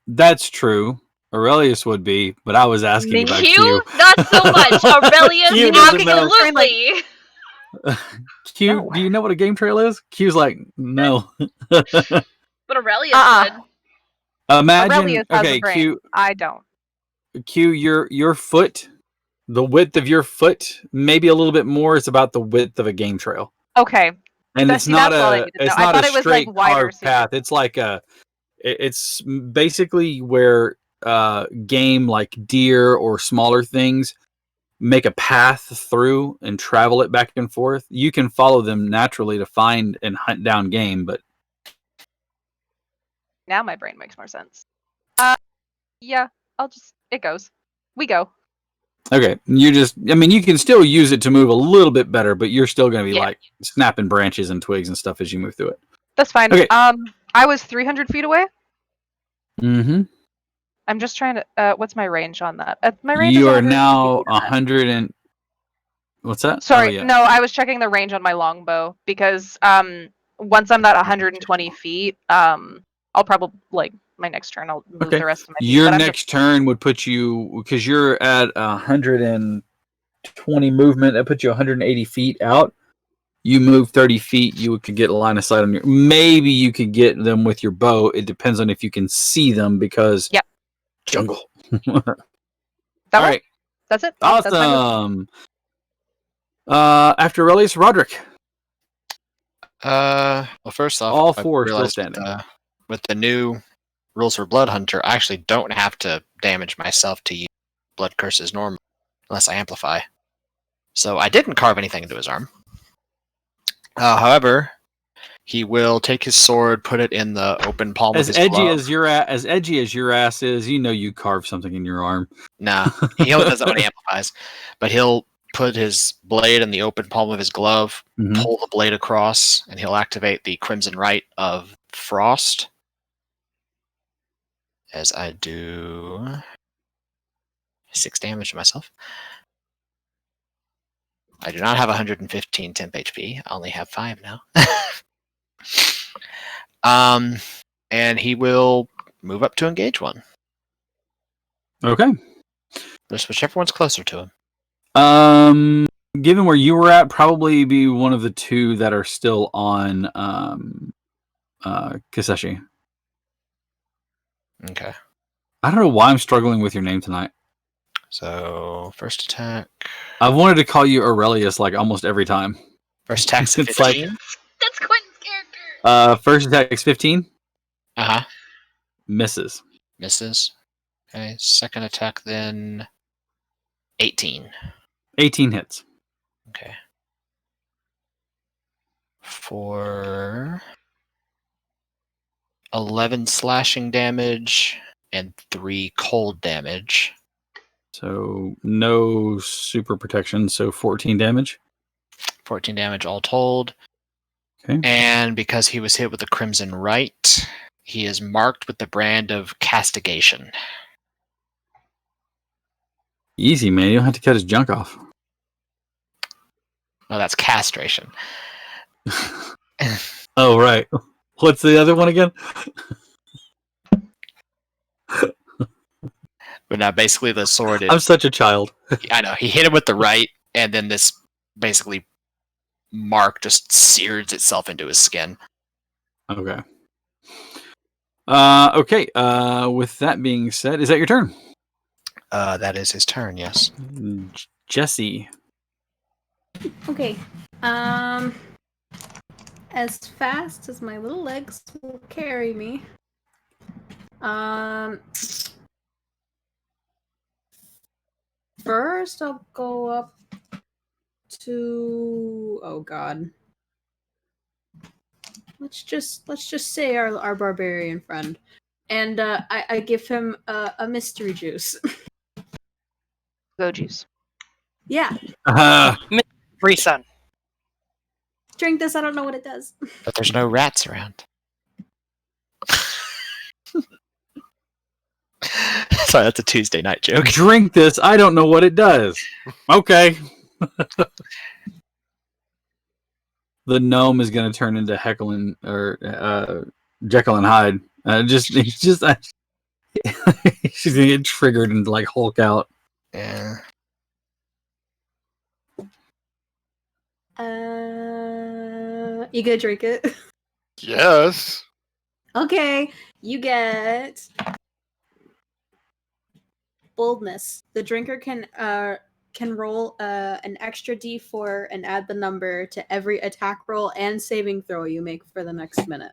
That's true. Aurelius would be, but I was asking about Q, Q. not so much. Aurelius, Q doesn't know. absolutely. Q, No. do you know what a game trail is? Q's like, no. But Aurelius would. Imagine, Aurelius has okay, a brain. Q, I don't. your foot, the width of your foot, maybe a little bit more is about the width of a game trail. Okay. And it's not that's all I a needed to know. it's I not thought a it was, like, straight wider, carved so- path. It's like it's basically where game like deer or smaller things make a path through and travel it back and forth. You can follow them naturally to find and hunt down game, but Now my brain makes more sense. Yeah, it goes. We go. okay, I mean, you can still use it to move a little bit better, but you're still going to be Yeah. like snapping branches and twigs and stuff as you move through it. That's fine. Okay. I was 300 feet away. Mm-hmm. I'm just trying to. What's my range on that? My range You is are 150 now feet on that. 100 and what's that? Sorry, Oh, yeah. no, I was checking the range on my longbow because once I'm at 120 feet, I'll probably my next turn I'll move Okay. the rest of my feet. Your but I'm next turn would put you, because you're at 120 movement, that puts you 180 feet out. You move 30 feet, you could get a line of sight on your. Maybe you could get them with your bow. It depends on if you can see them because. Yep. Jungle. That All one? right. That's it. Yeah, that's my move. Awesome. After Aurelius, Roderick. Well, first off, All I four still realized standing. with the new rules for Blood Hunter, I actually don't have to damage myself to use Blood Curses normal, unless I amplify. So I didn't carve anything into his arm. However, he will take his sword, put it in the open palm of As his edgy glove. as your ass is, you know you carved something in your arm. Nah, he only does that when he amplifies. But he'll put his blade in the open palm of his glove, Mhm. pull the blade across, and he'll activate the Crimson Rite of Frost. As I do 6 damage to myself. I do not have 115 temp HP. I only have 5 now. And he will move up to engage one. Okay. Just whichever one's closer to him. Given where you were at, probably be one of the two that are still on Kiseshi. Okay. I don't know why I'm struggling with your name tonight. So first attack. I've wanted to call you Aurelius like almost every time. First attack's It's like- 15. That's Quentin's character. First attack is 15. Uh-huh. Misses. Misses. Okay. Second attack then 18. 18 hits. Okay. For 11 slashing damage and 3 cold damage. So no super protection, so 14 damage. 14 damage all told. Okay. And because he was hit with the Crimson Rite, he is marked with the brand of castigation. Easy, man. You don't have to cut his junk off. Oh, that's castration. Oh, right. What's the other one again? But now basically the sword is... I'm such a child. I know. He hit him with the right, and then this basically mark just sears itself into his skin. Okay. Okay. With that being said, is that your turn? That is his turn, yes. Jesse. Okay. As fast as my little legs will carry me. First I'll go up to, oh god. Let's just say our barbarian friend. And I give him a mystery juice. Go juice. Yeah. Free son. Drink this, I don't know what it does. But there's no rats around. Sorry, that's a Tuesday night joke. Drink this. I don't know what it does. Okay. The gnome is going to turn into Jekyll and Hyde. She's going to get triggered and like Hulk out. Yeah. You gonna drink it? Yes. Okay, you get boldness. The drinker can roll an extra d4 and add the number to every attack roll and saving throw you make for the next minute.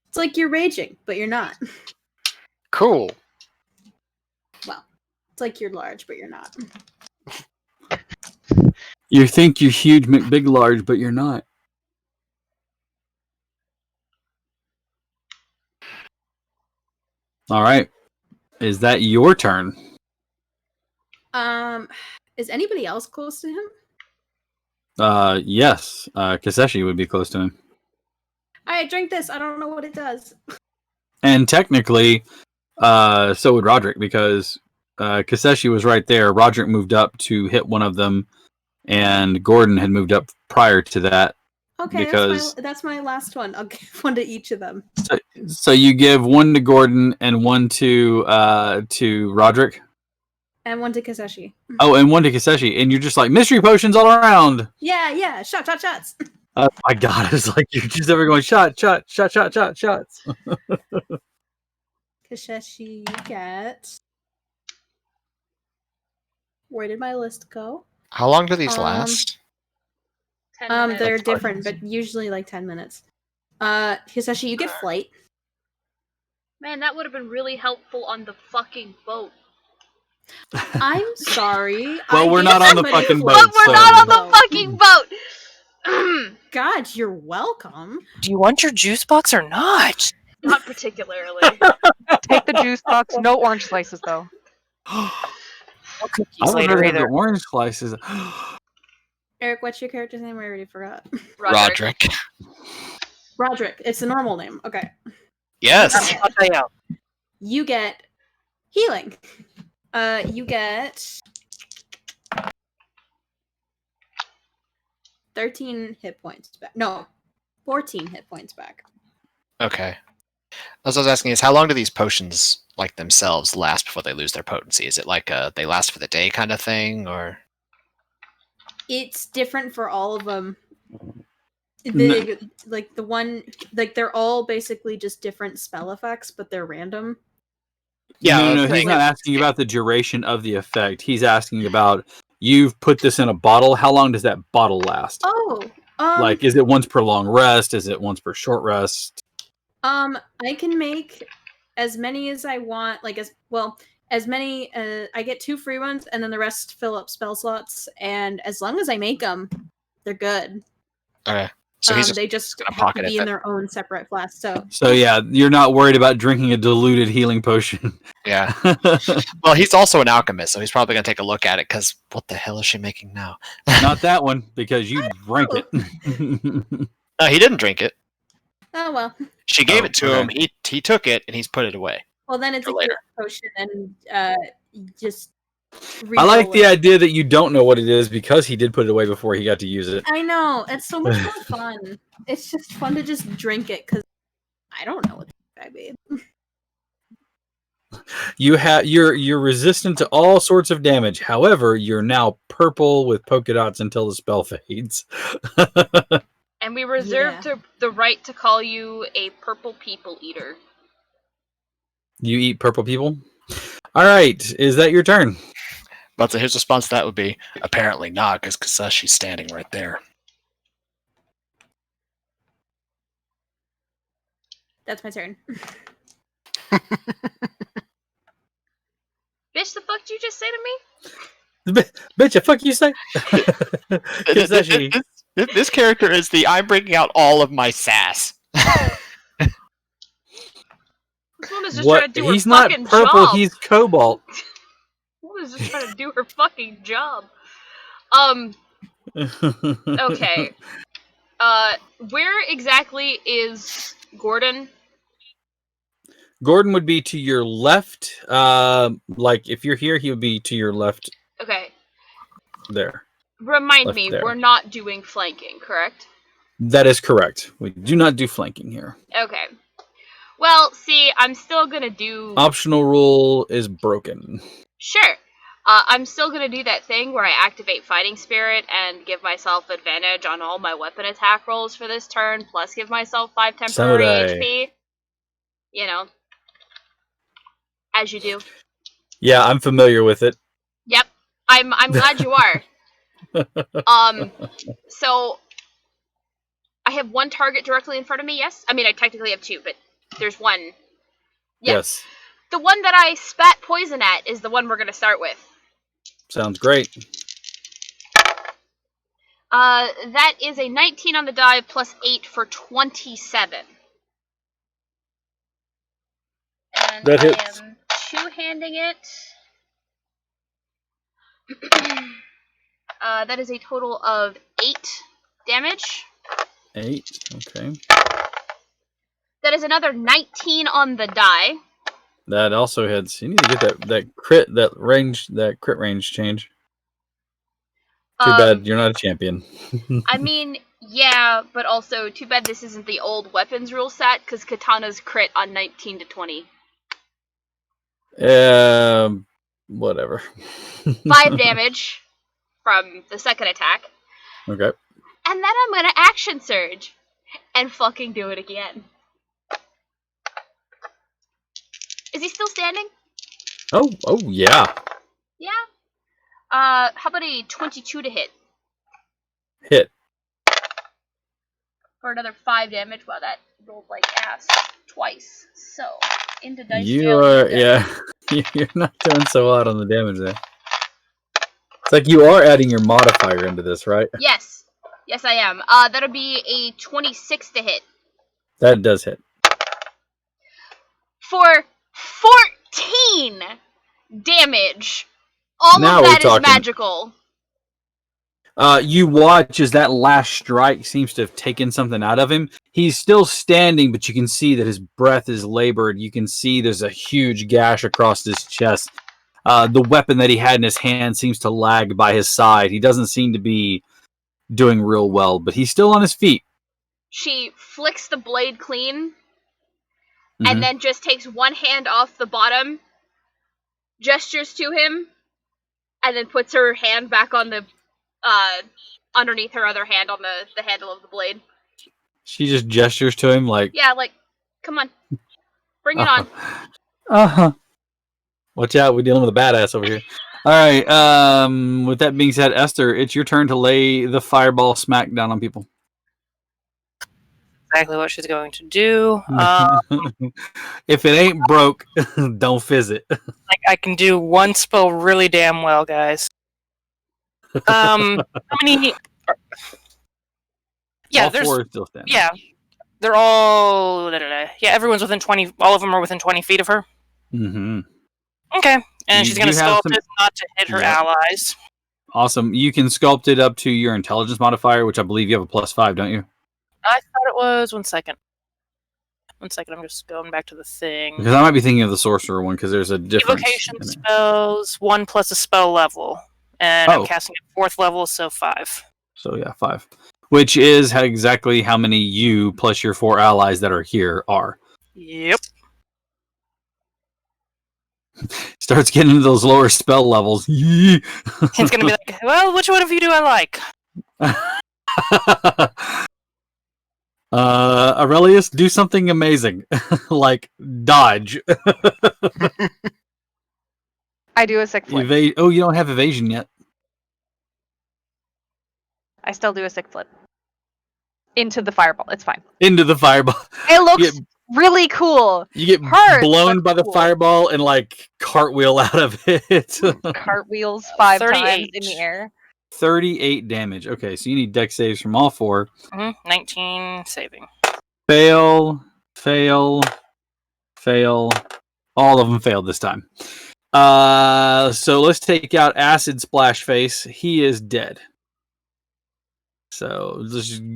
It's like you're raging, but you're not. Cool. Well, it's like you're large, but you're not. You think you're huge, big, large, but you're not. All right. Is that your turn? Is anybody else close to him? Yes. Kaseshi would be close to him. Alright, drink this. I don't know what it does. And technically, so would Roderick, because Kaseshi was right there. Roderick moved up to hit one of them, and Gordon had moved up prior to that. Okay, because that's my last one. I'll give one to each of them. So you give one to Gordon and one to Roderick? And one to Kaseshi. Oh, and one to Kaseshi. And you're just like, mystery potions all around. Yeah. Shots. Oh my god, it's like you're just ever going shots. Kaseshi, you get... Where did my list go? How long do these last? 10 minutes. They're different, but usually like 10 minutes. Kaseshi, you get flight. Man, that would have been really helpful on the fucking boat. I'm sorry. Well, we're not on the fucking boat. But we're not on the fucking boat! God, you're welcome. Do you want your juice box or not? Not particularly. Take the juice box. No orange slices, though. No cookies I would later rather have the either. orange slices. Eric, what's your character's name? I already forgot. Roderick. Roderick. It's the normal name. Okay. Yes. I'll tell you. You get healing. You get 13 hit points back. No, 14 hit points back. Okay. As I was asking is, how long do these potions, like themselves, last before they lose their potency? Is it like they last for the day kind of thing, or? It's different for all of them. Like the one, like they're all basically just different spell effects, but they're random. Yeah, No, he's not asking about the duration of the effect. He's asking about, you've put this in a bottle. How long does that bottle last? Oh, like, is it once per long rest? Is it once per short rest? I can make as many as I want. Like as many. I get 2 free ones, and then the rest fill up spell slots. And as long as I make them, they're good. Okay. So they just have to be in their own separate flask. So yeah, you're not worried about drinking a diluted healing potion. Yeah. Well, he's also an alchemist, so he's probably going to take a look at it, because what the hell is she making now? Not that one, because you drank it. No, he didn't drink it. Oh well. She gave it to him. He took it, and he's put it away. Well, then it's a later. good potion, and just. I like the idea that you don't know what it is, because he did put it away before he got to use it. I know, it's so much more fun. It's just fun to just drink it, because I don't know what the fuck I made. You're resistant to all sorts of damage. However, you're now purple with polka dots until the spell fades. And we reserve the right to call you a purple people eater. You eat purple people? All right, is that your turn? But his response to that would be, apparently not, because Kasashi's standing right there. That's my turn. Bitch, the fuck did you just say to me? Bitch, the fuck you say? This character is I'm breaking out all of my sass. This woman's just trying to do He's her not fucking purple, job. he's cobalt. This woman's just trying to do her fucking job. Okay. Where exactly is Gordon? Gordon would be to your left. Like if you're here, he would be to your left. Okay. There. Remind Left me, there. we're not doing flanking, correct? That is correct. We do not do flanking here. Okay. Well, see, I'm still gonna do... Optional rule is broken. Sure. I'm still gonna do that thing where I activate Fighting Spirit and give myself advantage on all my weapon attack rolls for this turn, plus give myself 5 temporary HP. You know. As you do. Yeah, I'm familiar with it. Yep. I'm glad you are. So I have one target directly in front of me, yes? I mean, I technically have two, but there's one. Yeah. Yes. The one that I spat poison at is the one we're going to start with. Sounds great. That is a 19 on the die plus 8 for 27. And That I hits. am two-handing it. That is a total of 8 damage. 8, okay. That is another 19 on the die. That also hits. You need to get that crit range change. Too bad you're not a champion. I mean, yeah, but also too bad this isn't the old weapons rule set, because Katana's crit on 19 to 20. Whatever. 5 damage from the second attack. Okay. And then I'm gonna action surge and fucking do it again. Is he still standing? Oh yeah. Yeah. How about a 22 to hit? Hit. For another 5 damage. Wow, that rolled like ass twice. So, into dice You jail. are, yeah. You're not doing so hot on the damage there. It's like you are adding your modifier into this, right? Yes. Yes, I am. That'll be a 26 to hit. That does hit. For 14 damage. All Now of we're that is talking. magical. You watch as that last strike seems to have taken something out of him. He's still standing, but you can see that his breath is labored. You can see there's a huge gash across his chest. The weapon that he had in his hand seems to lag by his side. He doesn't seem to be doing real well, but he's still on his feet. She flicks the blade clean, and then just takes one hand off the bottom, gestures to him, and then puts her hand back on the, underneath her other hand on the handle of the blade. She just gestures to him like... Yeah, like, come on. Bring it on. Uh-huh. Watch out, we're dealing with a badass over here. Alright, with that being said, Esther, it's your turn to lay the fireball smack down on people. Exactly what she's going to do. If it ain't broke, don't fizz it. I can do one spell really damn well, guys. How many? Yeah, all there's. 4 are still standing. Yeah, they're all. Yeah, everyone's within 20. All of them are within 20 feet of her. Mm-hmm. Okay, and she's gonna sculpt some... it not to hit her allies. Awesome. You can sculpt it up to your intelligence modifier, which I believe you have a +5, don't you? I thought it was 1 second. 1 second, I'm just going back to the thing. Because I might be thinking of the sorcerer one, because there's a difference. Evocation spells 1 plus a spell level, and I'm casting at 4th level, so 5. So yeah, 5. Which is exactly how many you plus your 4 allies that are here are. Yep. Starts getting into those lower spell levels. He's gonna be like, well, which one of you do I like? Aurelius, do something amazing. Like dodge. I do a sick flip. Evade. Oh, you don't have evasion yet. I still do a sick flip. Into the fireball. It's fine. Into the fireball. It looks get- really cool. You get Hurts, blown but by the cool. fireball and like cartwheel out of it. Cartwheels 5 times 38. in the air. 38 damage. Okay, so you need dex saves from all 4. 19 saving. Fail, fail, fail. All of them failed this time. So let's take out Acid Splash Face. He is dead. So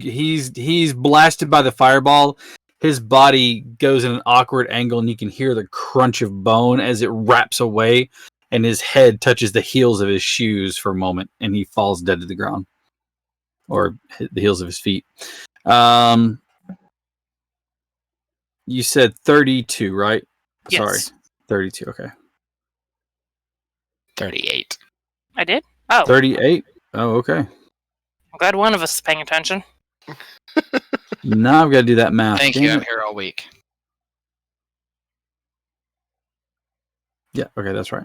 he's blasted by the fireball. His body goes in an awkward angle, and you can hear the crunch of bone as it wraps away, and his head touches the heels of his shoes for a moment, and he falls dead to the ground, or the heels of his feet. You said 32, right? Yes. Sorry, 32. Okay, 38. I did? Oh, 38. Oh, okay. I'm glad one of us is paying attention. Now I've got to do that math. Thank Damn you. I'm it. here all week. Yeah, okay, that's right.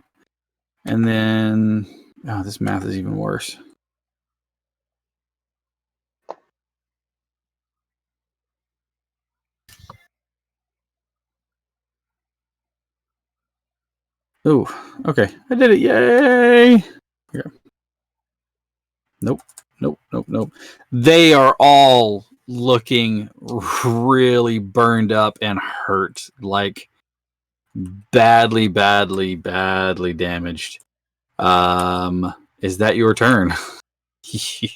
And then, oh, this math is even worse. Oh, okay. I did it. Yay. Okay. Nope. They are all looking really burned up and hurt. Like badly damaged. Is that your turn? You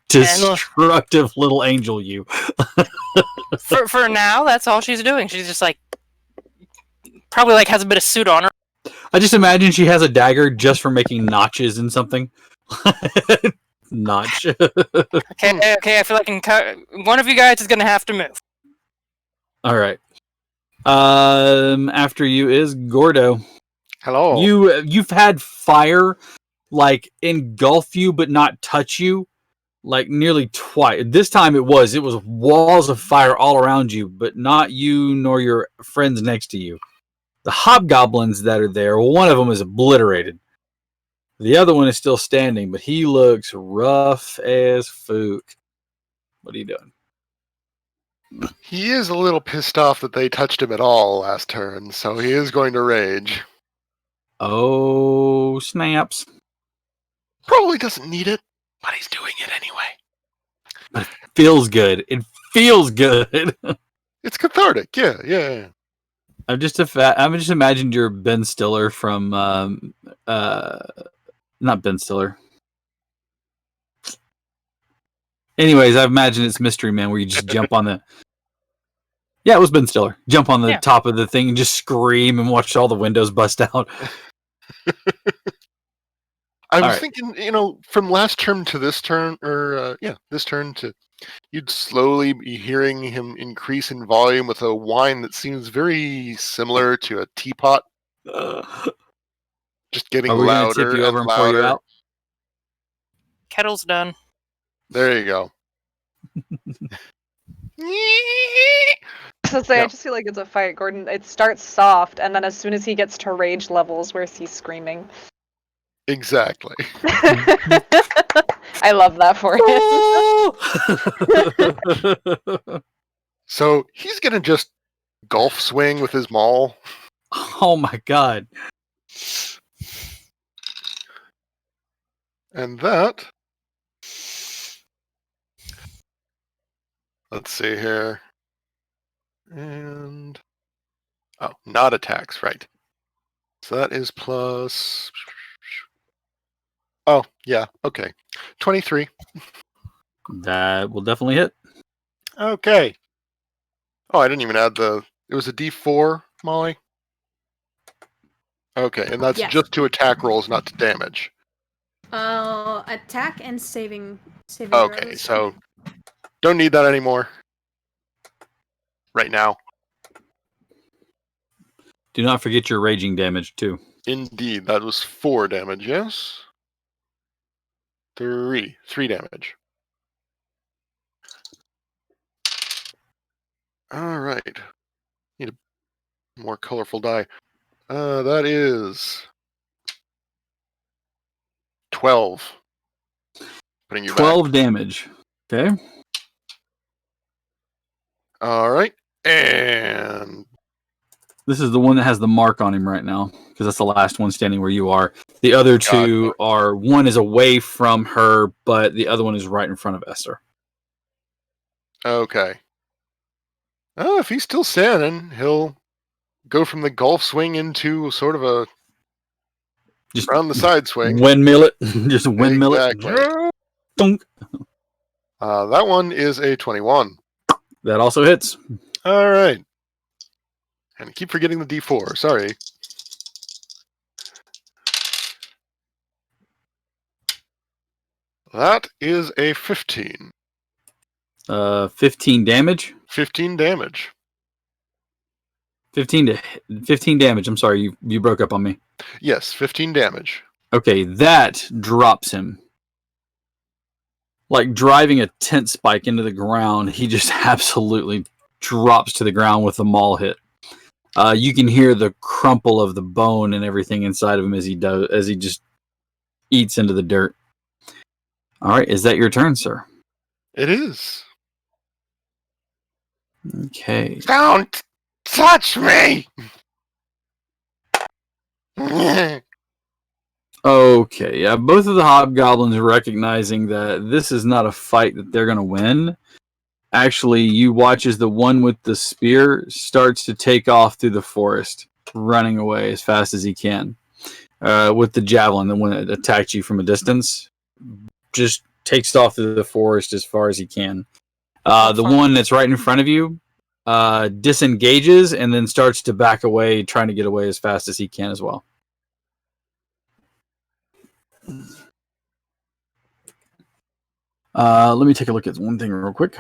destructive little angel, you. For now, that's all she's doing. She's just like, probably like has a bit of suit on her. I just imagine she has a dagger just for making notches in something. Notch. Okay, I feel like one of you guys is gonna have to move. All right. After you is Gordo. Hello. You've had fire like engulf you but not touch you like nearly twice. This time it was walls of fire all around you, but not you nor your friends next to you. The hobgoblins that are there, one of them is obliterated. The other one is still standing, but he looks rough as fook. What are you doing? He is a little pissed off that they touched him at all last turn, so he is going to rage. Oh, snaps. Probably doesn't need it, but he's doing it anyway. Feels good. It feels good. It's cathartic, yeah. I've just imagined you're Ben Stiller from not Ben Stiller. Anyways, I imagine it's Mystery Man where you just jump on the. Yeah, it was Ben Stiller. Jump on the top of the thing and just scream and watch all the windows bust out. I was thinking, from last turn to this turn, this turn to, you'd slowly be hearing him increase in volume with a whine that seems very similar to a teapot. Just getting Are we gonna louder tip you over and and pour you louder. out? Kettle's done. There you go. I just feel like it's a fight, Gordon. It starts soft, and then as soon as he gets to rage levels, where he's screaming. Exactly. I love that for him. So he's gonna just golf swing with his maul. Oh my god. And that. Let's see here. And. Oh, not attacks, right. So that is plus. Oh, yeah, okay. 23. That will definitely hit. Okay. Oh, I didn't even add it was a D4, Molly? Okay, and that's Yes. just to attack rolls, not to damage. Attack and saving Okay, throws. so don't need that anymore. Right now. Do not forget your raging damage, too. Indeed, that was 4 damage, yes? 3 damage. Alright. Need a more colorful die. That is 12. Putting you 12 back. damage. Okay. Alright. And This is the one that has the mark on him right now, because that's the last one standing where you are. The other two are, one is away from her, but the other one is right in front of Esther. okay. Oh, if he's still standing, he'll go from the golf swing into sort of a Just around the side swing. windmill it. Just windmill Exactly. it. Dunk. That one is a 21. That also hits. All right. And I keep forgetting the D4. Sorry. That is a 15. 15 damage. 15 damage. 15 damage. I'm sorry, you broke up on me. Yes, 15 damage. Okay, that drops him. Like driving a tent spike into the ground, he just absolutely drops to the ground with a maul hit. You can hear the crumple of the bone and everything inside of him as he just eats into the dirt. All right, is that your turn, sir? It is. Okay. Don't touch me! Okay, yeah, both of the hobgoblins are recognizing that this is not a fight that they're going to win. Actually, you watch as the one with the spear starts to take off through the forest, running away as fast as he can. With the javelin, the one that attacked you from a distance, just takes off through the forest as far as he can. The one that's right in front of you disengages and then starts to back away, trying to get away as fast as he can as well. Let me take a look at one thing real quick.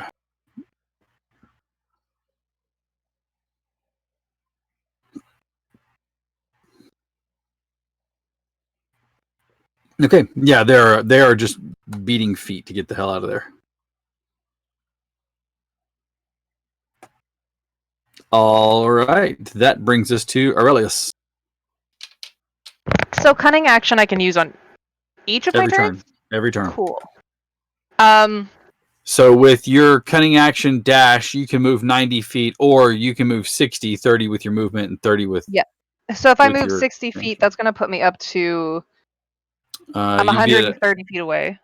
Okay, yeah, they are just beating feet to get the hell out of there. All right, that brings us to Aurelius. So cunning action I can use on each of my turns? Every turn. Cool. So with your cunning action dash, you can move 90 feet, or you can move 60, 30 with your movement, and 30 with... Yeah. So if I with move your 60 feet, that's going to put me up to... I'm you'd be 130 feet away.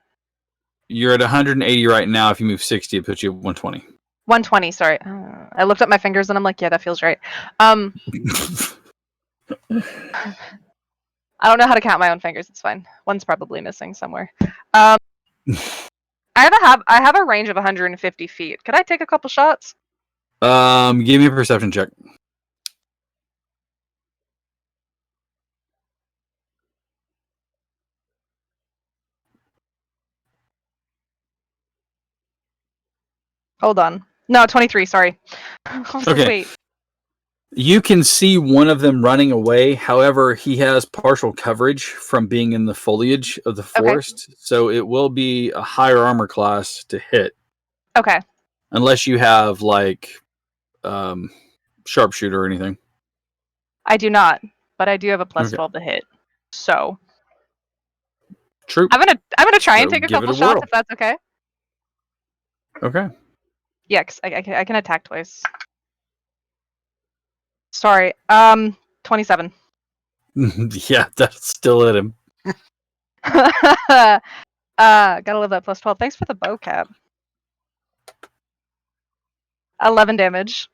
You're at 180 right now. If you move 60, it puts you at 120. 120, sorry. I looked at my fingers and I'm like, yeah, that feels right. I don't know how to count my own fingers. It's fine. One's probably missing somewhere. I have a range of 150 feet. Could I take a couple shots? Give me a perception check. Hold on. No, 23, sorry. Okay. Wait. You can see one of them running away. However, he has partial coverage from being in the foliage of the forest. So it will be a higher armor class to hit. Okay. Unless you have, like, sharpshooter or anything. I do not, but I do have a plus 12 to hit. So true. I'm gonna try and So take a give it couple a shots whirl. if that's okay. Okay. Yeah, 'cause I can attack twice. Sorry. 27. Yeah, that's still at him. Gotta love that plus 12. Thanks for the bow cap. 11 damage.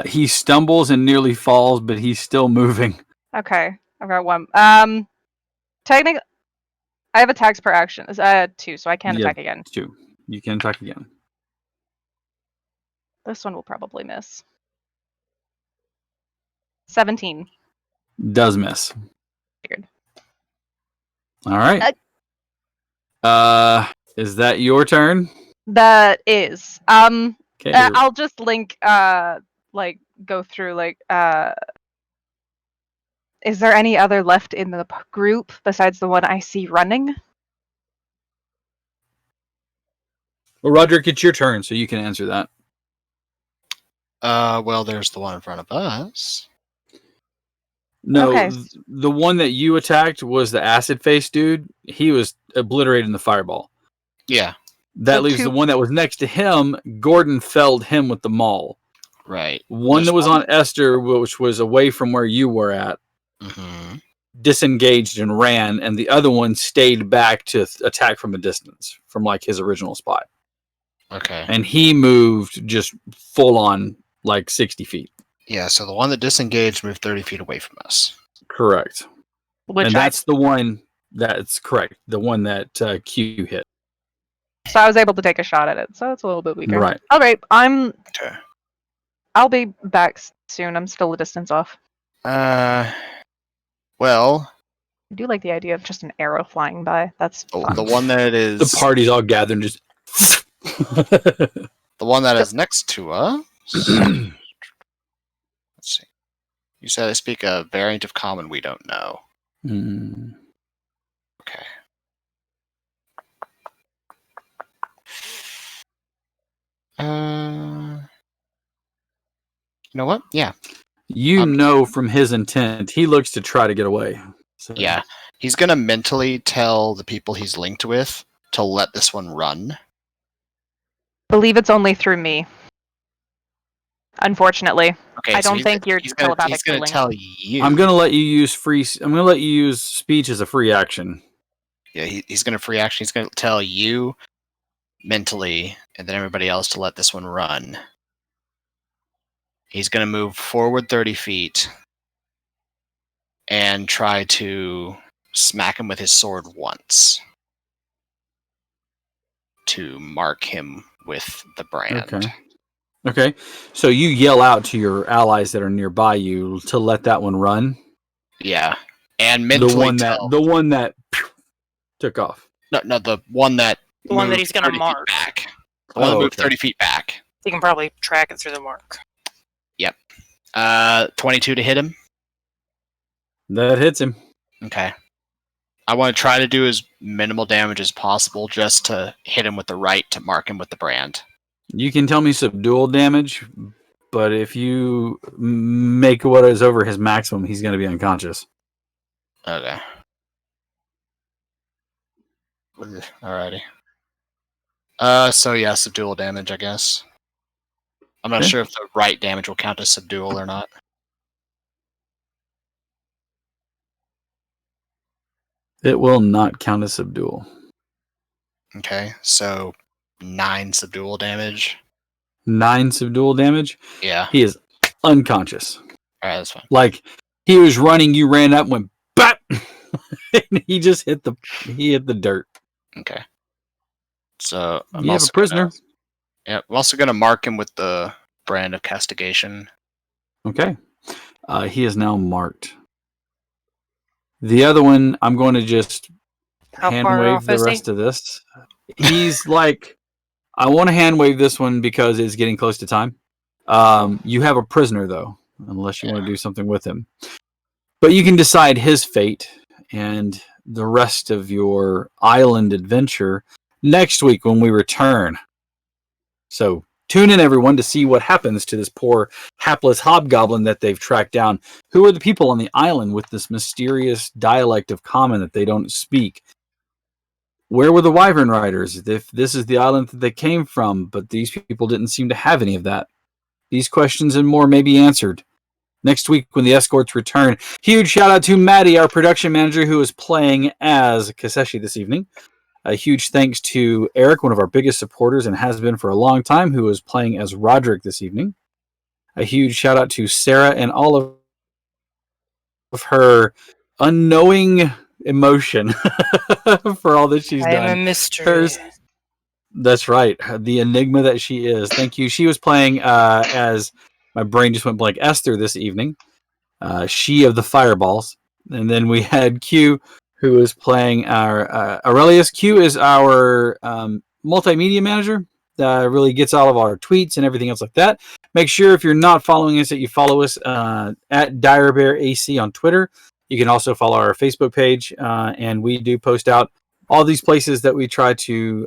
He stumbles and nearly falls, but he's still moving. Okay, I've got one. Technically, I have attacks per action. It's 2, so I can't attack again. 2. You can attack again. This one will probably miss. 17. Does miss. Figured. All right. Is that your turn? That is. Okay. I'll just link like go through like is there any other left in the group besides the one I see running? Well, Roderick, it's your turn, so you can answer that. Well, there's the one in front of us. No, Okay. the one that you attacked was the acid face dude. He was obliterated in the fireball. Yeah, That The leaves two- the one that was next to him. Gordon felled him with the maul. right. One There's that was one- on Esther, which was away from where you were at, Mhm. disengaged and ran, and the other one stayed back to attack from a distance, from like his original spot. Okay. And he moved just full on like 60 feet. Yeah, so the one that disengaged moved 30 feet away from us. Correct. Which And that's the one that's correct. The one that Q hit. so I was able to take a shot at it, so it's a little bit weaker. Right. All right, Okay. I'll be back soon. I'm still a distance off. Well, I do like the idea of just an arrow flying by. That's fun. the one that is The party's all gathered and just. the one that is next to us. Let's see. You said I speak a variant of common we don't know. Mm. Okay. You know what? Yeah. You know from his intent, he looks to try to get away. So. Yeah. He's gonna mentally tell the people he's linked with to let this one run. Believe it's only through me. Unfortunately, Okay. I so don't think you're he's gonna telepathically linked. tell you. I'm gonna let you use speech as a free action. Yeah, he's gonna free action. He's gonna tell you mentally, and then everybody else to let this one run. He's gonna move forward 30 feet and try to smack him with his sword once to mark him with the brand. Okay. So you yell out to your allies that are nearby you to let that one run. Yeah, and mentally the one that took off. No, the one that The one that moved he's gonna 30 feet mark. back. The one that moved okay. 30 feet back. You can probably track it through the mark. 22 to hit him. That hits him. Okay. I want to try to do as minimal damage as possible just to hit him with the right to mark him with the brand. You can tell me subdual damage, but if you make what is over his maximum, he's going to be unconscious. Okay. Alrighty. So yeah, subdual damage, I guess. I'm not Okay. sure if the right damage will count as subdual or not. It will not count as subdual. Okay, so 9 subdual damage. 9 subdual damage. Yeah. He is unconscious. Alright, that's fine. Like he was running, you ran up, and went bat. And he just hit the dirt. Okay. So I'm You have also a prisoner. I'm also gonna mark him with the brand of castigation. Okay. He is now marked. The other one, I'm going to just How hand far wave off the is he? rest of this. He's like, I want to hand wave this one because it's getting close to time. You have a prisoner though, unless you want to do something with him. But you can decide his fate and the rest of your island adventure next week when we return. So tune in, everyone, to see what happens to this poor hapless hobgoblin that they've tracked down. Who are the people on the island with this mysterious dialect of common that they don't speak? Where were the Wyvern Riders if this is the island that they came from, but these people didn't seem to have any of that? These questions and more may be answered next week when the Escorts return. Huge shout out to Maddie, our production manager, who is playing as Kaseshi this evening. A huge thanks to Eric, one of our biggest supporters and has been for a long time, who is playing as Roderick this evening. A huge shout out to Sarah and all of her unknowing emotion for all that she's I done. am a mystery. That's right. The enigma that she is. Thank you. She was playing as, my brain just went blank, Esther this evening. She of the Fireballs. And then we had Q, who is playing our Aurelius. Q is our multimedia manager that really gets all of our tweets and everything else like that. Make sure if you're not following us that you follow us at DireBearAC on Twitter. You can also follow our Facebook page, and we do post out all these places that we try to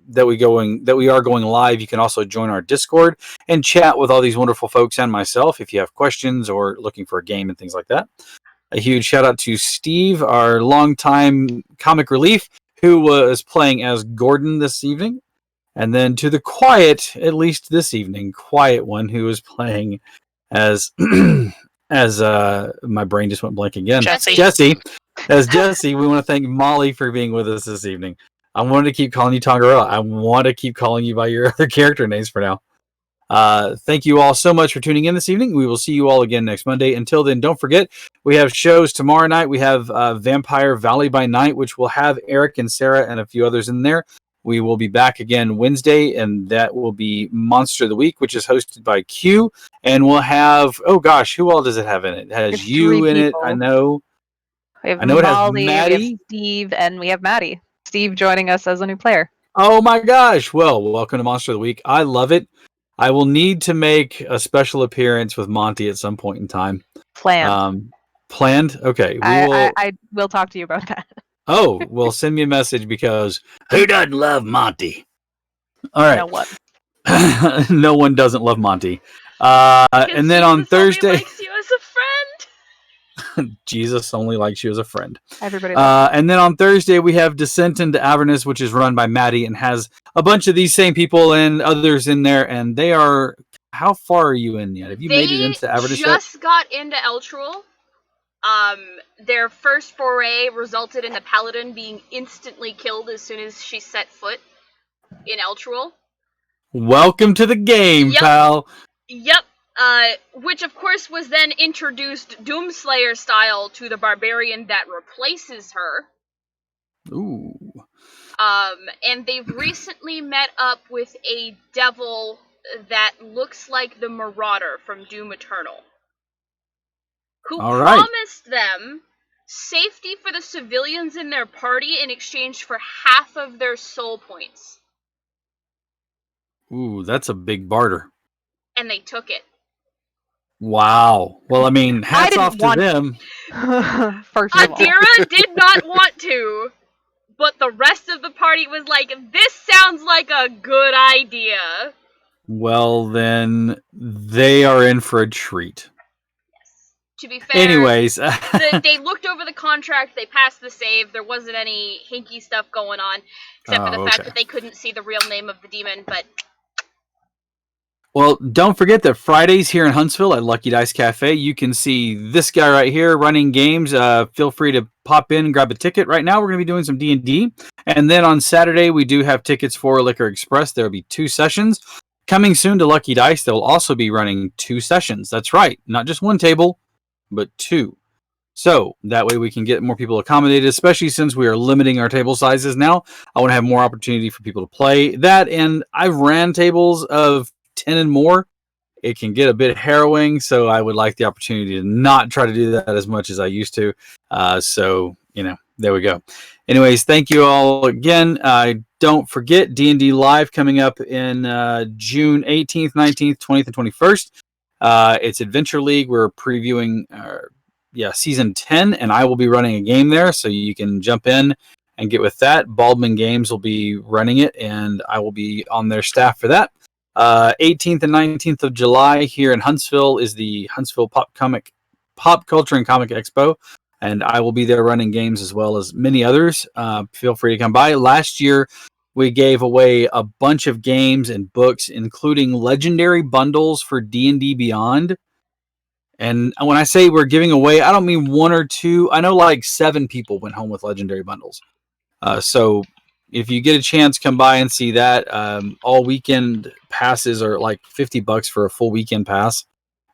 that we are going live. You can also join our Discord and chat with all these wonderful folks and myself if you have questions or looking for a game and things like that. A huge shout out to Steve, our longtime comic relief, who was playing as Gordon this evening. And then to the quiet, at least this evening, quiet one who was playing as as my brain just went blank again. Jesse. As Jesse, we want to thank Molly for being with us this evening. I wanted to keep calling you Tongarella. I want to keep calling you by your other character names for now. Thank you all so much for tuning in this evening. We will see you all again next Monday. Until then, don't forget, we have shows tomorrow night. We have Vampire Valley by Night, which will have Eric and Sarah and a few others in there. We will be back again Wednesday, and that will be Monster of the Week, which is hosted by Q. And we'll have, oh gosh, who all does it have in it? It has It's you 3 in it, people. I know. We have I know it has Molly, we have Maddie. Steve, and we have Maddie. Steve joining us as a new player. Oh my gosh. Well, welcome to Monster of the Week. I love it. I will need to make a special appearance with Monty at some point in time. Planned. Planned? Okay. I will talk to you about that. Oh, well, send me a message because who doesn't love Monty? All right. You know what? No one doesn't love Monty. And then on Jesus only Thursday, likes you as a friend. Jesus only likes you as a friend. Everybody loves And then on Thursday, we have Descent into Avernus, which is run by Maddie and has a bunch of these same people and others in there. And they are, how far are you in yet? Have you made it into Avernus yet? They just got into Eltrul. Their first foray resulted in the paladin being instantly killed as soon as she set foot in Eltrul. Welcome to the game, Yep. pal. Yep. Which of course was then introduced Doomslayer style to the barbarian that replaces her. Ooh. And they've recently met up with a devil that looks like the Marauder from Doom Eternal, who All right. promised them safety for the civilians in their party in exchange for half of their soul points. Ooh, that's a big barter. And they took it. Wow. Well, I mean, hats didn't off to want- them. First of all. Adira did not want to, but the rest of the party was like, this sounds like a good idea. Well, then they are in for a treat. To be fair, Anyways, they looked over the contract, they passed the save, there wasn't any hinky stuff going on, except for the fact that they couldn't see the real name of the demon, but... well, don't forget that Fridays here in Huntsville at Lucky Dice Cafe, you can see this guy right here running games. Feel free to pop in and grab a ticket. Right now, we're going to be doing some D&D. And then on Saturday, we do have tickets for Liquor Express. There will be 2 sessions. Coming soon to Lucky Dice, they'll also be running 2 sessions. That's right. Not just 1 table, but 2. So that way we can get more people accommodated, especially since we are limiting our table sizes now. I want to have more opportunity for people to play that. And I've ran tables of 10 and more. It can get a bit harrowing, so I would like the opportunity to not try to do that as much as I used to. So, there we go. Anyways, thank you all again. Don't forget D&D Live coming up in June 18th, 19th, 20th, and 21st. It's Adventure League. We're previewing Season 10, and I will be running a game there, so you can jump in and get with that. Baldman Games will be running it, and I will be on their staff for that. 18th and 19th of July here in Huntsville is the Huntsville Pop Culture and Comic Expo, and I will be there running games as well as many others. Feel free to come by. Last year, we gave away a bunch of games and books, including legendary bundles for D&D Beyond. And when I say we're giving away, I don't mean 1 or 2. I know like 7 people went home with legendary bundles. So if you get a chance, come by and see that. All weekend passes are like $50 for a full weekend pass.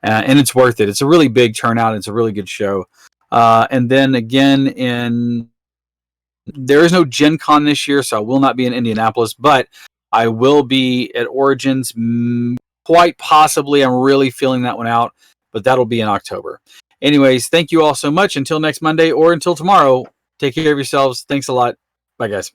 And it's worth it. It's a really big turnout. It's a really good show. And then again, there is no Gen Con this year, so I will not be in Indianapolis, but I will be at Origins quite possibly. I'm really feeling that one out, but that'll be in October. Anyways, thank you all so much. Until next Monday or until tomorrow, take care of yourselves. Thanks a lot. Bye, guys.